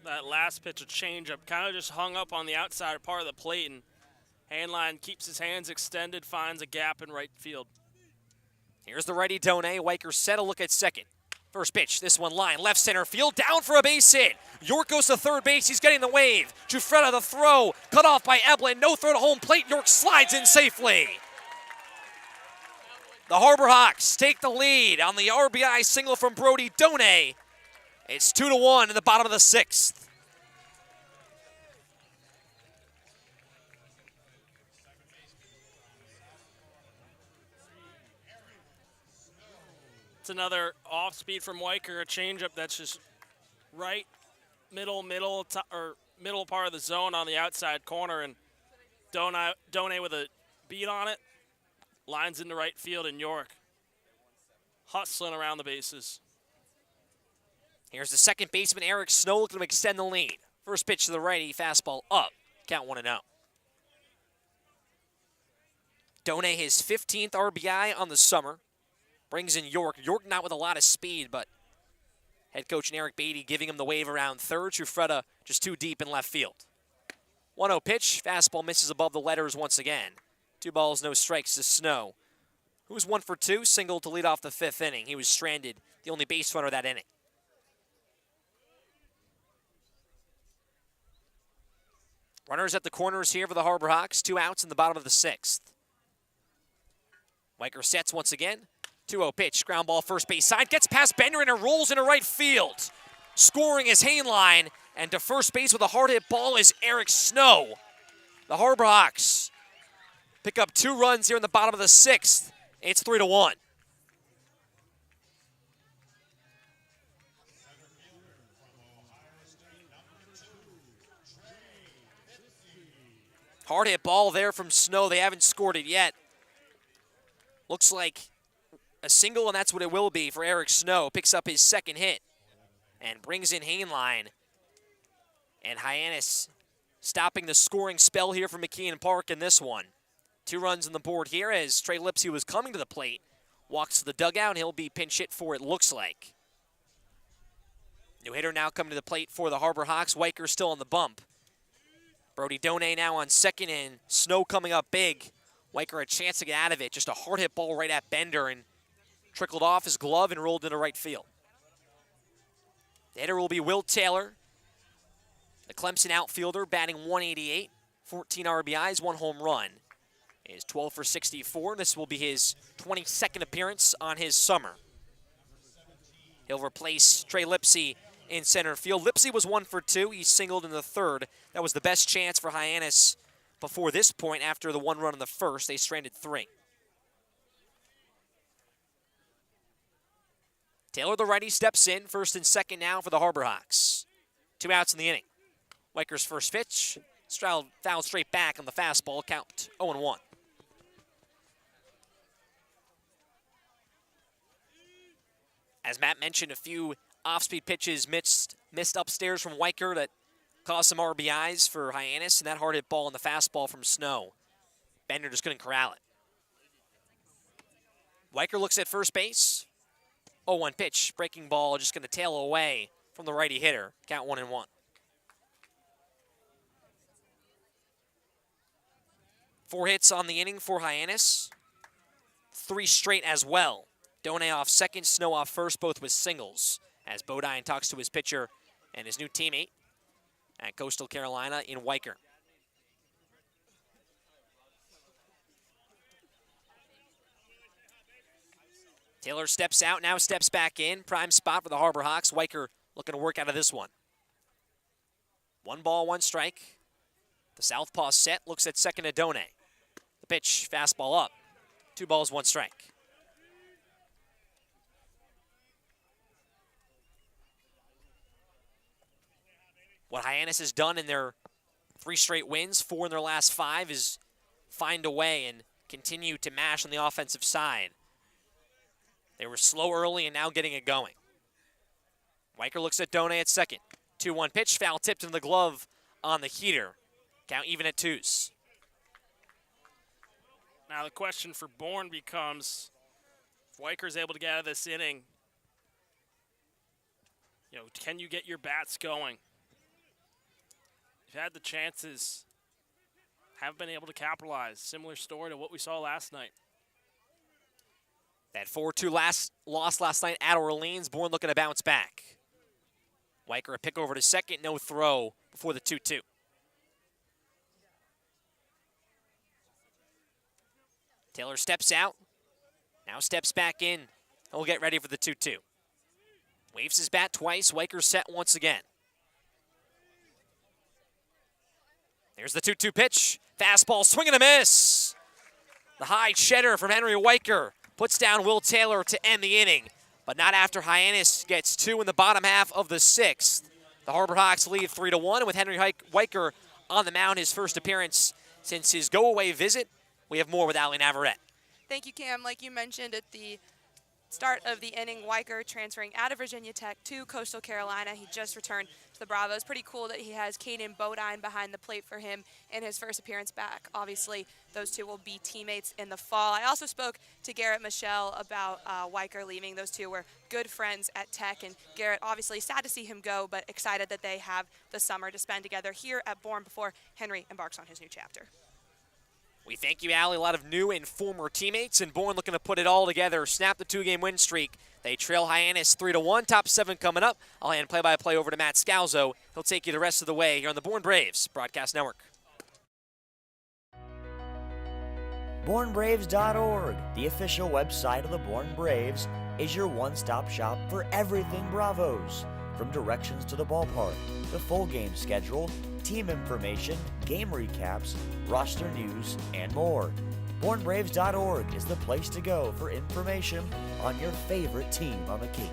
That last pitch, a changeup, kind of just hung up on the outside part of the plate, and Hyannis keeps his hands extended, finds a gap in right field. Here's the righty Donay. Weicker set a look at second. First pitch, this one line, left center field, down for a base hit. York goes to third base, he's getting the wave. Giuffreda the throw, cut off by Eblin, no throw to home plate, York slides in safely. The Harbor Hawks take the lead on the RBI single from Brody Donay. It's 2-1 in the bottom of the 6th. It's another off speed from Weicker, a changeup that's just right middle part of the zone on the outside corner, and Donay with a beat on it, lines into right field, and York hustling around the bases. Here's the second baseman, Eric Snow, looking to extend the lead. First pitch to the righty, fastball up. Count 1-0. Donay his 15th RBI on the summer. Brings in York. York not with a lot of speed, but head coach Eric Beatty giving him the wave around third. Giuffreda just too deep in left field. 1-0 pitch. Fastball misses above the letters once again. 2 balls, no strikes to Snow, who was 1 for 2, single to lead off the 5th inning. He was stranded, the only base runner that inning. Runners at the corners here for the Harbor Hawks. 2 outs in the bottom of the 6th. Weicker sets once again. 2-0 pitch, ground ball first base side, gets past Bender and it rolls into right field. Scoring is Hyannis, and to first base with a hard hit ball is Eric Snow. The Harbor Hawks pick up 2 runs here in the bottom of the 6th. It's 3-1. Hard hit ball there from Snow. They haven't scored it yet. Looks like a single, and that's what it will be for Eric Snow. Picks up his 2nd hit and brings in Hyannis. And Hyannis stopping the scoring spell here for McKeon Park in this one. 2 runs on the board here as Trey Lipsy was coming to the plate. Walks to the dugout, and he'll be pinch hit for it looks like. New hitter now coming to the plate for the Harbor Hawks. Weicker still on the bump. Brody Donay now on second, and Snow coming up big. Weicker a chance to get out of it. Just a hard hit ball right at Bender and trickled off his glove and rolled into right field. The hitter will be Will Taylor, the Clemson outfielder, batting .188, 14 RBIs, 1 home run. Is 12 for 64. This will be his 22nd appearance on his summer. He'll replace Trey Lipsy in center field. Lipsy was 1 for 2. He singled in the 3rd. That was the best chance for Hyannis before this point after the 1 run in the 1st. They stranded 3. Taylor, the righty, steps in. 1st and 2nd now for the Harbor Hawks. 2 outs in the inning. Weicker's first pitch. Stroud fouled straight back on the fastball. Count 0-1. As Matt mentioned, a few off-speed pitches missed upstairs from Weicker that caused some RBIs for Hyannis, and that hard hit ball on the fastball from Snow. Bender just couldn't corral it. Weicker looks at first base. 0-1 pitch, breaking ball, just going to tail away from the righty hitter. Count 1-1. 4 hits on the inning for Hyannis. 3 straight as well. Donay off second, Snow off first, both with singles. As Bodine talks to his pitcher and his new teammate at Coastal Carolina in Weicker. Taylor steps out, now steps back in. Prime spot for the Harbor Hawks. Weicker looking to work out of this one. 1 ball, 1 strike. The southpaw set, looks at second to Donay. The pitch, fastball up. 2 balls, 1 strike. What Hyannis has done in their 3 straight wins, 4 in their last 5, is find a way and continue to mash on the offensive side. They were slow early and now getting it going. Weicker looks at Donay at second. 2-1 pitch, foul tipped in the glove on the heater. Count even at 2s. Now the question for Bourne becomes, if Weicher's able to get out of this inning, can you get your bats going? You've had the chances, haven't been able to capitalize. Similar story to what we saw last night. That 4-2 loss last night at Orleans. Bourne looking to bounce back. Weicker a pick over to second, no throw before the 2-2. Taylor steps out, now steps back in. He'll get ready for the 2-2. Waves his bat twice, Weicker set once again. There's the 2-2 pitch. Fastball, swing and a miss. The high cheddar from Henry Weicker puts down Will Taylor to end the inning, but not after Hyannis gets 2 in the bottom half of the 6th. The Harbor Hawks lead 3-1, and with Henry Weicker on the mound, his first appearance since his go-away visit. We have more with Ali Navarrete. Thank you, Cam. Like you mentioned at the start of the inning, Weicker transferring out of Virginia Tech to Coastal Carolina. He just returned to the Bravos. Pretty cool that he has Caden Bodine behind the plate for him in his first appearance back. Obviously, those two will be teammates in the fall. I also spoke to Garrett Michelle about Weicker leaving. Those two were good friends at Tech, and Garrett obviously sad to see him go, but excited that they have the summer to spend together here at Bourne before Henry embarks on his new chapter. We thank you, Allie. A lot of new and former teammates, and Bourne looking to put it all together, snap the 2-game win streak. They trail Hyannis 3-1. Top 7 coming up. I'll hand play-by-play over to Matt Scalzo. He'll take you the rest of the way here on the Bourne Braves Broadcast Network. BourneBraves.org, the official website of the Bourne Braves, is your one-stop shop for everything Bravos. From directions to the ballpark, the full game schedule, team information, game recaps, roster news, and more. BourneBraves.org is the place to go for information on your favorite team on the Cape.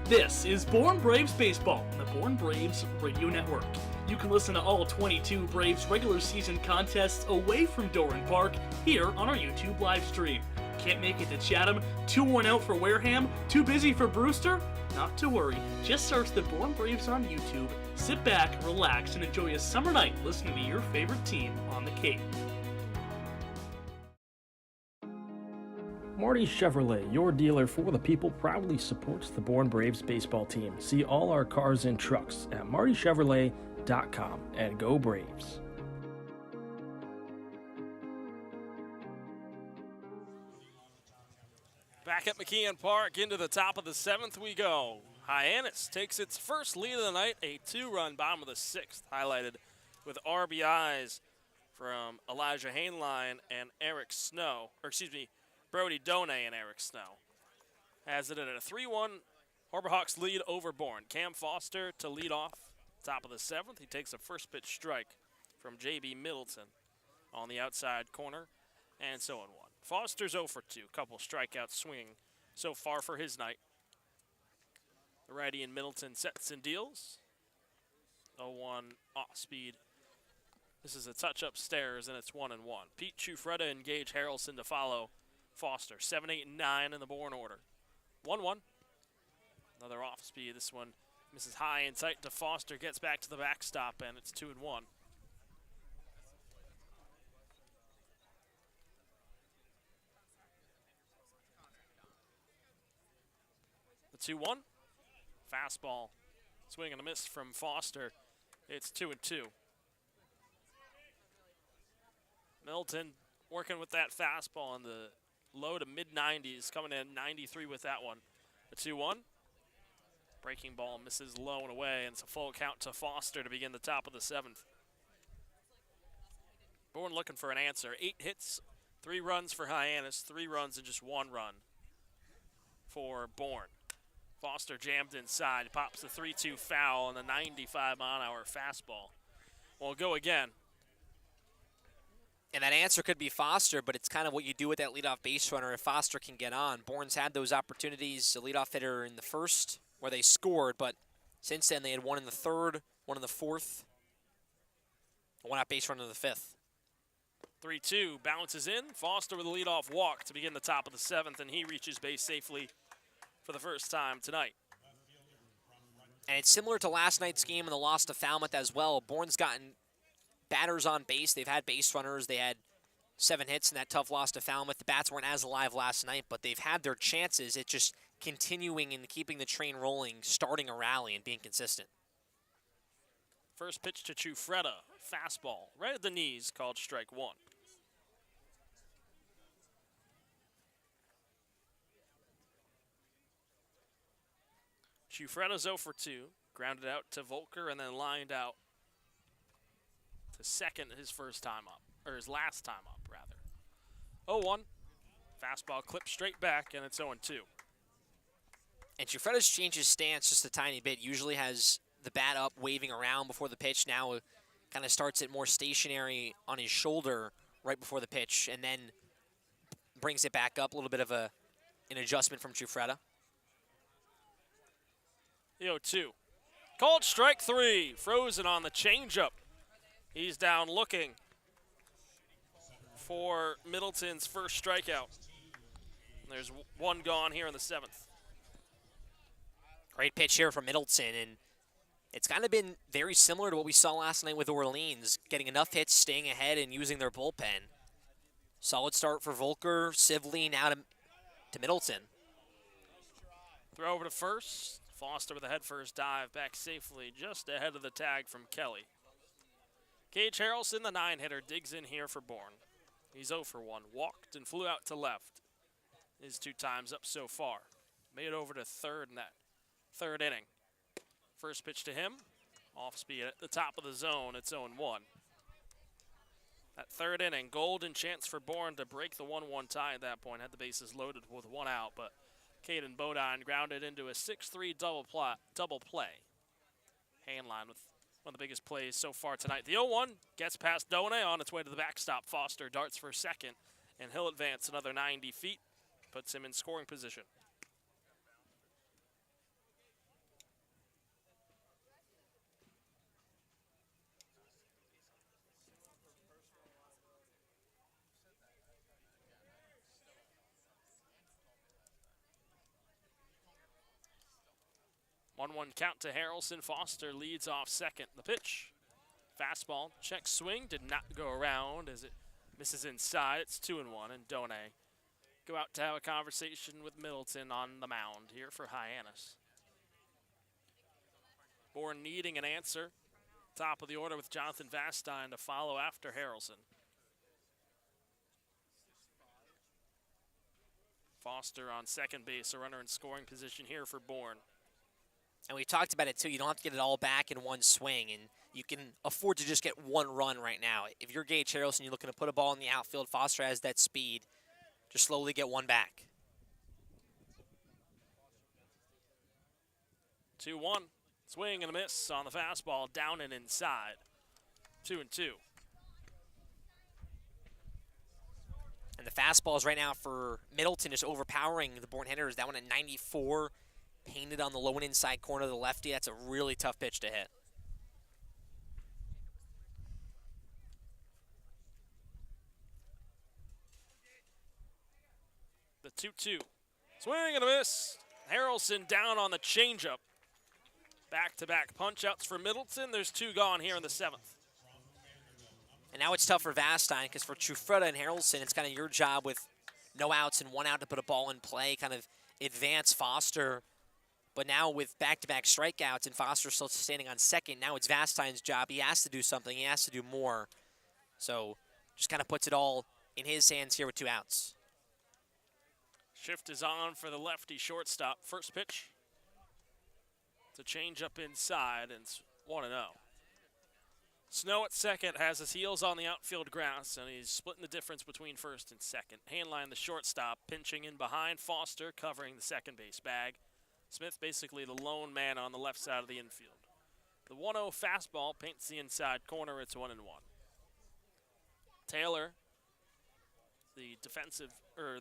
This is Bourne Braves Baseball on the Bourne Braves Radio Network. You can listen to all 22 Braves regular season contests away from Doran Park here on our YouTube live stream. Can't make it to Chatham? Too worn out for Wareham? Too busy for Brewster? Not to worry, just search the Bourne Braves on YouTube, sit back, relax, and enjoy a summer night listening to your favorite team on the Cape. Marty Chevrolet, your dealer for the people, proudly supports the Bourne Braves baseball team. See all our cars and trucks at martychevrolet.com, and go Braves. Back at McKeon Park, into the top of the 7th we go. Hyannis takes its first lead of the night, a 2-run bottom of the 6th, highlighted with RBIs from Elijah Hainline and Eric Snow, Brody Donay and Eric Snow. Has it at a 3-1 Harbor Hawks lead over Bourne. Cam Foster to lead off, top of the 7th. He takes a first pitch strike from J.B. Middleton on the outside corner, and so on 1. Foster's 0 for 2, couple strikeouts swinging so far for his night. The righty in Middleton sets and deals. 0-1 off speed. This is a touch upstairs, and it's 1-1. Pete Chufreda and Gage Harrelson to follow Foster. 7, 8, and 9 in the Bourne order. 1-1. Another off speed. This one misses high and tight to Foster. Gets back to the backstop, and it's 2-1. The 2-1. Fastball. Swing and a miss from Foster. It's 2-2. Middleton working with that fastball in the low to mid-90s, coming in 93 with that one. The 2-1. Breaking ball misses low and away, and it's a full count to Foster to begin the top of the 7th. Bourne looking for an answer. 8 hits, 3 runs for Hyannis, 3 runs and just 1 run for Bourne. Foster jammed inside, pops the 3-2 foul and the 95-mile-an-hour fastball. Will go again. And that answer could be Foster, but it's kind of what you do with that leadoff base runner if Foster can get on. Bourne's had those opportunities, a leadoff hitter in the first where they scored, but since then they had one in the third, one in the fourth, one out base runner in the 5th. 3-2 bounces in. Foster with a leadoff walk to begin the top of the 7th, and he reaches base safely for the first time tonight. And it's similar to last night's game and the loss to Falmouth as well. Bourne's gotten batters on base. They've had base runners. They had 7 hits in that tough loss to Falmouth. The bats weren't as alive last night, but they've had their chances. It's just continuing and keeping the train rolling, starting a rally and being consistent. First pitch to Chufreda. Fastball right at the knees, called strike 1. Chufreda's 0 for 2. Grounded out to Volker and then lined out to second his first time up, or his last time up, rather. 0-1. Fastball clipped straight back, and it's 0-2. And Chufreda's changed his stance just a tiny bit. Usually has the bat up, waving around before the pitch. Now kind of starts it more stationary on his shoulder right before the pitch, and then brings it back up. A little bit of an adjustment from Chufreda. The 0-2. Called strike 3. Frozen on the changeup. He's down looking for Middleton's first strikeout. There's 1 gone here in the 7th. Great pitch here from Middleton, and it's kind of been very similar to what we saw last night with Orleans, getting enough hits, staying ahead, and using their bullpen. Solid start for Volker, Sibley, now to Middleton. Throw over to first. Foster with a head-first dive, back safely, just ahead of the tag from Kelly. Gage Harrelson, the 9-hitter, digs in here for Bourne. He's 0 for 1, walked and flew out to left. His 2 times up so far. Made it over to third in that 3rd inning. First pitch to him, off speed at the top of the zone. It's 0-1. That 3rd inning, golden chance for Bourne to break the 1-1 tie at that point. Had the bases loaded with 1 out, but Caden Bodine grounded into a 6-3 double play. Handline with one of the biggest plays so far tonight. The 0-1 gets past Done on its way to the backstop. Foster darts for second, and he'll advance another 90 feet. Puts him in scoring position. One count to Harrelson. Foster leads off second. The pitch. Fastball. Check swing. Did not go around as it misses inside. It's 2-1. And Done go out to have a conversation with Middleton on the mound here for Hyannis. Bourne needing an answer. Top of the order with Jonathan Vastine to follow after Harrelson. Foster on second base, a runner in scoring position here for Bourne. And we talked about it, too. You don't have to get it all back in one swing, and you can afford to just get 1 run right now. If you're Gage Harrelson, you're looking to put a ball in the outfield, Foster has that speed. Just slowly get 1 back. 2-1. Swing and a miss on the fastball, down and inside. 2-2. And the fastballs right now for Middleton is overpowering the Bourne hitters. That one at 94. Painted on the low and inside corner of the lefty. That's a really tough pitch to hit. The 2-2. Swing and a miss. Harrelson down on the changeup. Back-to-back punch-outs for Middleton. There's 2 gone here in the 7th. And now it's tough for Vastine because for Chufreda and Harrelson, it's kind of your job with no outs and 1 out to put a ball in play, kind of advance Foster. But now with back-to-back strikeouts and Foster still standing on second, now it's Vastine's job. He has to do something. He has to do more. So just kind of puts it all in his hands here with 2 outs. Shift is on for the lefty shortstop. First pitch. It's a change up inside, and it's 1-0. Snow at second has his heels on the outfield grass, and he's splitting the difference between first and second. Handline, the shortstop, pinching in behind Foster, covering the second base bag. Smith basically the lone man on the left side of the infield. The 1-0 fastball paints the inside corner. It's 1-1. Taylor, the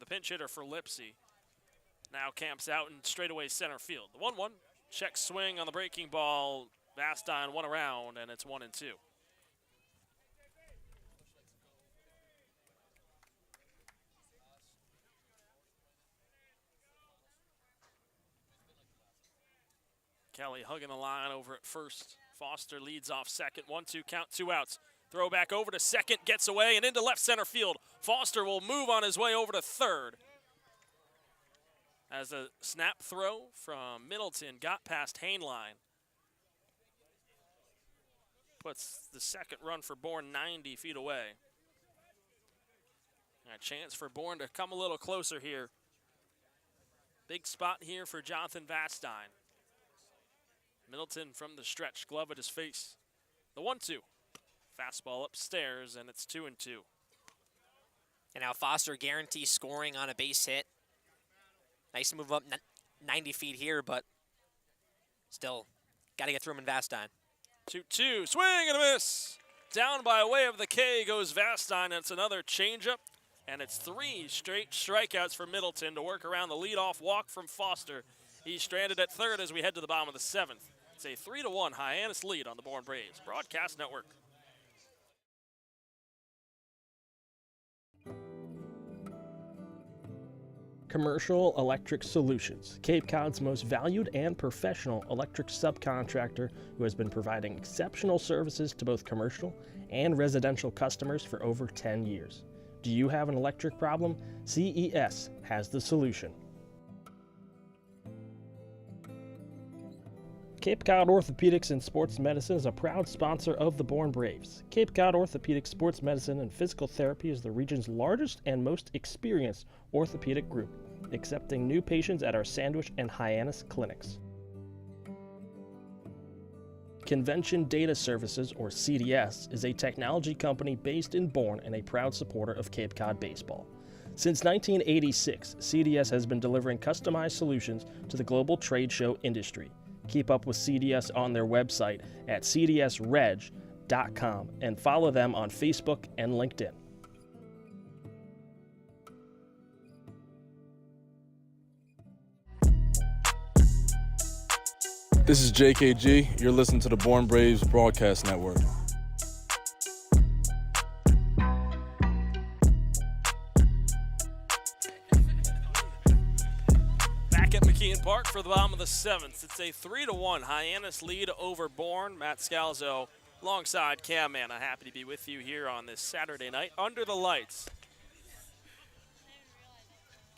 pinch hitter for Lipsy, now camps out in straightaway center field. The 1-1, check swing on the breaking ball. Vastine 1 around, and it's 1-2. Kelly hugging the line over at first. Foster leads off second. 1-2 count, 2 outs. Throw back over to second, gets away, and into left center field. Foster will move on his way over to third. As a snap throw from Middleton got past Hainline. Puts the second run for Bourne 90 feet away. A chance for Bourne to come a little closer here. Big spot here for Jonathan Vastine. Middleton from the stretch, glove at his face. The 1-2. Fastball upstairs, and it's 2-2. And now Foster guarantees scoring on a base hit. Nice to move up 90 feet here, but still got to get through him in Vastine. 2-2, swing and a miss. Down by way of the K goes Vastine, and it's another changeup. And it's 3 straight strikeouts for Middleton to work around the leadoff walk from Foster. He's stranded at third as we head to the bottom of the 7th. It's a 3-1 Hyannis lead on the Bourne Braves Broadcast Network. Commercial Electric Solutions, Cape Cod's most valued and professional electric subcontractor who has been providing exceptional services to both commercial and residential customers for over 10 years. Do you have an electric problem? CES has the solution. Cape Cod Orthopedics and Sports Medicine is a proud sponsor of the Bourne Braves. Cape Cod Orthopedic Sports Medicine and Physical Therapy is the region's largest and most experienced orthopedic group, accepting new patients at our Sandwich and Hyannis clinics. Convention Data Services, or CDS, is a technology company based in Bourne and a proud supporter of Cape Cod baseball. Since 1986, CDS has been delivering customized solutions to the global trade show industry. Keep up with CDS on their website at cdsreg.com and follow them on Facebook and LinkedIn. This is JKG. You're listening to the Bourne Braves Broadcast Network. Back at McKeon Park for the bottom of the 7th. It's a 3-1 Hyannis lead over Bourne. Matt Scalzo alongside Cam Manna. Happy to be with you here on this Saturday night under the lights.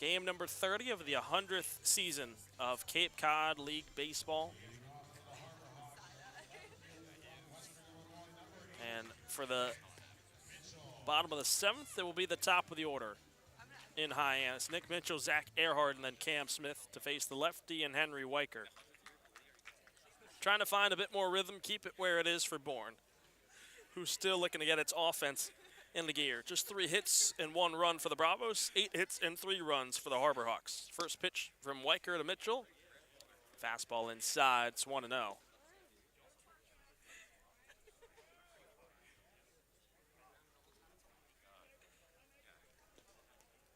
Game number 30 of the 100th season of Cape Cod League Baseball. And for the bottom of the 7th, it will be the top of the order in Hyannis. Nick Mitchell, Zach Earhart, and then Cam Smith to face the lefty and Henry Weicker. Trying to find a bit more rhythm, keep it where it is for Bourne, who's still looking to get its offense in the gear. Just 3 hits and 1 run for the Bravos, 8 hits and 3 runs for the Harbor Hawks. First pitch from Weicker to Mitchell. Fastball inside, it's 1-0.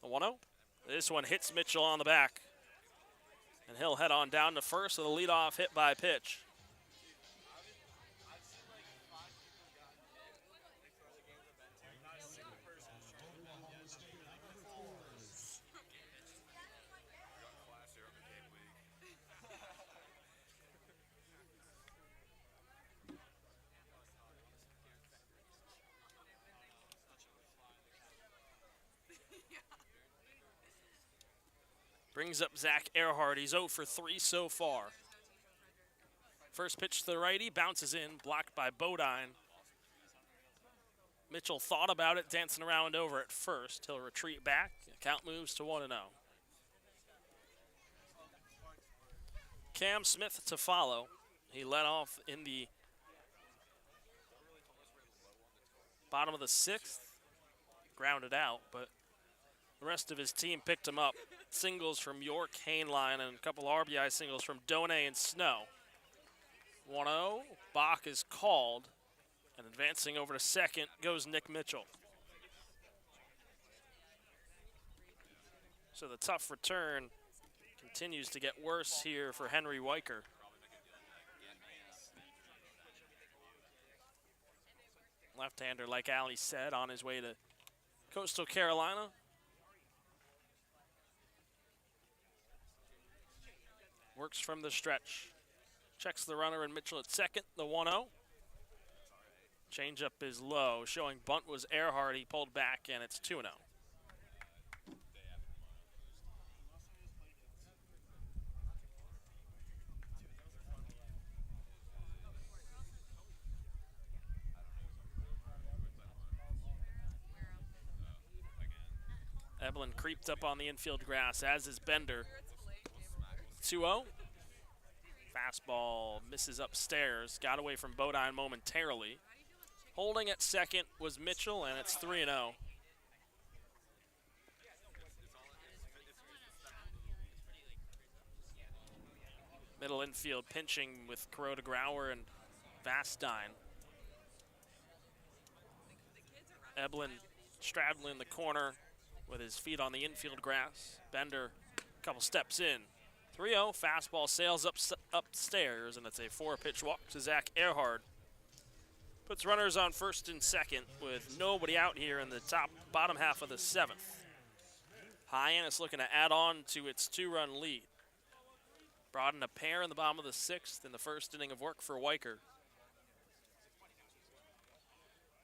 A 1-0. This one hits Mitchell on the back. And he'll head on down to first with a leadoff hit by pitch. Brings up Zach Earhart. He's 0 for 3 so far. First pitch to the righty, bounces in, blocked by Bodine. Mitchell thought about it, dancing around over at first. He'll retreat back. Count moves to 1-0. Cam Smith to follow. He led off in the bottom of the 6th, grounded out, but the rest of his team picked him up. Singles from York, Hainline, and a couple RBI singles from Donay and Snow. 1-0, Bach is called, and advancing over to second goes Nick Mitchell. So the tough return continues to get worse here for Henry Weicker. Left-hander, like Ali said, on his way to Coastal Carolina. Works from the stretch. Checks the runner and Mitchell at second, the 1-0. Changeup is low, showing bunt was Earhart. He pulled back, and it's 2-0. Eblin creeped up on the infield grass, as is Bender. 2-0. Fastball misses upstairs. Got away from Bodine momentarily. Holding at second was Mitchell, and it's 3-0. Middle infield pinching with Kuroda Grauer and Vastine. Eblin straddling the corner with his feet on the infield grass. Bender a couple steps in. 3-0, fastball sails upstairs, and it's a 4-pitch walk to Zach Earhart. Puts runners on first and second with nobody out here in the bottom half of the 7th. Hyannis looking to add on to its 2-run lead. Brought in a pair in the bottom of the 6th in the first inning of work for Weicker.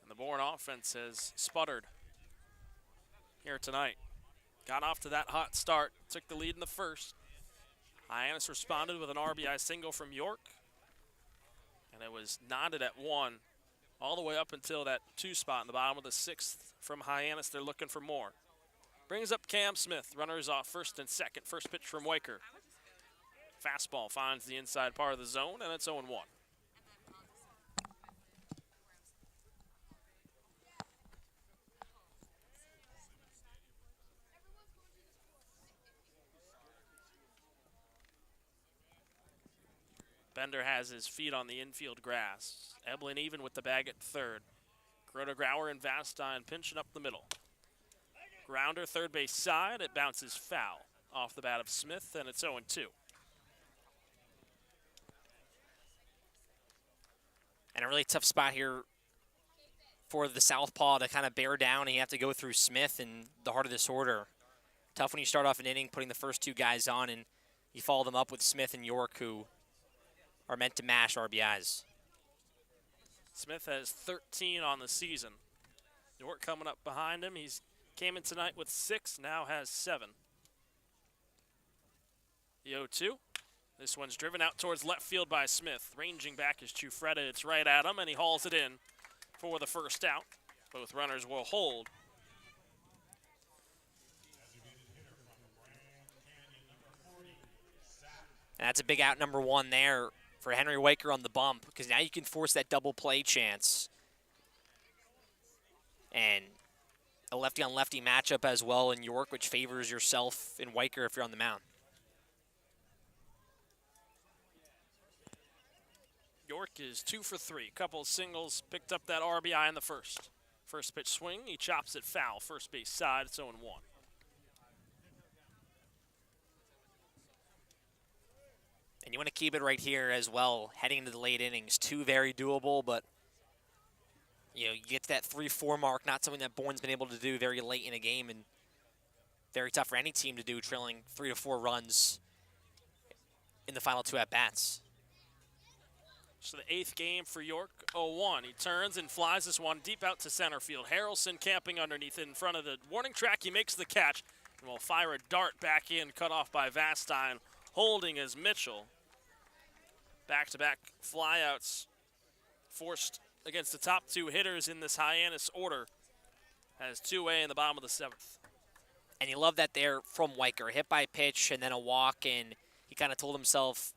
And the Bourne offense has sputtered here tonight. Got off to that hot start, took the lead in the first. Hyannis responded with an RBI single from York, and it was knotted at 1 all the way up until that 2 spot in the bottom of the 6th from Hyannis. They're looking for more. Brings up Cam Smith. Runners off first and second. First pitch from Weicker. Fastball finds the inside part of the zone, and it's 0-1. Bender has his feet on the infield grass. Eblin even with the bag at third. Kuroda Grauer and Vastine pinching up the middle. Grounder, third base side. It bounces foul off the bat of Smith, and it's 0-2. And a really tough spot here for the southpaw to kind of bear down, and you have to go through Smith in the heart of this order. Tough when you start off an inning putting the first 2 guys on, and you follow them up with Smith and York, who are meant to mash RBIs. Smith has 13 on the season. York coming up behind him. He's came in tonight with 6, now has 7. The 0-2. This one's driven out towards left field by Smith. Ranging back is Chufreda. It's right at him, and he hauls it in for the first out. Both runners will hold. And that's a big out, number 1 there for Henry Weicker on the bump, because now you can force that double play chance. And a lefty-on-lefty matchup as well in York, which favors yourself in Weicker if you're on the mound. York is 2 for 3. Couple of singles, picked up that RBI in the first. First pitch swing, he chops it foul. First base side, it's 0-1. And you want to keep it right here as well, heading into the late innings. 2 very doable, but you get to that 3-4 mark, not something that Bourne's been able to do very late in a game, and very tough for any team to do, trailing 3 to 4 runs in the final 2 at-bats. So the 8th game for York, 0-1. He turns and flies this one deep out to center field. Harrelson camping underneath it in front of the warning track. He makes the catch and will fire a dart back in, cut off by Vastine. Holding is Mitchell. Back-to-back flyouts forced against the top two hitters in this Hyannis order. Has 2A in the bottom of the 7th. And you love that there from Weicker. Hit by pitch and then a walk, and he kind of told himself,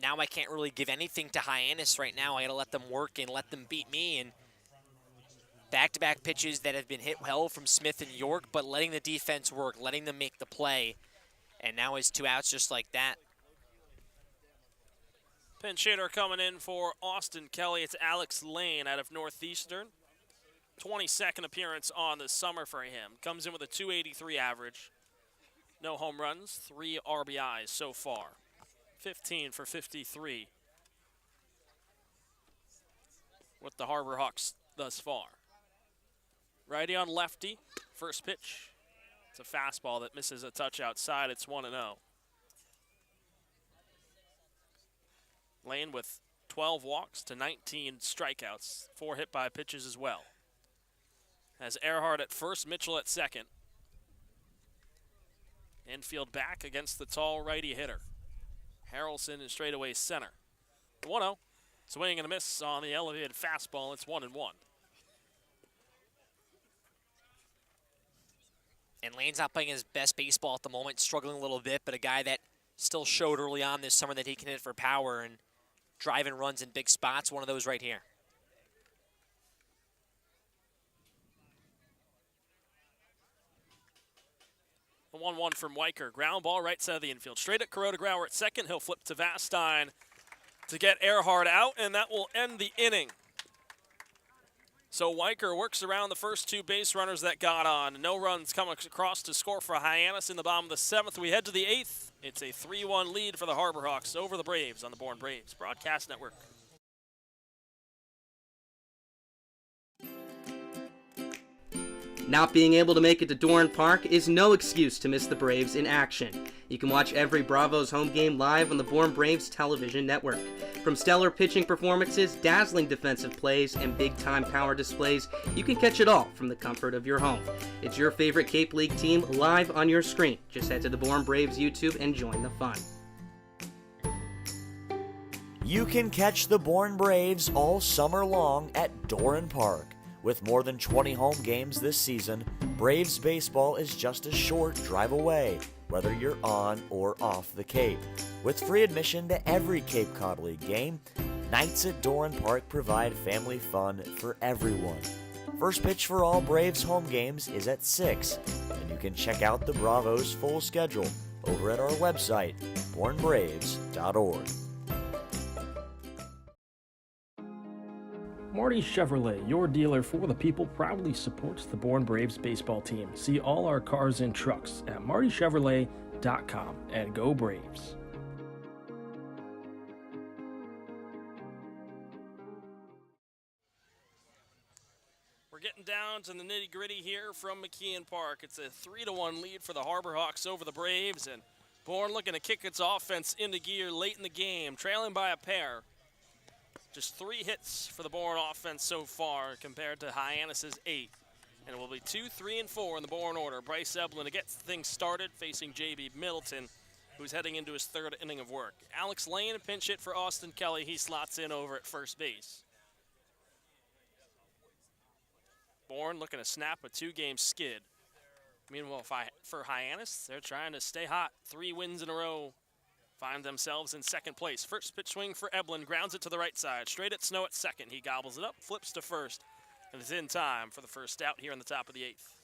now I can't really give anything to Hyannis right now. I got to let them work and let them beat me. And back-to-back pitches that have been hit well from Smith and York, but letting the defense work, letting them make the play. And now his 2 outs just like that. Pinch hitter coming in for Austin Kelly. It's Alex Lane out of Northeastern. 22nd appearance on the summer for him. Comes in with a .283 average. No home runs, 3 RBIs so far. 15 for 53 with the Harbor Hawks thus far. Righty on lefty. First pitch. It's a fastball that misses a touch outside. It's 1-0. Lane with 12 walks to 19 strikeouts. 4 hit by pitches as well. Has Earhart at first, Mitchell at second. Infield back against the tall righty hitter. Harrelson in straightaway center. 1-0. Swing and a miss on the elevated fastball. It's 1-1. And Lane's not playing his best baseball at the moment, struggling a little bit, but a guy that still showed early on this summer that he can hit for power and driving runs in big spots. One of those right here. The 1-1 from Weicker. Ground ball right side of the infield. Straight at Kuroda Grauer at second. He'll flip to Vastine to get Earhart out, and that will end the inning. So Weicker works around the first 2 base runners that got on. No runs come across to score for Hyannis in the bottom of the 7th. We head to the 8th. It's a 3-1 lead for the Harbor Hawks over the Braves on the Bourne Braves Broadcast Network. Not being able to make it to Doran Park is no excuse to miss the Braves in action. You can watch every Bravos home game live on the Bourne Braves television network. From stellar pitching performances, dazzling defensive plays, and big-time power displays, you can catch it all from the comfort of your home. It's your favorite Cape League team live on your screen. Just head to the Bourne Braves YouTube and join the fun. You can catch the Bourne Braves all summer long at Doran Park. With more than 20 home games this season, Braves baseball is just a short drive away, whether you're on or off the Cape. With free admission to every Cape Cod League game, nights at Doran Park provide family fun for everyone. First pitch for all Braves home games is at 6, and you can check out the Bravos' full schedule over at our website, bournebraves.org. Marty Chevrolet, your dealer for the people, proudly supports the Bourne Braves baseball team. See all our cars and trucks at martychevrolet.com, and go Braves. We're getting down to the nitty-gritty here from McKeon Park. It's a 3-1 lead for the Harbor Hawks over the Braves, and Bourne looking to kick its offense into gear late in the game, trailing by a pair. Just 3 hits for the Bourne offense so far compared to Hyannis' 8. And it will be 2, 3, and 4 in the Bourne order. Bryce Eblin to get things started, facing J.B. Middleton, who's heading into his 3rd inning of work. Alex Lane, a pinch hit for Austin Kelly. He slots in over at first base. Bourne looking to snap a 2-game skid. Meanwhile, for Hyannis, they're trying to stay hot. 3 wins in a row. Find themselves in 2nd place. First pitch swing for Eblin, grounds it to the right side. Straight at Snow at second. He gobbles it up, flips to first, and is in time for the first out here in the top of the 8th.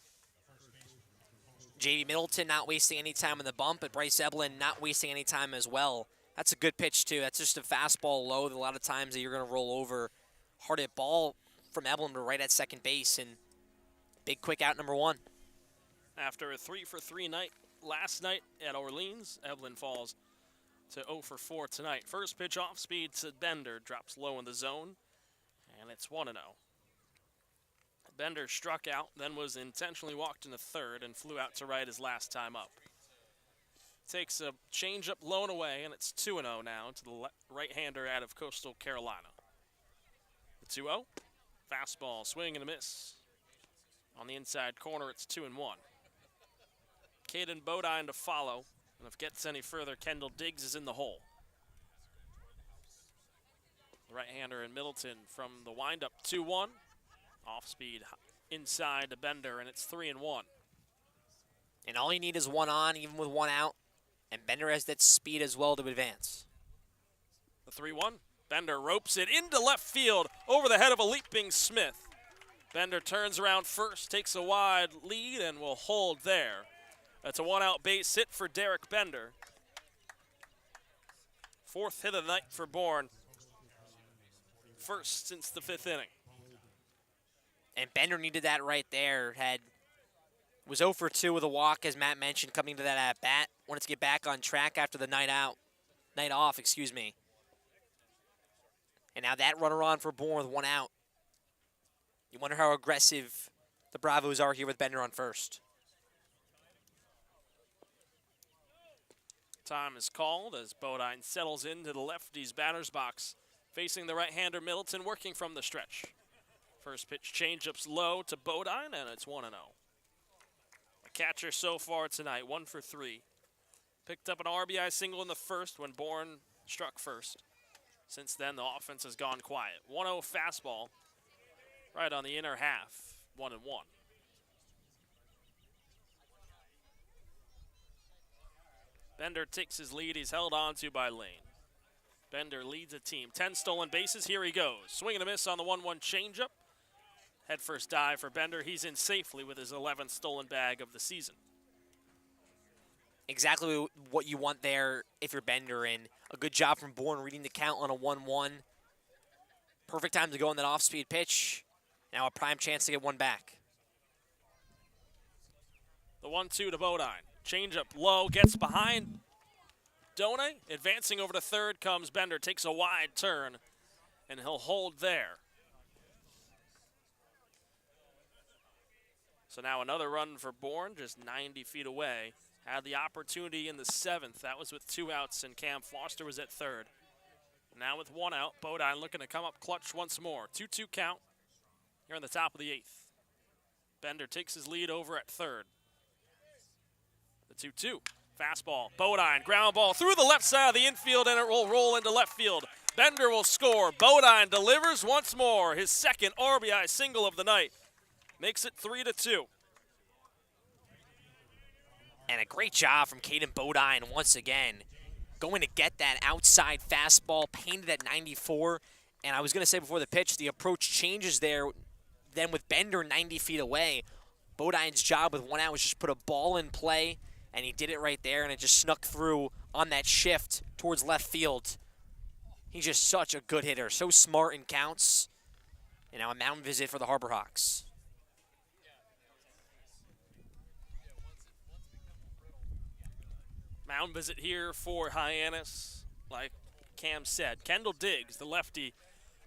J.B. Middleton not wasting any time in the bump, but Bryce Eblin not wasting any time as well. That's a good pitch, too. That's just a fastball low that a lot of times that you're going to roll over. Hard hit ball from Eblin to right at second base, and big quick out number 1. After a 3-for-3 night last night at Orleans, Eblin falls to 0 for 4 tonight. First pitch off speed to Bender, drops low in the zone, and it's 1-0. Bender struck out, then was intentionally walked into 3rd and flew out to right his last time up. Takes a changeup low and away, and it's 2-0 now to the right-hander out of Coastal Carolina. The 2-0, fastball, swing and a miss. On the inside corner, it's 2-1. Caden Bodine to follow. And if it gets any further, Kendall Diggs is in the hole. The right-hander in Middleton from the windup. 2-1. Off speed inside to Bender, and it's 3-1. And all you need is one on, even with one out. And Bender has that speed as well to advance. The 3-1. Bender ropes it into left field over the head of a leaping Smith. Bender turns around first, takes a wide lead, and will hold there. That's a one-out base hit for Derek Bender. 4th hit of the night for Bourne. First since the 5th inning. And Bender needed that right there. Was 0 for 2 with a walk, as Matt mentioned, coming to that at-bat. Wanted to get back on track after the night off, excuse me. And now that runner on for Bourne with one out. You wonder how aggressive the Bravos are here with Bender on first. Time is called as Bodine settles into the lefty's batter's box, facing the right-hander Middleton, working from the stretch. First pitch change-ups low to Bodine, and it's 1-0. A catcher so far tonight, 1 for 3. Picked up an RBI single in the first when Bourne struck first. Since then, the offense has gone quiet. 1-0 fastball, right on the inner half, 1-1. Bender takes his lead. He's held on to by Lane. Bender leads the team. 10 stolen bases. Here he goes. Swing and a miss on the 1-1 changeup. Head first dive for Bender. He's in safely with his 11th stolen bag of the season. Exactly what you want there if you're Bender, and a good job from Bourne reading the count on a 1-1. Perfect time to go on that off-speed pitch. Now a prime chance to get one back. The 1-2 to Bodine. Changeup low, gets behind Done. Advancing over to third comes Bender, takes a wide turn, and he'll hold there. So now another run for Bourne, just 90 feet away. Had the opportunity in the 7th. That was with 2 outs, and Cam Foster was at third. Now with 1 out, Bodine looking to come up clutch once more. 2-2 count here in the top of the 8th. Bender takes his lead over at third. The 2-2. Fastball. Bodine, ground ball through the left side of the infield, and it will roll into left field. Bender will score. Bodine delivers once more. His 2nd RBI single of the night. Makes it 3-2. And a great job from Caden Bodine once again. Going to get that outside fastball painted at 94. And I was going to say before the pitch, the approach changes there. Then with Bender 90 feet away, Bodine's job with 1 out was just put a ball in play. And he did it right there, and it just snuck through on that shift towards left field. He's just such a good hitter, so smart in counts. And now a mound visit for the Harbor Hawks. Mound visit here for Hyannis. Like Cam said, Kendall Diggs, the lefty,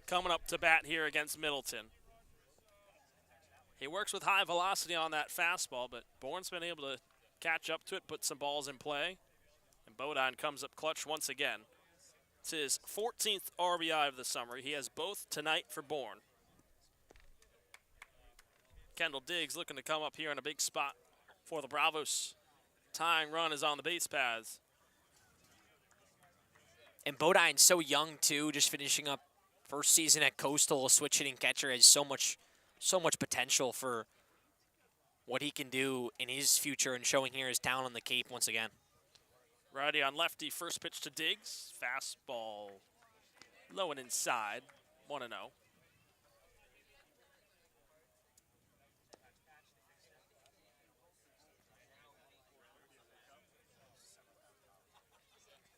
coming up to bat here against Middleton. He works with high velocity on that fastball, but Bourne's been able to catch up to it, put some balls in play, and Bodine comes up clutch once again. It's his 14th RBI of the summer. He has both tonight for Bourne. Kendall Diggs looking to come up here in a big spot for the Bravos. Tying run is on the base paths. And Bodine's so young too, just finishing up first season at Coastal, a switch hitting catcher, has so much potential for what he can do in his future, and showing here his talent on the Cape once again. Righty on lefty, first pitch to Diggs. Fastball low and inside, 1-0.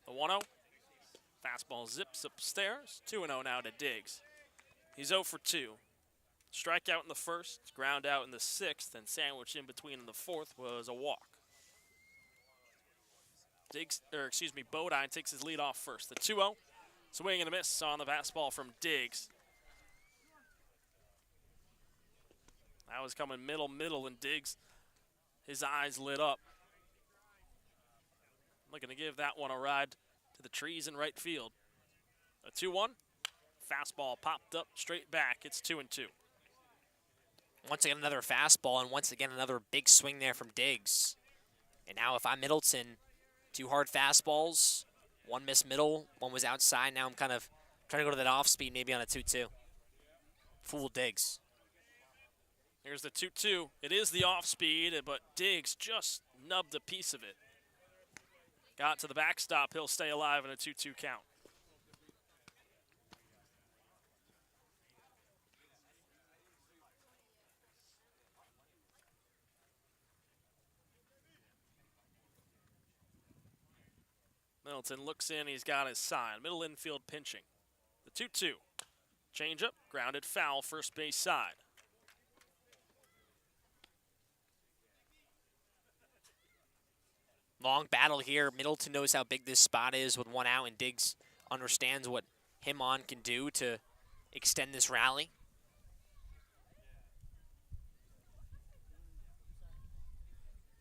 The 1-0. Fastball zips upstairs. 2-0 now to Diggs. He's 0 for 2. Strikeout in the first, ground out in the 6th, and sandwiched in between in the 4th was a walk. Bodine takes his lead off first. The 2-0. Swing and a miss on the fastball from Diggs. That was coming middle, and Diggs, his eyes lit up. Looking to give that one a ride to the trees in right field. A 2-1. Fastball popped up straight back. It's 2-2. Once again, another fastball, and once again, another big swing there from Diggs. And now if I'm Middleton, 2 hard fastballs, 1 missed middle, 1 was outside. Now I'm kind of Trying to go to that off speed, maybe on a 2-2. Fool Diggs. Here's the 2-2. It is the off speed, but Diggs just nubbed a piece of it. Got to the backstop. He'll stay alive in a 2-2 count. Middleton looks in. He's got his sign. Middle infield pinching. The 2-2. Change up. Grounded foul. First base side. Long battle here. Middleton knows how big this spot is with one out, and Diggs understands what him on can do to extend this rally.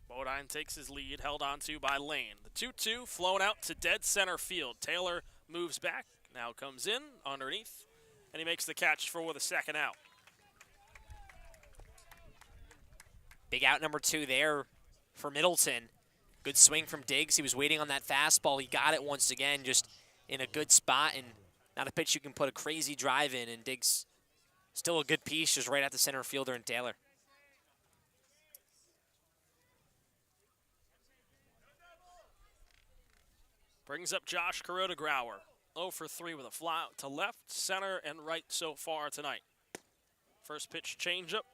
Bodine takes his lead, held onto by Lane. The 2-2 flown out to dead center field. Taylor moves back, now comes in underneath, and he makes the catch for the second out. Big out number 2 there for Middleton. Good swing from Diggs. He was waiting on that fastball. He got it once again, just in a good spot, and not a pitch you can put a crazy drive in, and Diggs still a good piece, just right at the center fielder and Taylor. Brings up Josh Kuroda-Grauer. 0 for 3 with a fly out to left, center, and right so far tonight. First pitch changeup.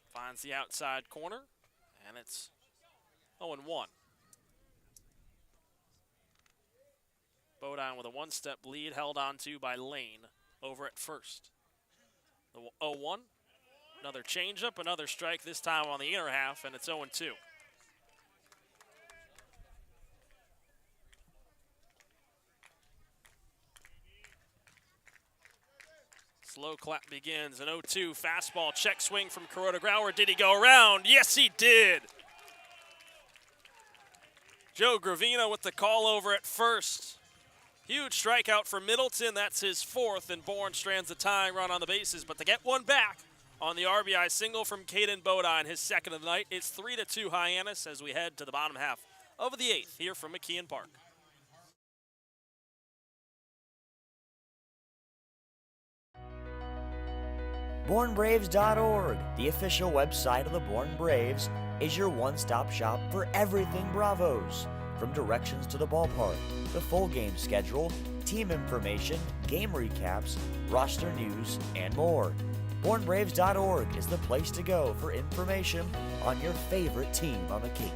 Finds the outside corner, and it's 0-1. Bodine with a one-step lead, held onto by Lane over at first. The 0-1. Another changeup, another strike, this time on the inner half, and it's 0-2. Slow clap begins, an 0-2 fastball check swing from Kuroda-Grauer. Did he go around? Yes, he did. Joe Gravina with the call over at first. Huge strikeout for Middleton. That's his 4th, and Bourne strands a tying run on the bases. But to get one back on the RBI single from Caden Bodine, his 2nd of the night, it's 3-2 Hyannis as we head to the bottom half of the 8th here from McKeon Park. BourneBraves.org, the official website of the Bourne Braves, is your one-stop shop for everything Bravos. From directions to the ballpark, the full game schedule, team information, game recaps, roster news, and more. BourneBraves.org is the place to go for information on your favorite team on the Cape.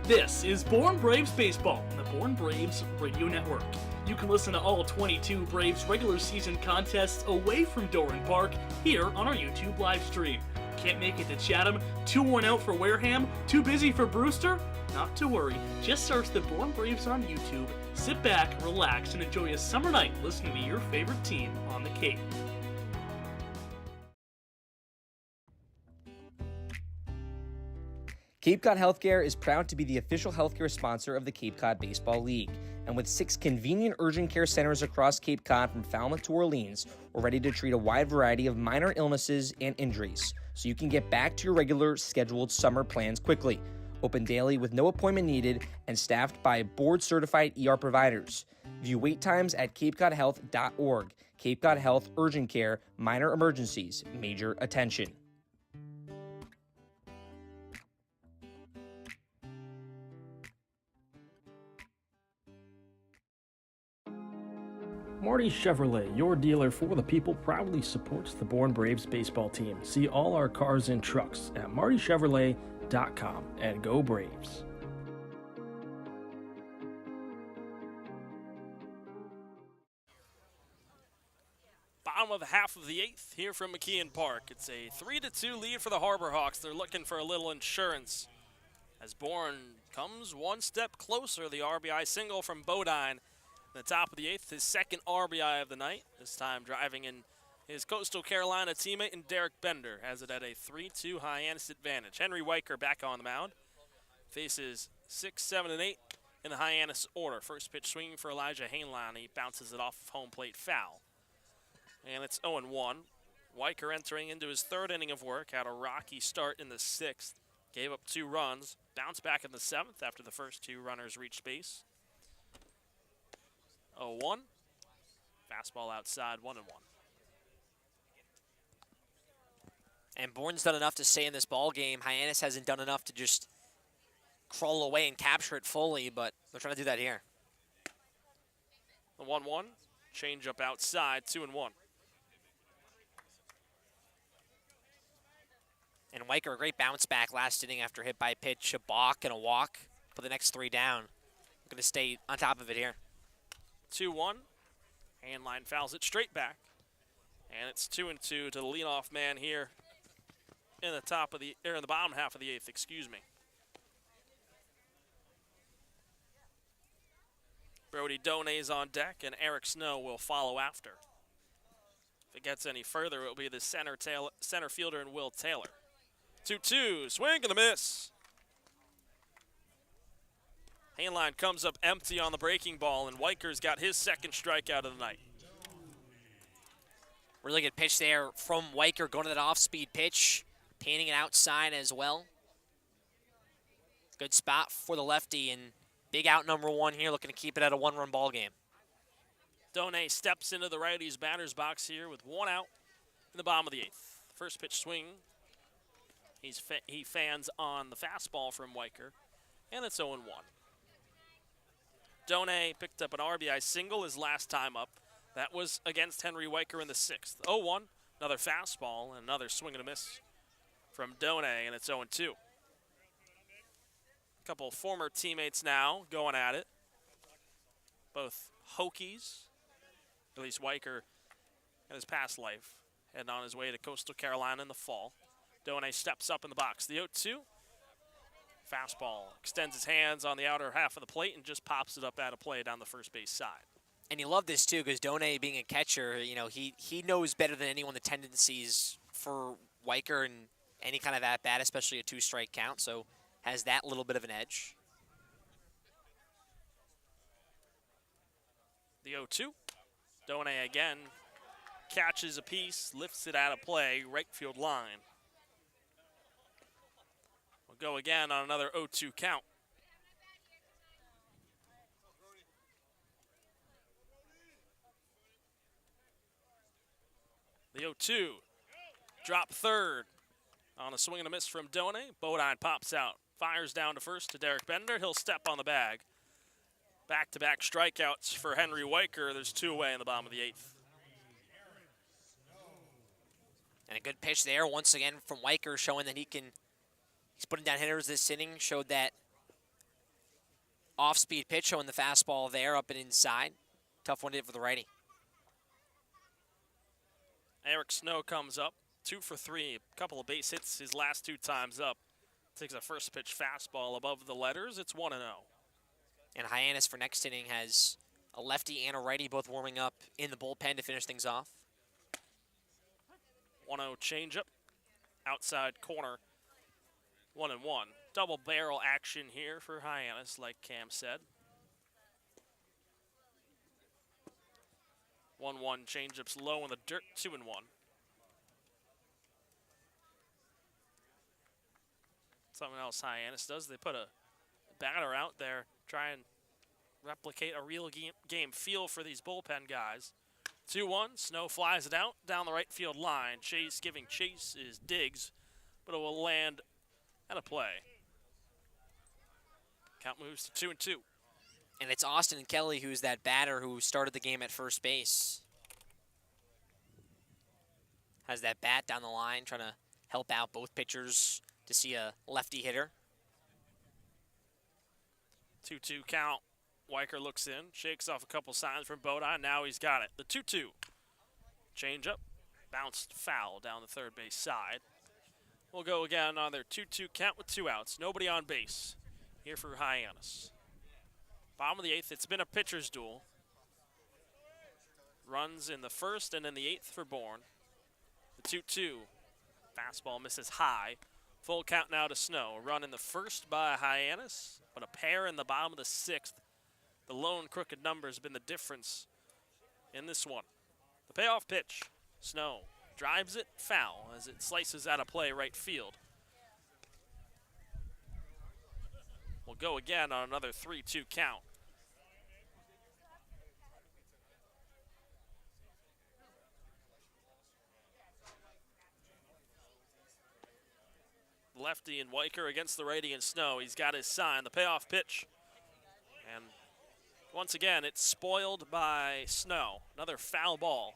This is Bourne Braves Baseball on the Bourne Braves Radio Network. You can listen to all 22 Braves regular season contests away from Doran Park here on our YouTube live stream. Can't make it to Chatham? 2-1 out for Wareham? Too busy for Brewster? Not to worry, just search the Bourne Braves on YouTube, sit back, relax, and enjoy a summer night listening to your favorite team on the Cape. Cape Cod Healthcare is proud to be the official healthcare sponsor of the Cape Cod Baseball League. And with 6 convenient urgent care centers across Cape Cod from Falmouth to Orleans, we're ready to treat a wide variety of minor illnesses and injuries, so you can get back to your regular scheduled summer plans quickly. Open daily with no appointment needed and staffed by board-certified ER providers. View wait times at capecodhealth.org. Cape Cod Health Urgent Care, minor emergencies, major attention. Marty Chevrolet, your dealer for the people, proudly supports the Bourne Braves baseball team. See all our cars and trucks at martychevrolet.com, and go Braves. Bottom of the half of the 8th here from McKeon Park. It's a 3-2 lead for the Harbor Hawks. They're looking for a little insurance as Bourne comes one step closer. The RBI single from Bodine. The top of the 8th, his 2nd RBI of the night, this time driving in his Coastal Carolina teammate and Derek Bender, has it at a 3-2 Hyannis advantage. Henry Weicker back on the mound, faces 6, 7, and 8 in the Hyannis order. First pitch swinging for Elijah Hainline. He bounces it off of home plate foul. And it's 0-1. Weicker entering into his 3rd inning of work, had a rocky start in the 6th, gave up 2 runs, bounced back in the 7th after the first 2 runners reached base. 0-1, Fastball outside, 1-1. And Bourne's done enough to stay in this ball game. Hyannis hasn't done enough to just crawl away and capture it fully, but they're trying to do that here. The 1-1, change up outside, 2-1. And Weicker, a great bounce back last inning after hit by a pitch, a balk and a walk. Put the next 3 down. Going to stay on top of it here. 2-1. Handline fouls it straight back. And it's 2-2 to the leadoff man here in the bottom half of the 8th, excuse me. Brody Donay's on deck, and Eric Snow will follow after. If it gets any further, it'll be the center fielder and Will Taylor. 2-2, swing and a miss. Handline comes up empty on the breaking ball, and Weicher's got his second strikeout of the night. Really good pitch there from Weicker, going to that off-speed pitch, painting it outside as well. Good spot for the lefty, and big out number 1 here, looking to keep it at a 1-run ball game. Donay steps into the righty's batter's box here with 1 out in the bottom of the 8th. First pitch swing. He fans on the fastball from Weicker, and it's 0-1. Donay picked up an RBI single his last time up. That was against Henry Weicker in the 6th. 0-1, another fastball, and another swing and a miss from Donay, and it's 0-2. A couple of former teammates now going at it. Both Hokies, at least Weicker in his past life, heading on his way to Coastal Carolina in the fall. Donay steps up in the box. The 0-2. Fastball extends his hands on the outer half of the plate and just pops it up out of play down the first base side. And you love this too, because Donay being a catcher, you know, he knows better than anyone the tendencies for Weicker and any kind of at bat, especially a 2-strike count, so has that little bit of an edge. The 0-2. Donay again catches a piece, lifts it out of play, right field line. We'll go again on another 0-2 count. The 0-2. Drop third on a swing and a miss from Donay. Bodine pops out. Fires down to first to Derek Bender. He'll step on the bag. Back-to-back strikeouts for Henry Weicker. There's 2 away in the bottom of the 8th. And a good pitch there once again from Weicker, showing that he's putting down hitters this inning. Showed that off-speed pitch, showing the fastball there up and inside. Tough one to hit for the righty. Eric Snow comes up, 2 for 3, a couple of base hits his last 2 times up. Takes a first pitch fastball above the letters. It's 1-0. And Hyannis for next inning has a lefty and a righty both warming up in the bullpen to finish things off. 1-0 changeup, outside corner, 1-1. Double barrel action here for Hyannis, like Cam said. 1-1 changeups low in the dirt, 2-1. Something else Hyannis does, they put a batter out there, try and replicate a real game feel for these bullpen guys. 2-1, Snow flies it out down the right field line. Chase giving chase is Diggs, but it will land at a play. Count moves to 2-2. And it's Austin Kelly who's that batter who started the game at first base. Has that bat down the line, trying to help out both pitchers to see a lefty hitter. 2-2 count. Weicker looks in, shakes off a couple signs from Bodine. Now he's got it. The 2-2. Change up, bounced foul down the third base side. We'll go again on their 2-2 count with 2 outs. Nobody on base here for Hyannis. Bottom of the 8th, it's been a pitcher's duel. Runs in the first and in the 8th for Bourne. The 2-2. Fastball misses high. Full count now to Snow. A run in the first by Hyannis, but a pair in the bottom of the 6th. The lone crooked number has been the difference in this one. The payoff pitch. Snow drives it foul as it slices out of play right field. We'll go again on another 3-2 count. lefty and Weicker against the righty and Snow. He's got his sign, the payoff pitch. And once again, it's spoiled by Snow. Another foul ball.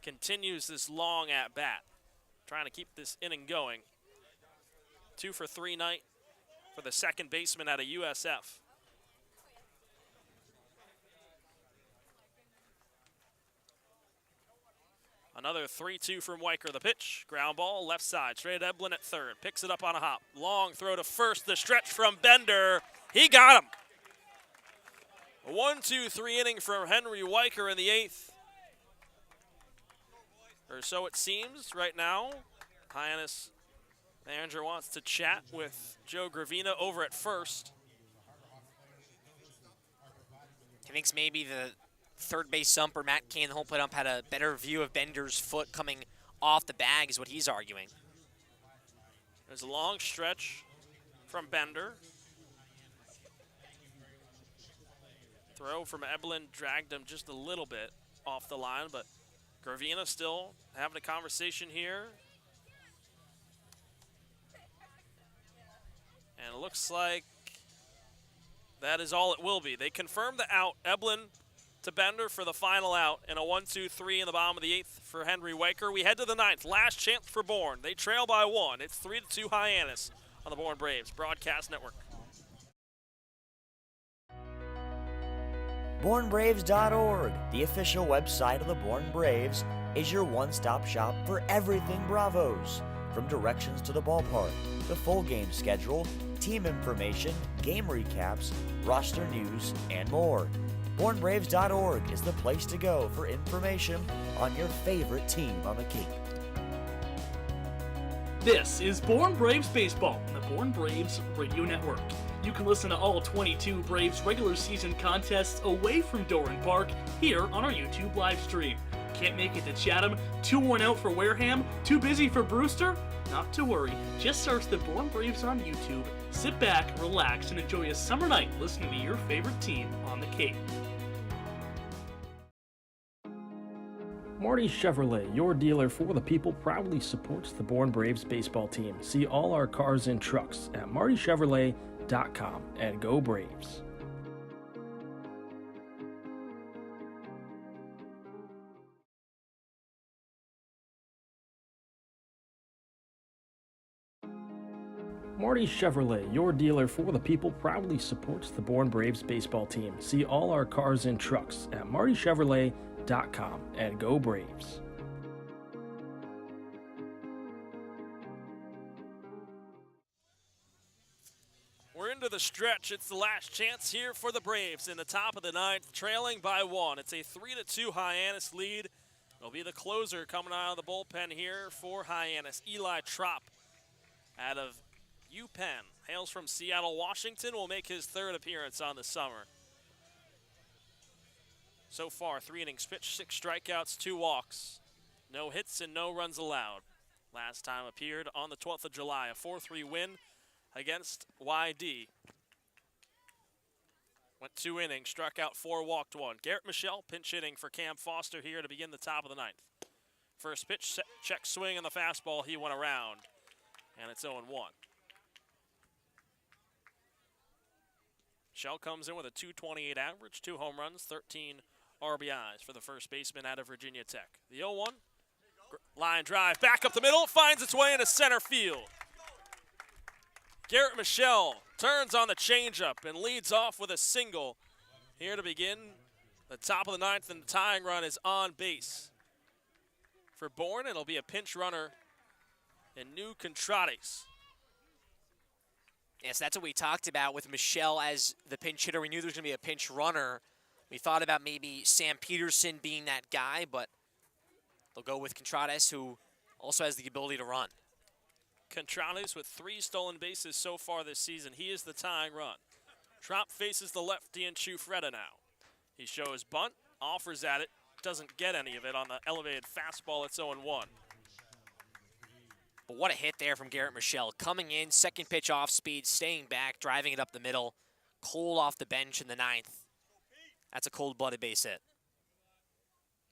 Continues this long at bat. Trying to keep this inning going. 2 for 3 night for the second baseman out of USF. Another 3-2 from Weicker. The pitch, ground ball, left side, straight at Eblin at third. Picks it up on a hop. Long throw to first. The stretch from Bender. He got him. A 1-2-3 inning from Henry Weicker in the 8th. Or so it seems right now. Hyannis manager wants to chat with Joe Gravina over at first. He thinks maybe the third base ump or Matt Kane, the home plate ump, had a better view of Bender's foot coming off the bag is what he's arguing. There's a long stretch from Bender. Throw from Eblin dragged him just a little bit off the line, but Gravina still having a conversation here. And it looks like that is all it will be. They confirmed the out. Eblin to Bender for the final out, and a 1-2-3 in the bottom of the 8th for Henry Weicker. We head to the 9th. Last chance for Bourne. They trail by 1. It's 3-2 Hyannis on the Bourne Braves Broadcast Network. BourneBraves.org, the official website of the Bourne Braves, is your one-stop shop for everything Bravos. From directions to the ballpark, the full game schedule, team information, game recaps, roster news, and more. BourneBraves.org is the place to go for information on your favorite team on the Cape. This is Bourne Braves Baseball on the Bourne Braves Radio Network. You can listen to all 22 Braves regular season contests away from Doran Park here on our YouTube live stream. Can't make it to Chatham? Too worn out for Wareham? Too busy for Brewster? Not to worry, just search the Bourne Braves on YouTube, sit back, relax, and enjoy a summer night listening to your favorite team on the Cape. Marty Chevrolet, your dealer for the people, proudly supports the Bourne Braves baseball team. See all our cars and trucks at martychevrolet.com, and go Braves. Marty Chevrolet, your dealer for the people, proudly supports the Bourne Braves baseball team. See all our cars and trucks at martychevrolet.com, and go Braves. We're into the stretch. It's the last chance here for the Braves in the top of the 9th, trailing by 1. It's a 3-2 Hyannis lead. It'll be the closer coming out of the bullpen here for Hyannis. Eli Trop out of UPenn, hails from Seattle, Washington, will make his 3rd appearance on the summer. So far, 3 innings pitched, 6 strikeouts, 2 walks. No hits and no runs allowed. Last time appeared on the 12th of July, a 4-3 win against YD. Went 2 innings, struck out 4, walked 1. Garrett Michelle pinch hitting for Cam Foster here to begin the top of the 9th. First pitch, check swing on the fastball, he went around, and it's 0-1. Michelle comes in with a .228 average, 2 home runs, 13 RBIs for the first baseman out of Virginia Tech. The 0-1, line drive, back up the middle, finds its way into center field. Garrett Michelle turns on the changeup and leads off with a single here to begin the top of the 9th, and the tying run is on base. For Bourne, it'll be a pinch runner in New Contrades. Yes, that's what we talked about with Michelle as the pinch hitter. We knew there was going to be a pinch runner. We thought about maybe Sam Peterson being that guy, but they'll go with Contrades, who also has the ability to run. Contrades with 3 stolen bases so far this season. He is the tying run. Trop faces the lefty and Chufreda now. He shows bunt, offers at it, doesn't get any of it on the elevated fastball. It's 0-1. But what a hit there from Garrett Michelle. Coming in, second pitch off speed, staying back, driving it up the middle. Cold off the bench in the 9th. That's a cold-blooded base hit.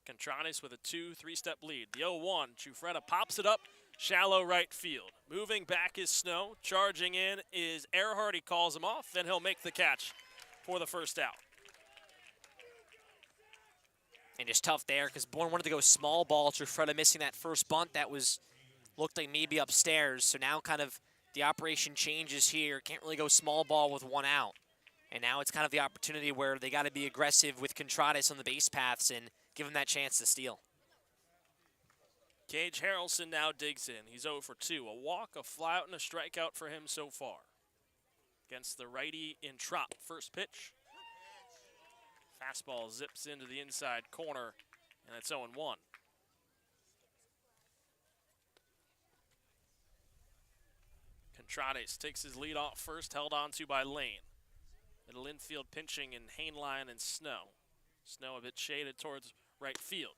Contrades with a 2-3-step lead. The 0-1, Chufreda pops it up Shallow right field. Moving back is Snow. Charging in is Earhart. He calls him off. Then he'll make the catch for the first out. And just tough there because Bourne wanted to go small ball to Freda missing that first bunt that looked like maybe upstairs. So now kind of the operation changes here. Can't really go small ball with one out. And now it's kind of the opportunity where they got to be aggressive with Contrades on the base paths and give him that chance to steal. Gage Harrelson now digs in. He's 0 for 2. A walk, a flyout, and a strikeout for him so far. Against the righty in Trop. First pitch. Fastball zips into the inside corner, and it's 0-1. Contrades takes his lead off first, held on to by Lane. Middle infield pinching in Hainline and Snow. Snow a bit shaded towards right field.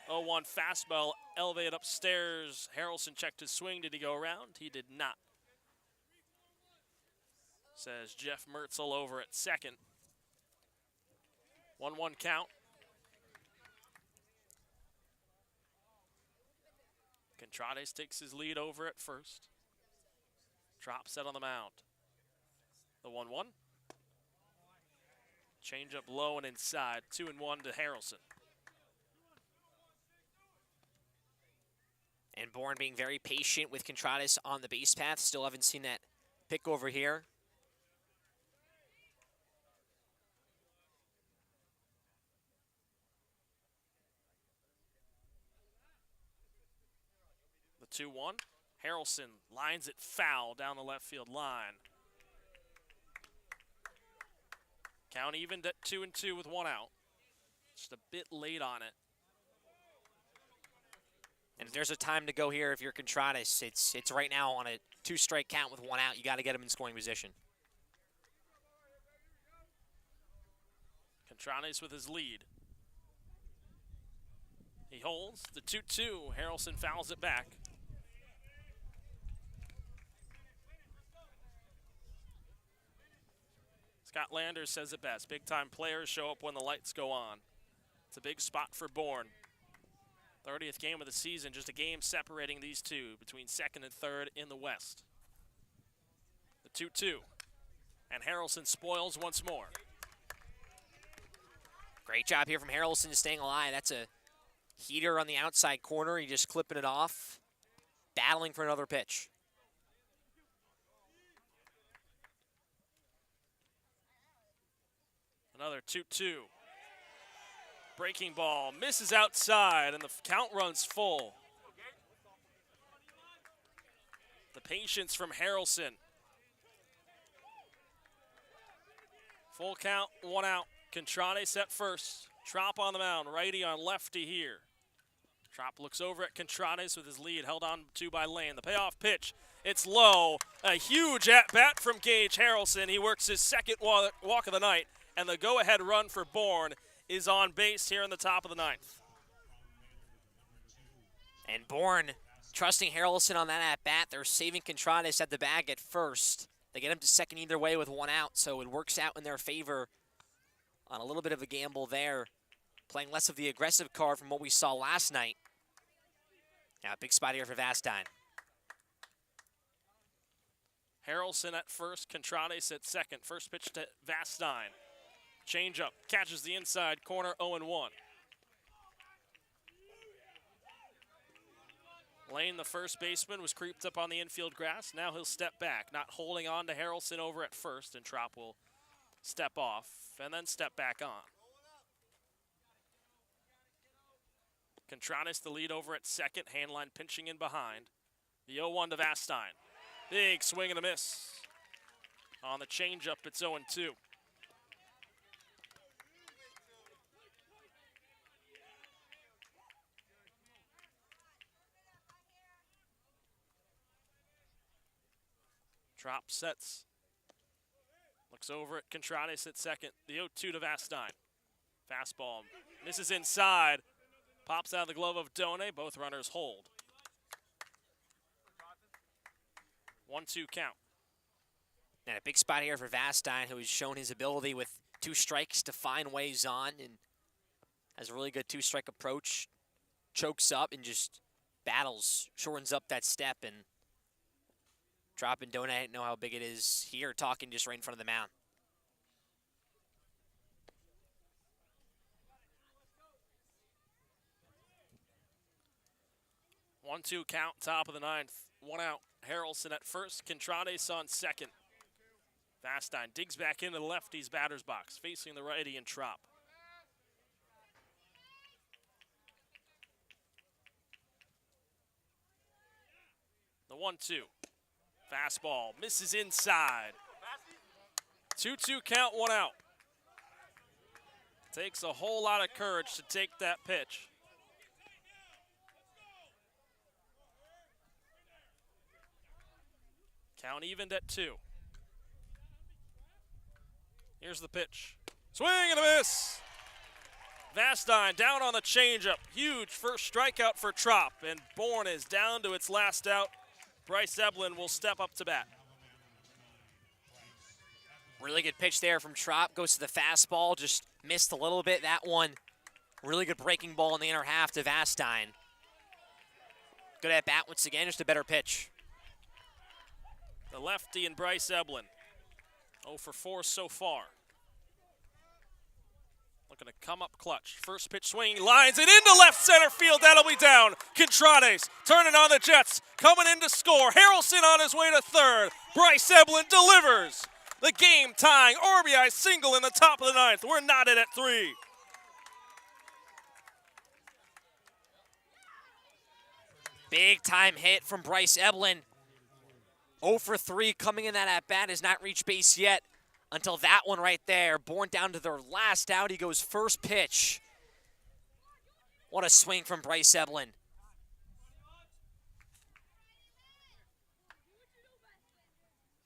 0-1 fastball elevated upstairs. Harrelson checked his swing. Did he go around? He did not. Says Jeff Mertzel over at second. 1-1 count. Contrades takes his lead over at first. Trop set on the mound. The 1-1. Change up low and inside. 2-1 to Harrelson. And Bourne being very patient with Contrades on the base path. Still haven't seen that pick over here. The 2-1. Harrelson lines it foul down the left field line. Count evened at 2-2 with one out. Just a bit late on it. And if there's a time to go here, if you're Contrades, it's right now on a 2-strike count with one out. You got to get him in scoring position. Contrades with his lead. He holds the 2-2. Harrelson fouls it back. Scott Landers says it best. Big-time players show up when the lights go on. It's a big spot for Bourne. 30th game of the season, just a game separating these two between second and third in the West. The 2-2. And Harrelson spoils once more. Great job here from Harrelson staying alive. That's a heater on the outside corner. He just clipping it off. Battling for another pitch. Another 2-2. Breaking ball misses outside, and the count runs full. The patience from Harrelson. Full count, one out. Contrades at first. Trop on the mound, righty on lefty here. Trop looks over at Contrades with his lead held on to by Lane. The payoff pitch, it's low. A huge at-bat from Gage Harrelson. He works his second walk of the night, and the go-ahead run for Bourne is on base here in the top of the ninth. And Bourne trusting Harrelson on that at-bat. They're saving Contrades at the bag at first. They get him to second either way with one out, so it works out in their favor on a little bit of a gamble there. Playing less of the aggressive card from what we saw last night. Now a big spot here for Vastine. Harrelson at first, Contrades at second. First pitch to Vastine. Change up, catches the inside corner, 0-1. Lane, the first baseman, was creeped up on the infield grass. Now he'll step back, not holding on to Harrelson over at first, and Trop will step off and then step back on. Contrades the lead over at second, Hainline pinching in behind. The 0-1 to Vastine. Big swing and a miss. On the changeup, it's 0-2. Trop sets. Looks over at Contrades at second. The 0-2 to Vastine. Fastball misses inside. Pops out of the glove of Done. Both runners hold. 1-2 count. And a big spot here for Vastine, who has shown his ability with 2 strikes to find ways on and has a really good 2-strike approach. Chokes up and just battles, shortens up that step, and dropping donut, know how big it is here, talking just right in front of the mound. One-two count, top of the ninth. One out. Harrelson at first, Contrades on second. Vastine digs back into the lefty's batter's box, facing the righty and Trop. The 1-2. Fastball misses inside. 2-2 count, one out. Takes a whole lot of courage to take that pitch. Count evened at 2. Here's the pitch. Swing and a miss. Vastine down on the changeup. Huge first strikeout for Trop, and Bourne is down to its last out. Bryce Eblin will step up to bat. Really good pitch there from Trop. Goes to the fastball, just missed a little bit. That one, really good breaking ball in the inner half to Vastine. Good at bat once again, just a better pitch. The lefty and Bryce Eblin. 0 for 4 so far. Looking to come up clutch. First pitch swinging, lines it into left center field. That'll be down. Contrades turning on the Jets, coming in to score. Harrelson on his way to third. Bryce Eblin delivers. The game-tying RBI single in the top of the ninth. We're knotted at 3. Big-time hit from Bryce Eblin. 0 for 3 coming in that at-bat, has not reached base yet until that one right there. Born down to their last out. He goes first pitch. What a swing from Bryce Eblin.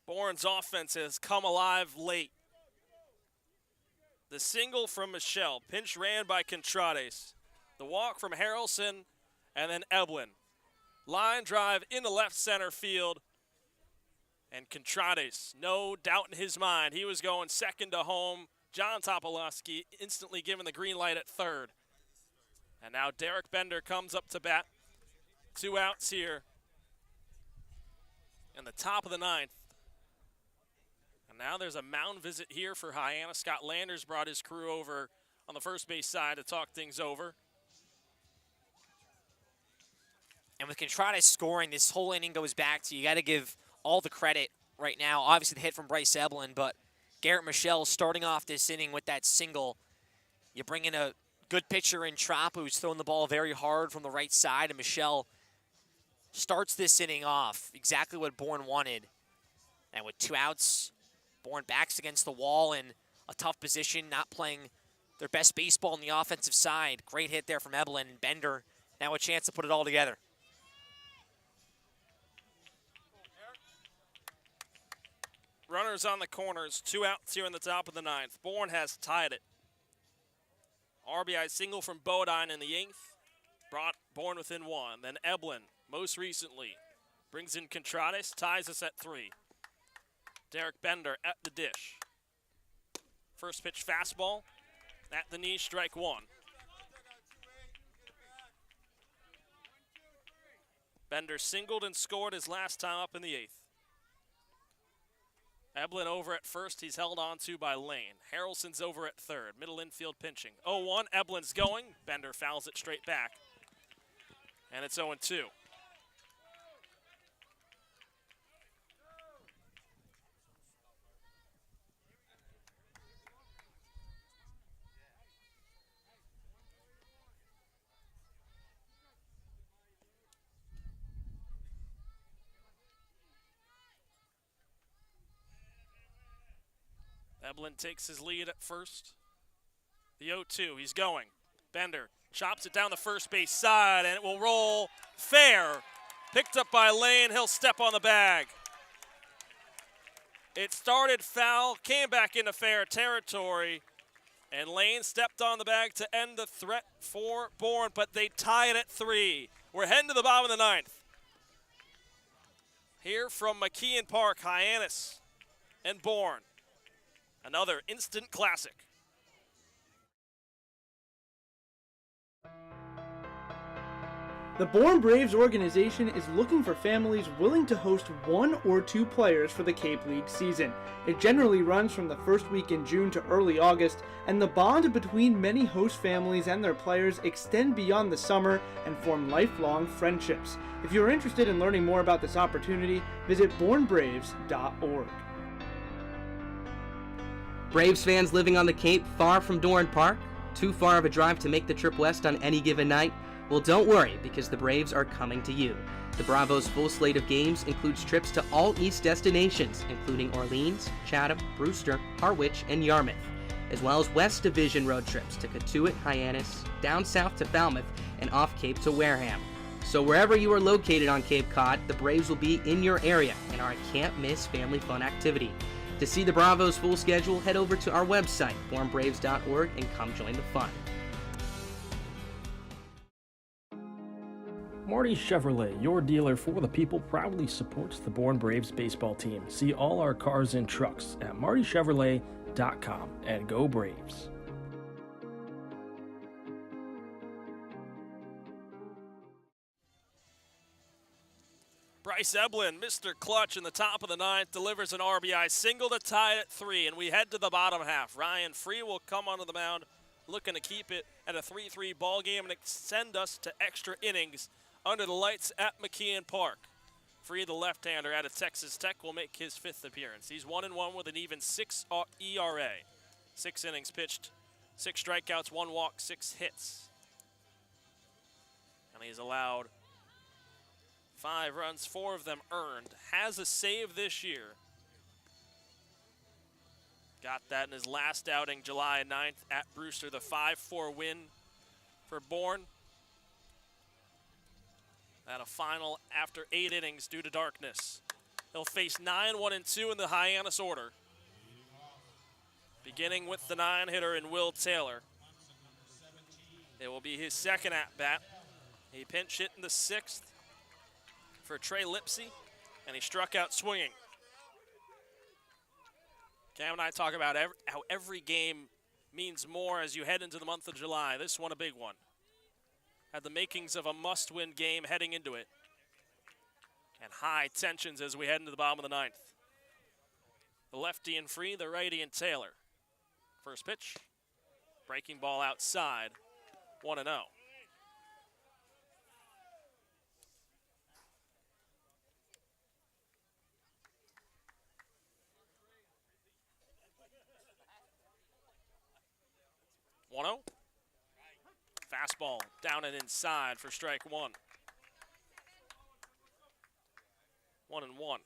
Bourne's offense has come alive late. The single from Michelle, pinch ran by Contrades. The walk from Harrelson, and then Eblin. Line drive into left center field. And Contrades, no doubt in his mind, he was going second to home. John Topolowski instantly given the green light at third. And now Derek Bender comes up to bat. 2 outs here in the top of the ninth. And now there's a mound visit here for Hyannis. Scott Landers brought his crew over on the first base side to talk things over. And with Contrades scoring, this whole inning goes back to, you got to give all the credit right now. Obviously the hit from Bryce Eblin, but Garrett Michelle starting off this inning with that single. You bring in a good pitcher in Trop, who's throwing the ball very hard from the right side, and Michelle starts this inning off exactly what Bourne wanted. And with 2 outs, Bourne backs against the wall in a tough position, not playing their best baseball on the offensive side. Great hit there from Eblin, and Bender now a chance to put it all together. Runners on the corners, 2 outs here in the top of the ninth. Bourne has tied it. RBI single from Bodine in the 8th, brought Bourne within 1. Then Eblin, most recently, brings in Contrades, ties us at 3. Derek Bender at the dish. First pitch fastball, at the knee, strike 1. Bender singled and scored his last time up in the 8th. Eblin over at first, he's held on to by Lane. Harrelson's over at third, middle infield pinching. 0-1, Eblin's going. Bender fouls it straight back. And it's 0-2. Eblin takes his lead at first. The 0-2, he's going. Bender chops it down the first base side, and it will roll fair. Picked up by Lane, he'll step on the bag. It started foul, came back into fair territory, and Lane stepped on the bag to end the threat for Bourne, but they tie it at 3. We're heading to the bottom of the ninth. Here from McKeon Park, Hyannis and Bourne. Another instant classic. The Bourne Braves organization is looking for families willing to host 1 or 2 players for the Cape League season. It generally runs from the first week in June to early August, and the bond between many host families and their players extend beyond the summer and form lifelong friendships. If you're interested in learning more about this opportunity, visit bournebraves.org. Braves fans living on the Cape far from Doran Park? Too far of a drive to make the trip west on any given night? Well, don't worry, because the Braves are coming to you. The Bravos' full slate of games includes trips to all East destinations, including Orleans, Chatham, Brewster, Harwich, and Yarmouth, as well as West Division road trips to Cotuit, Hyannis, down south to Falmouth, and off Cape to Wareham. So wherever you are located on Cape Cod, the Braves will be in your area and are a can't-miss family fun activity. To see the Bravos' full schedule, head over to our website, bournebraves.org, and come join the fun. Marty Chevrolet, your dealer for the people, proudly supports the Bourne Braves baseball team. See all our cars and trucks at martychevrolet.com, and go Braves. Bryce Eblin, Mr. Clutch in the top of the 9th, delivers an RBI single to tie it at 3, and we head to the bottom half. Ryan Free will come onto the mound, looking to keep it at a 3-3 ball game and extend us to extra innings under the lights at McKeon Park. Free, the left-hander out of Texas Tech, will make his 5th appearance. He's 1-1 with an even 6 ERA. 6 innings pitched, 6 strikeouts, 1 walk, 6 hits. And he's allowed 5 runs, 4 of them earned. Has a save this year. Got that in his last outing, July 9th at Brewster, the 5-4 win for Bourne. At a final after 8 innings due to darkness. He'll face 9-1-2 in the Hyannis order. Beginning with the 9-hitter in Will Taylor. It will be his 2nd at-bat. He pinch hit in the 6th for Trey Lipsy, and he struck out swinging. Cam and I talk about how every game means more as you head into the month of July. This one a big one. Had the makings of a must-win game heading into it. And high tensions as we head into the bottom of the 9th. The lefty and Free, the righty and Taylor. First pitch, breaking ball outside, 1-0. Fastball down and inside for strike 1. 1-1.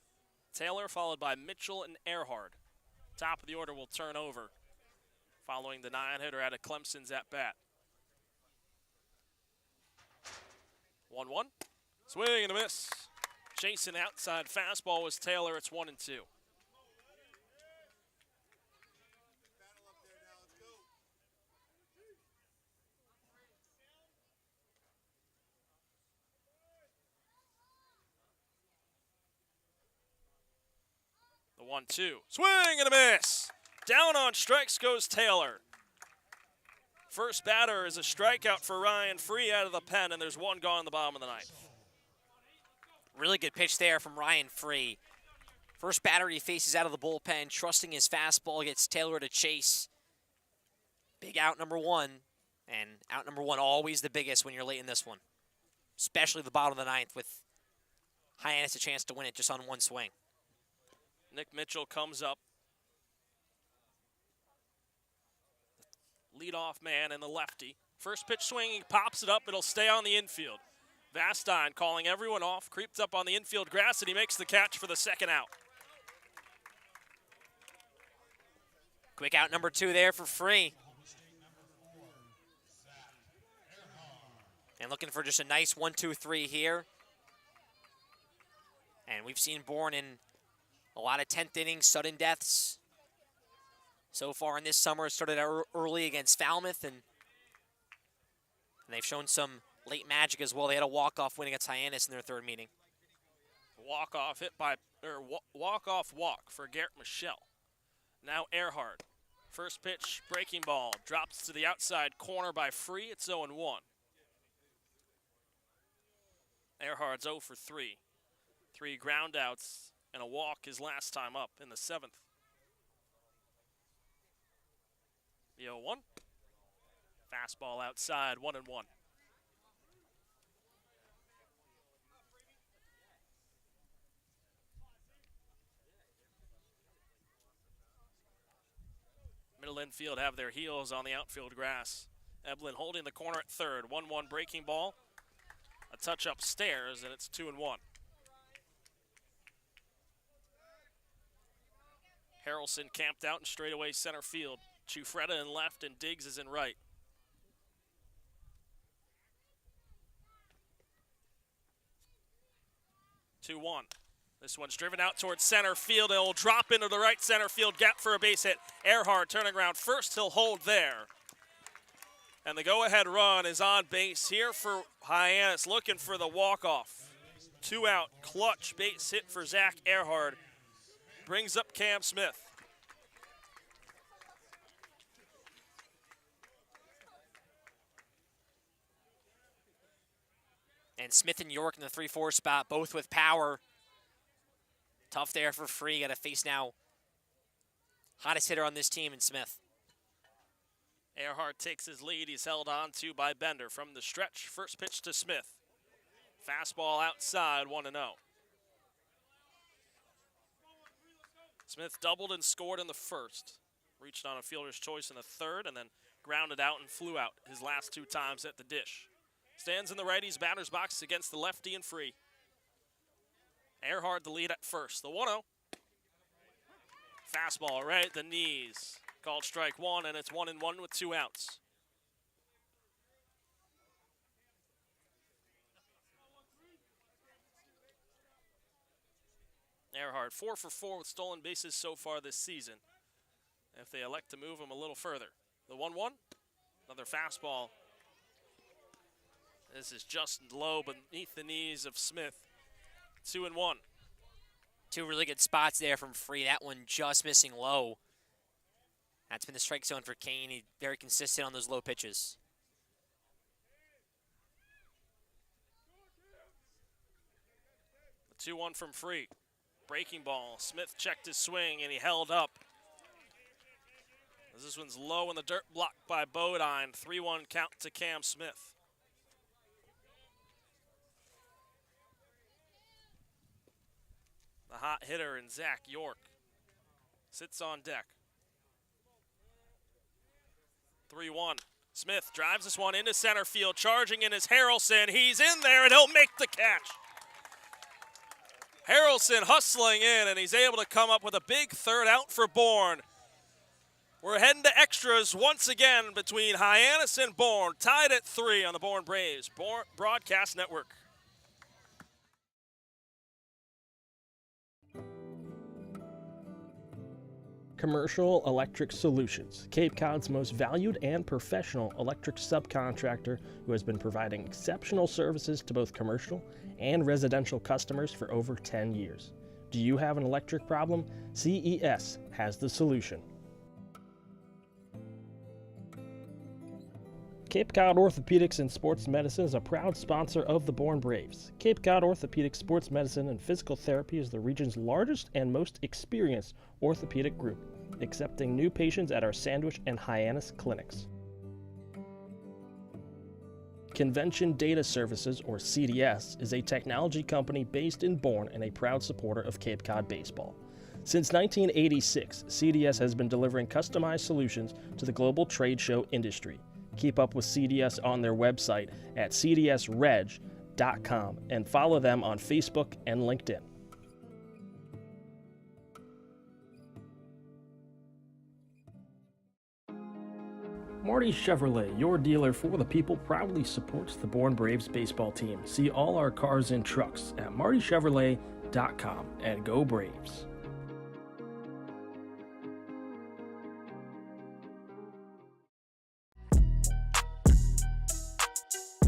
Taylor followed by Mitchell and Earhart. Top of the order will turn over following the 9-hitter out of Clemson's at bat. 1-1. Swing and a miss. Chasing outside fastball was Taylor. It's 1-2. The 1-2. Swing and a miss. Down on strikes goes Taylor. First batter is a strikeout for Ryan Free out of the pen, and there's 1 gone in the bottom of the 9th. Really good pitch there from Ryan Free. First batter he faces out of the bullpen, trusting his fastball, gets Taylor to chase. Big out number 1, and out number 1 always the biggest when you're late in this one, especially the bottom of the 9th with Hyannis a chance to win it just on 1 swing. Nick Mitchell comes up. Leadoff man and the lefty. First pitch swinging, pops it up. It'll stay on the infield. Vastine calling everyone off, creeps up on the infield grass, and he makes the catch for the 2nd out. Quick out number 2 there for Free. And looking for just a nice 1-2-3 here. And we've seen Bourne in a lot of 10th inning sudden deaths. So far in this summer, it started out early against Falmouth, and they've shown some late magic as well. They had a walk-off win against Hyannis in their 3rd meeting. Walk-off walk for Garrett Michelle. Now Earhart. First pitch, breaking ball, drops to the outside corner by Free. It's 0-1. Earhart's 0 for 3. 3 ground outs and a walk his last time up in the 7th. The 0-1. Fastball outside, 1-1. Middle infield have their heels on the outfield grass. Eblin holding the corner at third. 1-1 breaking ball. A touch upstairs, and it's 2-1. Harrelson camped out in straightaway center field. Chufreda in left and Diggs is in right. This one's driven out towards center field. It'll drop into the right center field gap for a base hit. Earhart turning around first. He'll hold there. And the go-ahead run is on base here for Hyannis, looking for the walk-off. 2 out, clutch base hit for Zach Earhart. Brings up Cam Smith. And Smith and York in the 3-4 spot, both with power. Tough there for Free. Got to face now hottest hitter on this team in Smith. Earhart takes his lead. He's held on to by Bender from the stretch. First pitch to Smith. Fastball outside, 1-0. Smith doubled and scored in the first. Reached on a fielder's choice in the third and then grounded out and flew out his last 2 times at the dish. Stands in the righty's batter's box against the lefty and Free. Earhart the lead at first. The 1-0. Fastball right at the knees. Called strike 1, and it's 1-1 with 2 outs. Earhart 4 for 4 with stolen bases so far this season. If they elect to move him a little further. The 1-1. Another fastball. This is just low beneath the knees of Smith. 2-1. 2 really good spots there from Free. That one just missing low. That's been the strike zone for Kane. He's very consistent on those low pitches. The 2-1 from Free. Breaking ball. Smith checked his swing and he held up. This one's low in the dirt, blocked by Bodine. 3-1 count to Cam Smith. The hot hitter in Zach York sits on deck. 3-1. Smith drives this one into center field. Charging in is Harrelson. He's in there and he'll make the catch. Harrelson hustling in and he's able to come up with a big third out for Bourne. We're heading to extras once again between Hyannis and Bourne. Tied at 3 on the Bourne Braves Broadcast Network. Commercial Electric Solutions, Cape Cod's most valued and professional electric subcontractor who has been providing exceptional services to both commercial and residential customers for over 10 years. Do you have an electric problem? CES has the solution. Cape Cod Orthopedics and Sports Medicine is a proud sponsor of the Bourne Braves. Cape Cod Orthopedic Sports Medicine and Physical Therapy is the region's largest and most experienced orthopedic group, accepting new patients at our Sandwich and Hyannis clinics. Convention Data Services, or CDS, is a technology company based in Bourne and a proud supporter of Cape Cod baseball. Since 1986, CDS has been delivering customized solutions to the global trade show industry. Keep up with CDS on their website at cdsreg.com and follow them on Facebook and LinkedIn. Marty Chevrolet, your dealer for the people, proudly supports the Bourne Braves baseball team. See all our cars and trucks at martychevrolet.com and go Braves.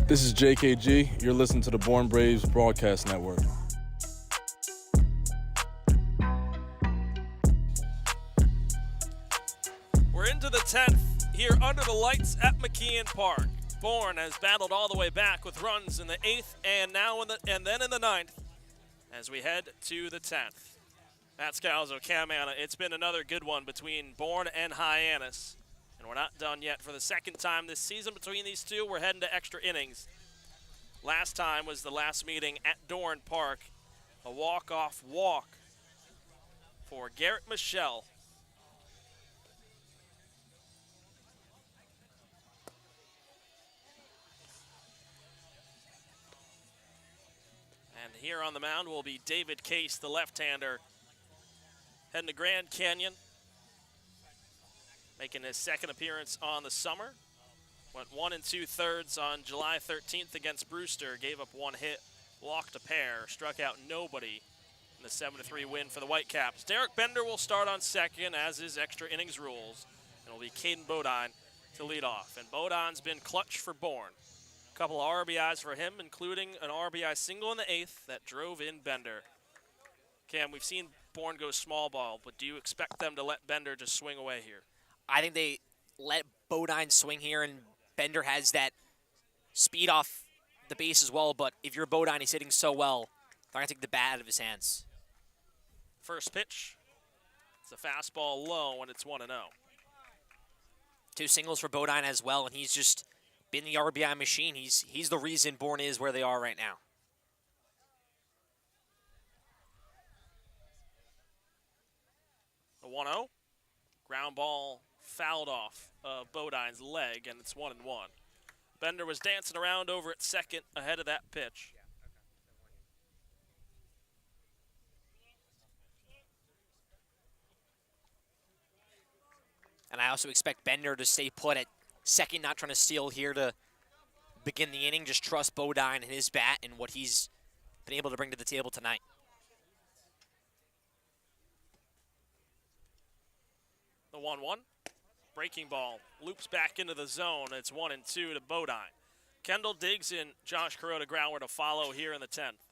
This is JKG. You're listening to the Bourne Braves Broadcast Network. We're into the 10th here under the lights at McKeon Park. Bourne has battled all the way back with runs in the 8th and then in the 9th as we head to the 10th. Matt Scalzo, Cam Manna, it's been another good one between Bourne and Hyannis. And we're not done yet. For the second time this season between these two, we're heading to extra innings. Last time was the last meeting at Doran Park. A walk-off walk for Garrett Michelle. And here on the mound will be David Case, the left-hander, heading to Grand Canyon, making his second appearance on the summer. Went 1 2/3 on July 13th against Brewster, gave up 1 hit, walked a pair, struck out nobody in the 7-3 win for the Whitecaps. Derek Bender will start on second, as is extra innings rules, and it'll be Caden Bodine to lead off. And Bodine's been clutch for Bourne. A couple of RBIs for him, including an RBI single in the 8th that drove in Bender. Cam, we've seen Bourne go small ball, but do you expect them to let Bender just swing away here? I think they let Bodine swing here, and Bender has that speed off the base as well, but if you're Bodine, he's hitting so well, they're going to take the bat out of his hands. First pitch, it's a fastball low, and it's 1-0. 2 singles for Bodine as well, and he's just been the RBI machine. He's the reason Bourne is where they are right now. The 1-0, ground ball fouled off Bodine's leg, and it's 1-1. Bender was dancing around over at second ahead of that pitch. And I also expect Bender to stay put at second, not trying to steal here to begin the inning. Just trust Bodine and his bat and what he's been able to bring to the table tonight. The 1-1. Breaking ball loops back into the zone. It's 1-2 to Bodine. Kendall Diggs and Josh Kuroda groundward to follow here in the 10th.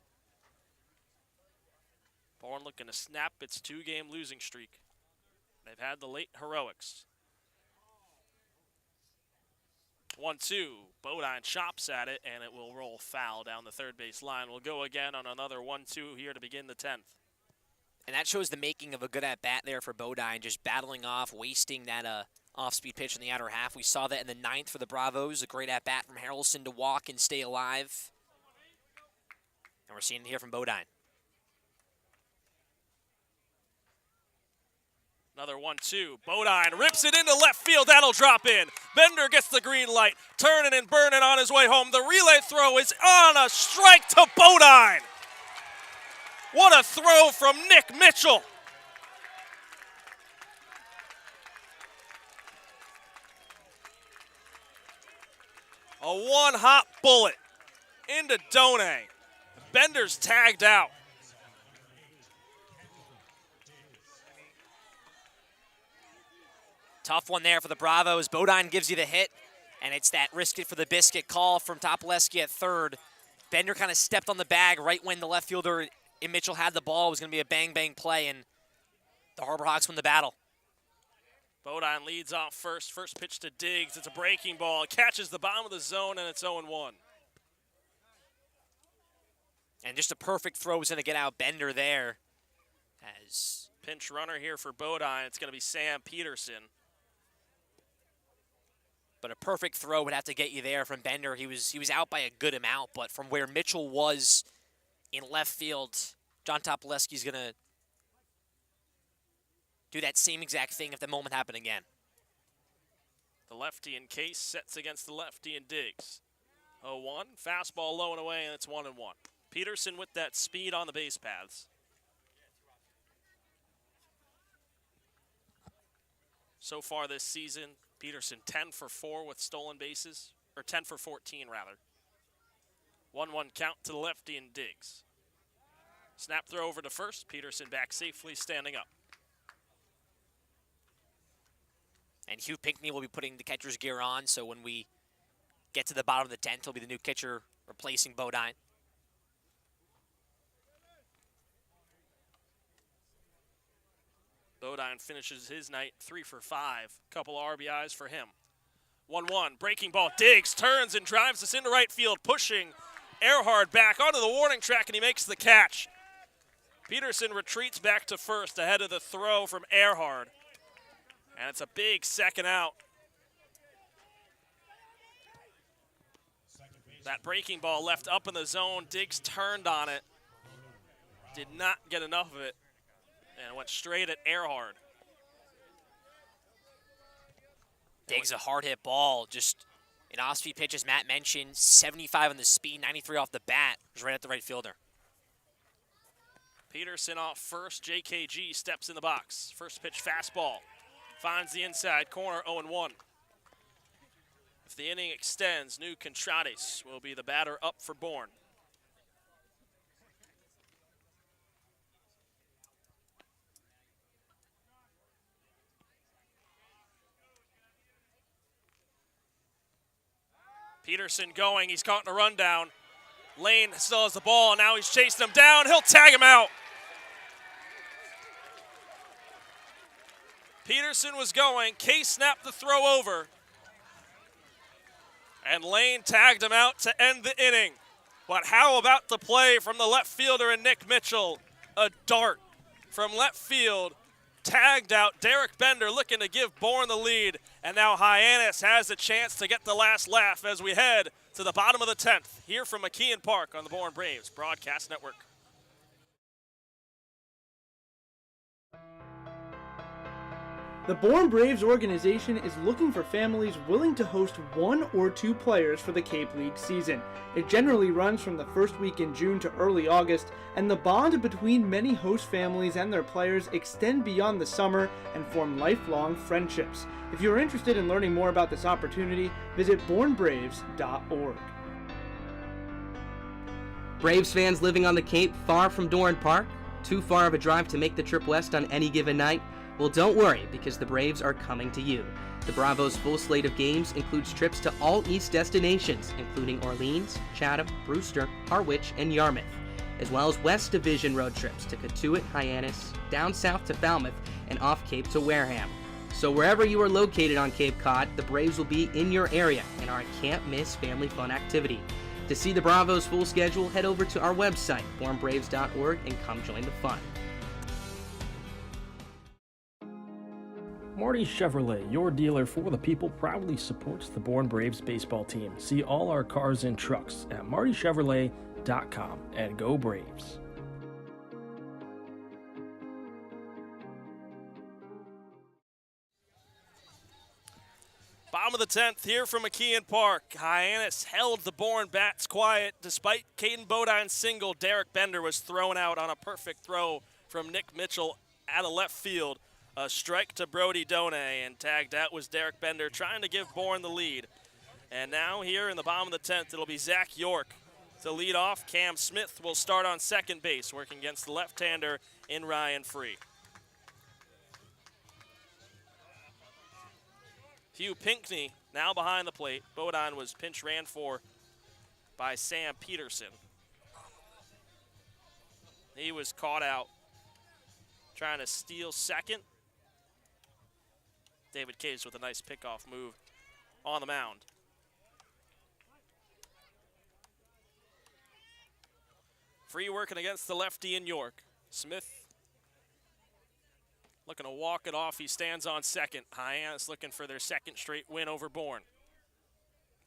Bourne looking to snap its 2-game losing streak. They've had the late heroics. 1-2. Bodine chops at it, and it will roll foul down the third base line. We'll go again on another 1-2 here to begin the 10th. And that shows the making of a good at-bat there for Bodine, just battling off, wasting that off-speed pitch in the outer half. We saw that in the 9th for the Bravos, a great at-bat from Harrelson to walk and stay alive. And we're seeing it here from Bodine. Another 1-2. Bodine rips it into left field. That'll drop in. Bender gets the green light, turning and burning on his way home. The relay throw is on a strike to Bodine. What a throw from Nick Mitchell. A one-hop bullet into Done. Bender's tagged out. Tough one there for the Bravos. Bodine gives you the hit, and it's that risk it for the biscuit call from Topoleski at third. Bender kind of stepped on the bag right when the left fielder in Mitchell had the ball. It was going to be a bang-bang play, and the Harbor Hawks win the battle. Bodine leads off first. First pitch to Diggs. It's a breaking ball. It catches the bottom of the zone, and it's 0-1. And just a perfect throw was going to get out Bender there. As pinch runner here for Bodine, it's going to be Sam Peterson. But a perfect throw would have to get you there from Bender. He was out by a good amount, but from where Mitchell was in left field, John Topoleski's going to do that same exact thing if the moment happened again. The lefty in Case sets against the lefty in Diggs. 0-1, fastball low and away, and it's 1-1. Peterson with that speed on the base paths. So far this season, Peterson 10 for 4 with stolen bases, or 10 for 14 rather. 1-1 count to the lefty in Diggs. Snap throw over to first. Peterson back safely, standing up. And Hugh Pinckney will be putting the catcher's gear on, so when we get to the bottom of the 10th, he'll be the new catcher replacing Bodine. Bodine finishes his night 3 for 5. Couple RBIs for him. 1-1, breaking ball. Diggs turns and drives us into right field, pushing Earhart back onto the warning track, and he makes the catch. Peterson retreats back to first ahead of the throw from Earhart. And it's a big second out. That breaking ball left up in the zone. Diggs turned on it. Did not get enough of it. And went straight at Earhart. Diggs a hard hit ball. Just an off-speed pitch, as Matt mentioned. 75 on the speed, 93 off the bat. Was right at the right fielder. Peterson off first. JKG steps in the box. First pitch fastball. Finds the inside corner, 0-1. If the inning extends, New Contrades will be the batter up for Bourne. Peterson going, he's caught in a rundown. Lane still has the ball, now he's chasing him down, he'll tag him out. Peterson was going, Case snapped the throw over. And Lane tagged him out to end the inning. But how about the play from the left fielder and Nick Mitchell? A dart from left field, tagged out. Derek Bender looking to give Bourne the lead. And now Hyannis has a chance to get the last laugh as we head to the bottom of the 10th. Here from McKeon Park on the Bourne Braves Broadcast Network. The Bourne Braves organization is looking for families willing to host 1 or 2 players for the Cape League season. It generally runs from the first week in June to early August, and the bond between many host families and their players extend beyond the summer and form lifelong friendships. If you are interested in learning more about this opportunity, visit bournebraves.org. Braves fans living on the Cape far from Doran Park? Too far of a drive to make the trip west on any given night? Well, don't worry, because the Braves are coming to you. The Bravos' full slate of games includes trips to all East destinations, including Orleans, Chatham, Brewster, Harwich, and Yarmouth, as well as West Division road trips to Cotuit, Hyannis, down south to Falmouth, and off Cape to Wareham. So wherever you are located on Cape Cod, the Braves will be in your area and are a can't-miss family fun activity. To see the Bravos' full schedule, head over to our website, bournebraves.org, and come join the fun. Marty Chevrolet, your dealer for the people, proudly supports the Bourne Braves baseball team. See all our cars and trucks at martychevrolet.com, and go Braves. Bottom of the 10th here from McKeon Park. Hyannis held the Bourne bats quiet despite Caden Bodine's single. Derek Bender was thrown out on a perfect throw from Nick Mitchell out of left field. A strike to Brody Done, and tagged out was Derek Bender trying to give Bourne the lead. And now here in the bottom of the 10th, it'll be Zach York to lead off. Cam Smith will start on second base, working against the left-hander in Ryan Free. Hugh Pinckney now behind the plate. Bodine was pinch ran for by Sam Peterson. He was caught out trying to steal second. David Case with a nice pickoff move on the mound. Free working against the lefty in York. Smith looking to walk it off. He stands on second. Hyannis looking for their second straight win over Bourne.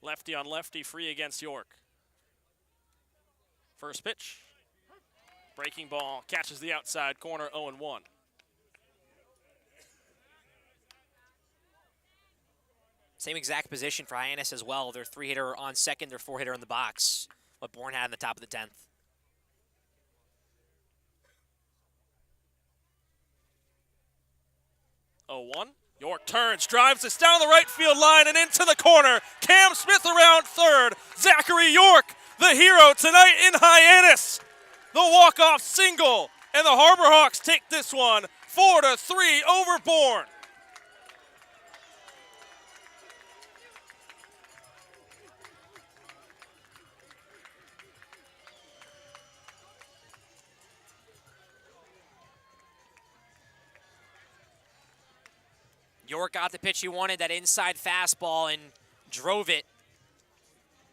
Lefty on lefty, Free against York. First pitch. Breaking ball, catches the outside corner, 0-1. Same exact position for Hyannis as well. Their 3-hitter on second, their 4-hitter in the box. What Bourne had in the top of the 10th. York turns, drives this down the right field line and into the corner. Cam Smith around third. Zachary York, the hero tonight in Hyannis. The walk-off single, and the Harbor Hawks take this one 4-3 over Bourne. York got the pitch he wanted, that inside fastball, and drove it,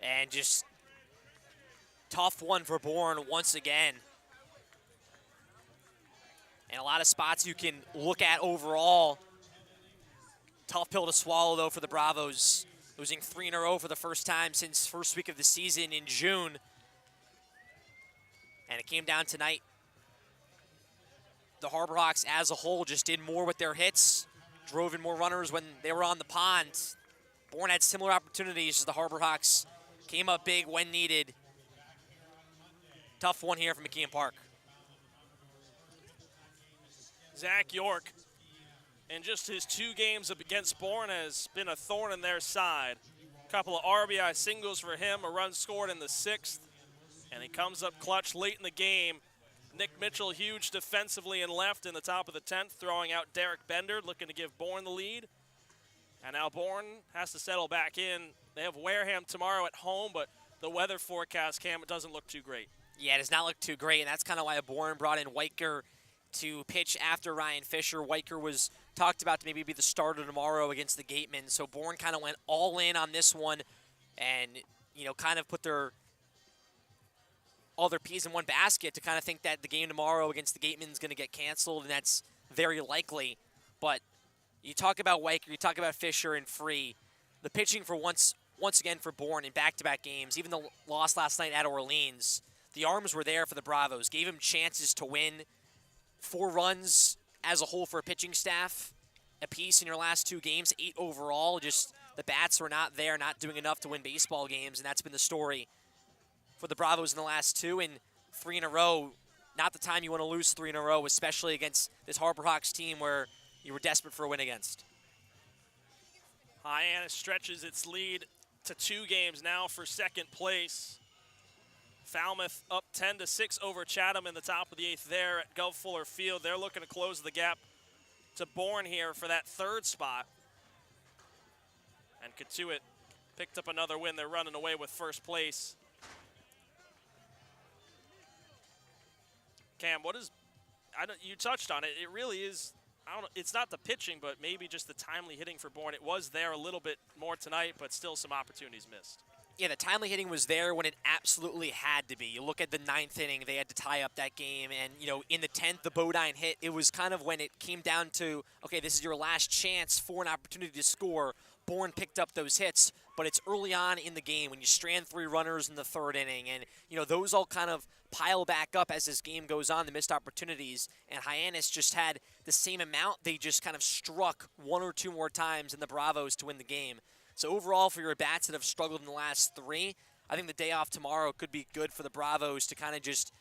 and just tough one for Bourne once again. And a lot of spots you can look at overall. Tough pill to swallow, though, for the Bravos. Losing 3 in a row for the first time since first week of the season in June. And it came down tonight. The Harbor Hawks as a whole just did more with their hits, drove in more runners when they were on the pond. Bourne had similar opportunities as the Harbor Hawks came up big when needed. Tough one here from McKeon Park. Zach York, in just his 2 games up against Bourne, has been a thorn in their side. A couple of RBI singles for him, a run scored in the 6th, and he comes up clutch late in the game. Nick Mitchell, huge defensively and left in the top of the 10th, throwing out Derek Bender, looking to give Bourne the lead. And now Bourne has to settle back in. They have Wareham tomorrow at home, but the weather forecast, Cam, it doesn't look too great. Yeah, it does not look too great, and that's kind of why Bourne brought in Weicker to pitch after Ryan Fisher. Weicker was talked about to maybe be the starter tomorrow against the Gatemen, so Bourne kind of went all in on this one and, you know, kind of put all their peas in one basket to kind of think that the game tomorrow against the Gatemen is going to get canceled, and that's very likely. But you talk about Weicker, you talk about Fisher and Free. The pitching for once again for Bourne in back-to-back games, even the loss last night at Orleans, the arms were there for the Bravos, gave him chances to win. 4 runs as a whole for a pitching staff apiece in your last 2 games, 8 overall. Just the bats were not there, not doing enough to win baseball games, and that's been the story for the Bravos in the last 2. And 3 in a row, not the time you want to lose 3 in a row, especially against this Harbor Hawks team where you were desperate for a win against. Hyannis stretches its lead to 2 games now for second place. Falmouth up 10-6 over Chatham in the top of the 8th there at Gov Fuller Field. They're looking to close the gap to Bourne here for that 3rd spot. And Katuitt picked up another win. They're running away with first place. Cam, you touched on it. It really is, it's not the pitching, but maybe just the timely hitting for Bourne. It was there a little bit more tonight, but still some opportunities missed. Yeah, the timely hitting was there when it absolutely had to be. You look at the 9th inning, they had to tie up that game. And, you know, in the 10th, the Bodine hit. It was kind of when it came down to, okay, this is your last chance for an opportunity to score. Bourne picked up those hits, but it's early on in the game when you strand 3 runners in the 3rd inning. And, you know, those all kind of pile back up as this game goes on, the missed opportunities. And Hyannis just had the same amount. They just kind of struck 1 or 2 more times in the Bravos to win the game. So overall, for your bats that have struggled in the last 3, I think the day off tomorrow could be good for the Bravos to kind of just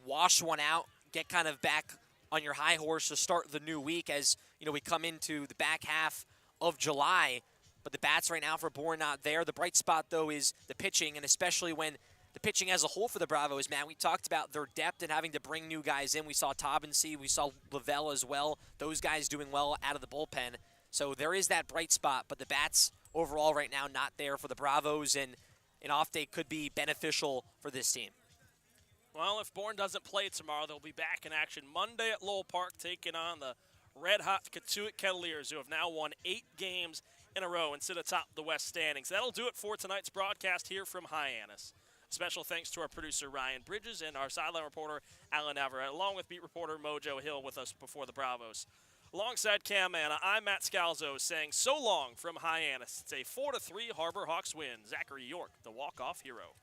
wash one out, get kind of back on your high horse to start the new week as, you know, we come into the back half of July. But the bats right now for Bourne not there. The bright spot, though, is the pitching, and especially when the pitching as a whole for the Bravos, man, we talked about their depth and having to bring new guys in. We saw Taubensee, we saw Lavelle as well. Those guys doing well out of the bullpen. So there is that bright spot, but the bats overall right now not there for the Bravos, and an off day could be beneficial for this team. Well, if Bourne doesn't play tomorrow, they'll be back in action Monday at Lowell Park, taking on the red-hot Katuitt Kettleers, who have now won 8 games in a row and sit atop the West standings. That'll do it for tonight's broadcast here from Hyannis. Special thanks to our producer, Ryan Bridges, and our sideline reporter, Alan Navarrete, along with beat reporter Mojo Hill with us before the Bravos. Alongside Cam Manna, I'm Matt Scalzo saying so long from Hyannis. It's a 4-3 Harbor Hawks win. Zachary York, the walk-off hero.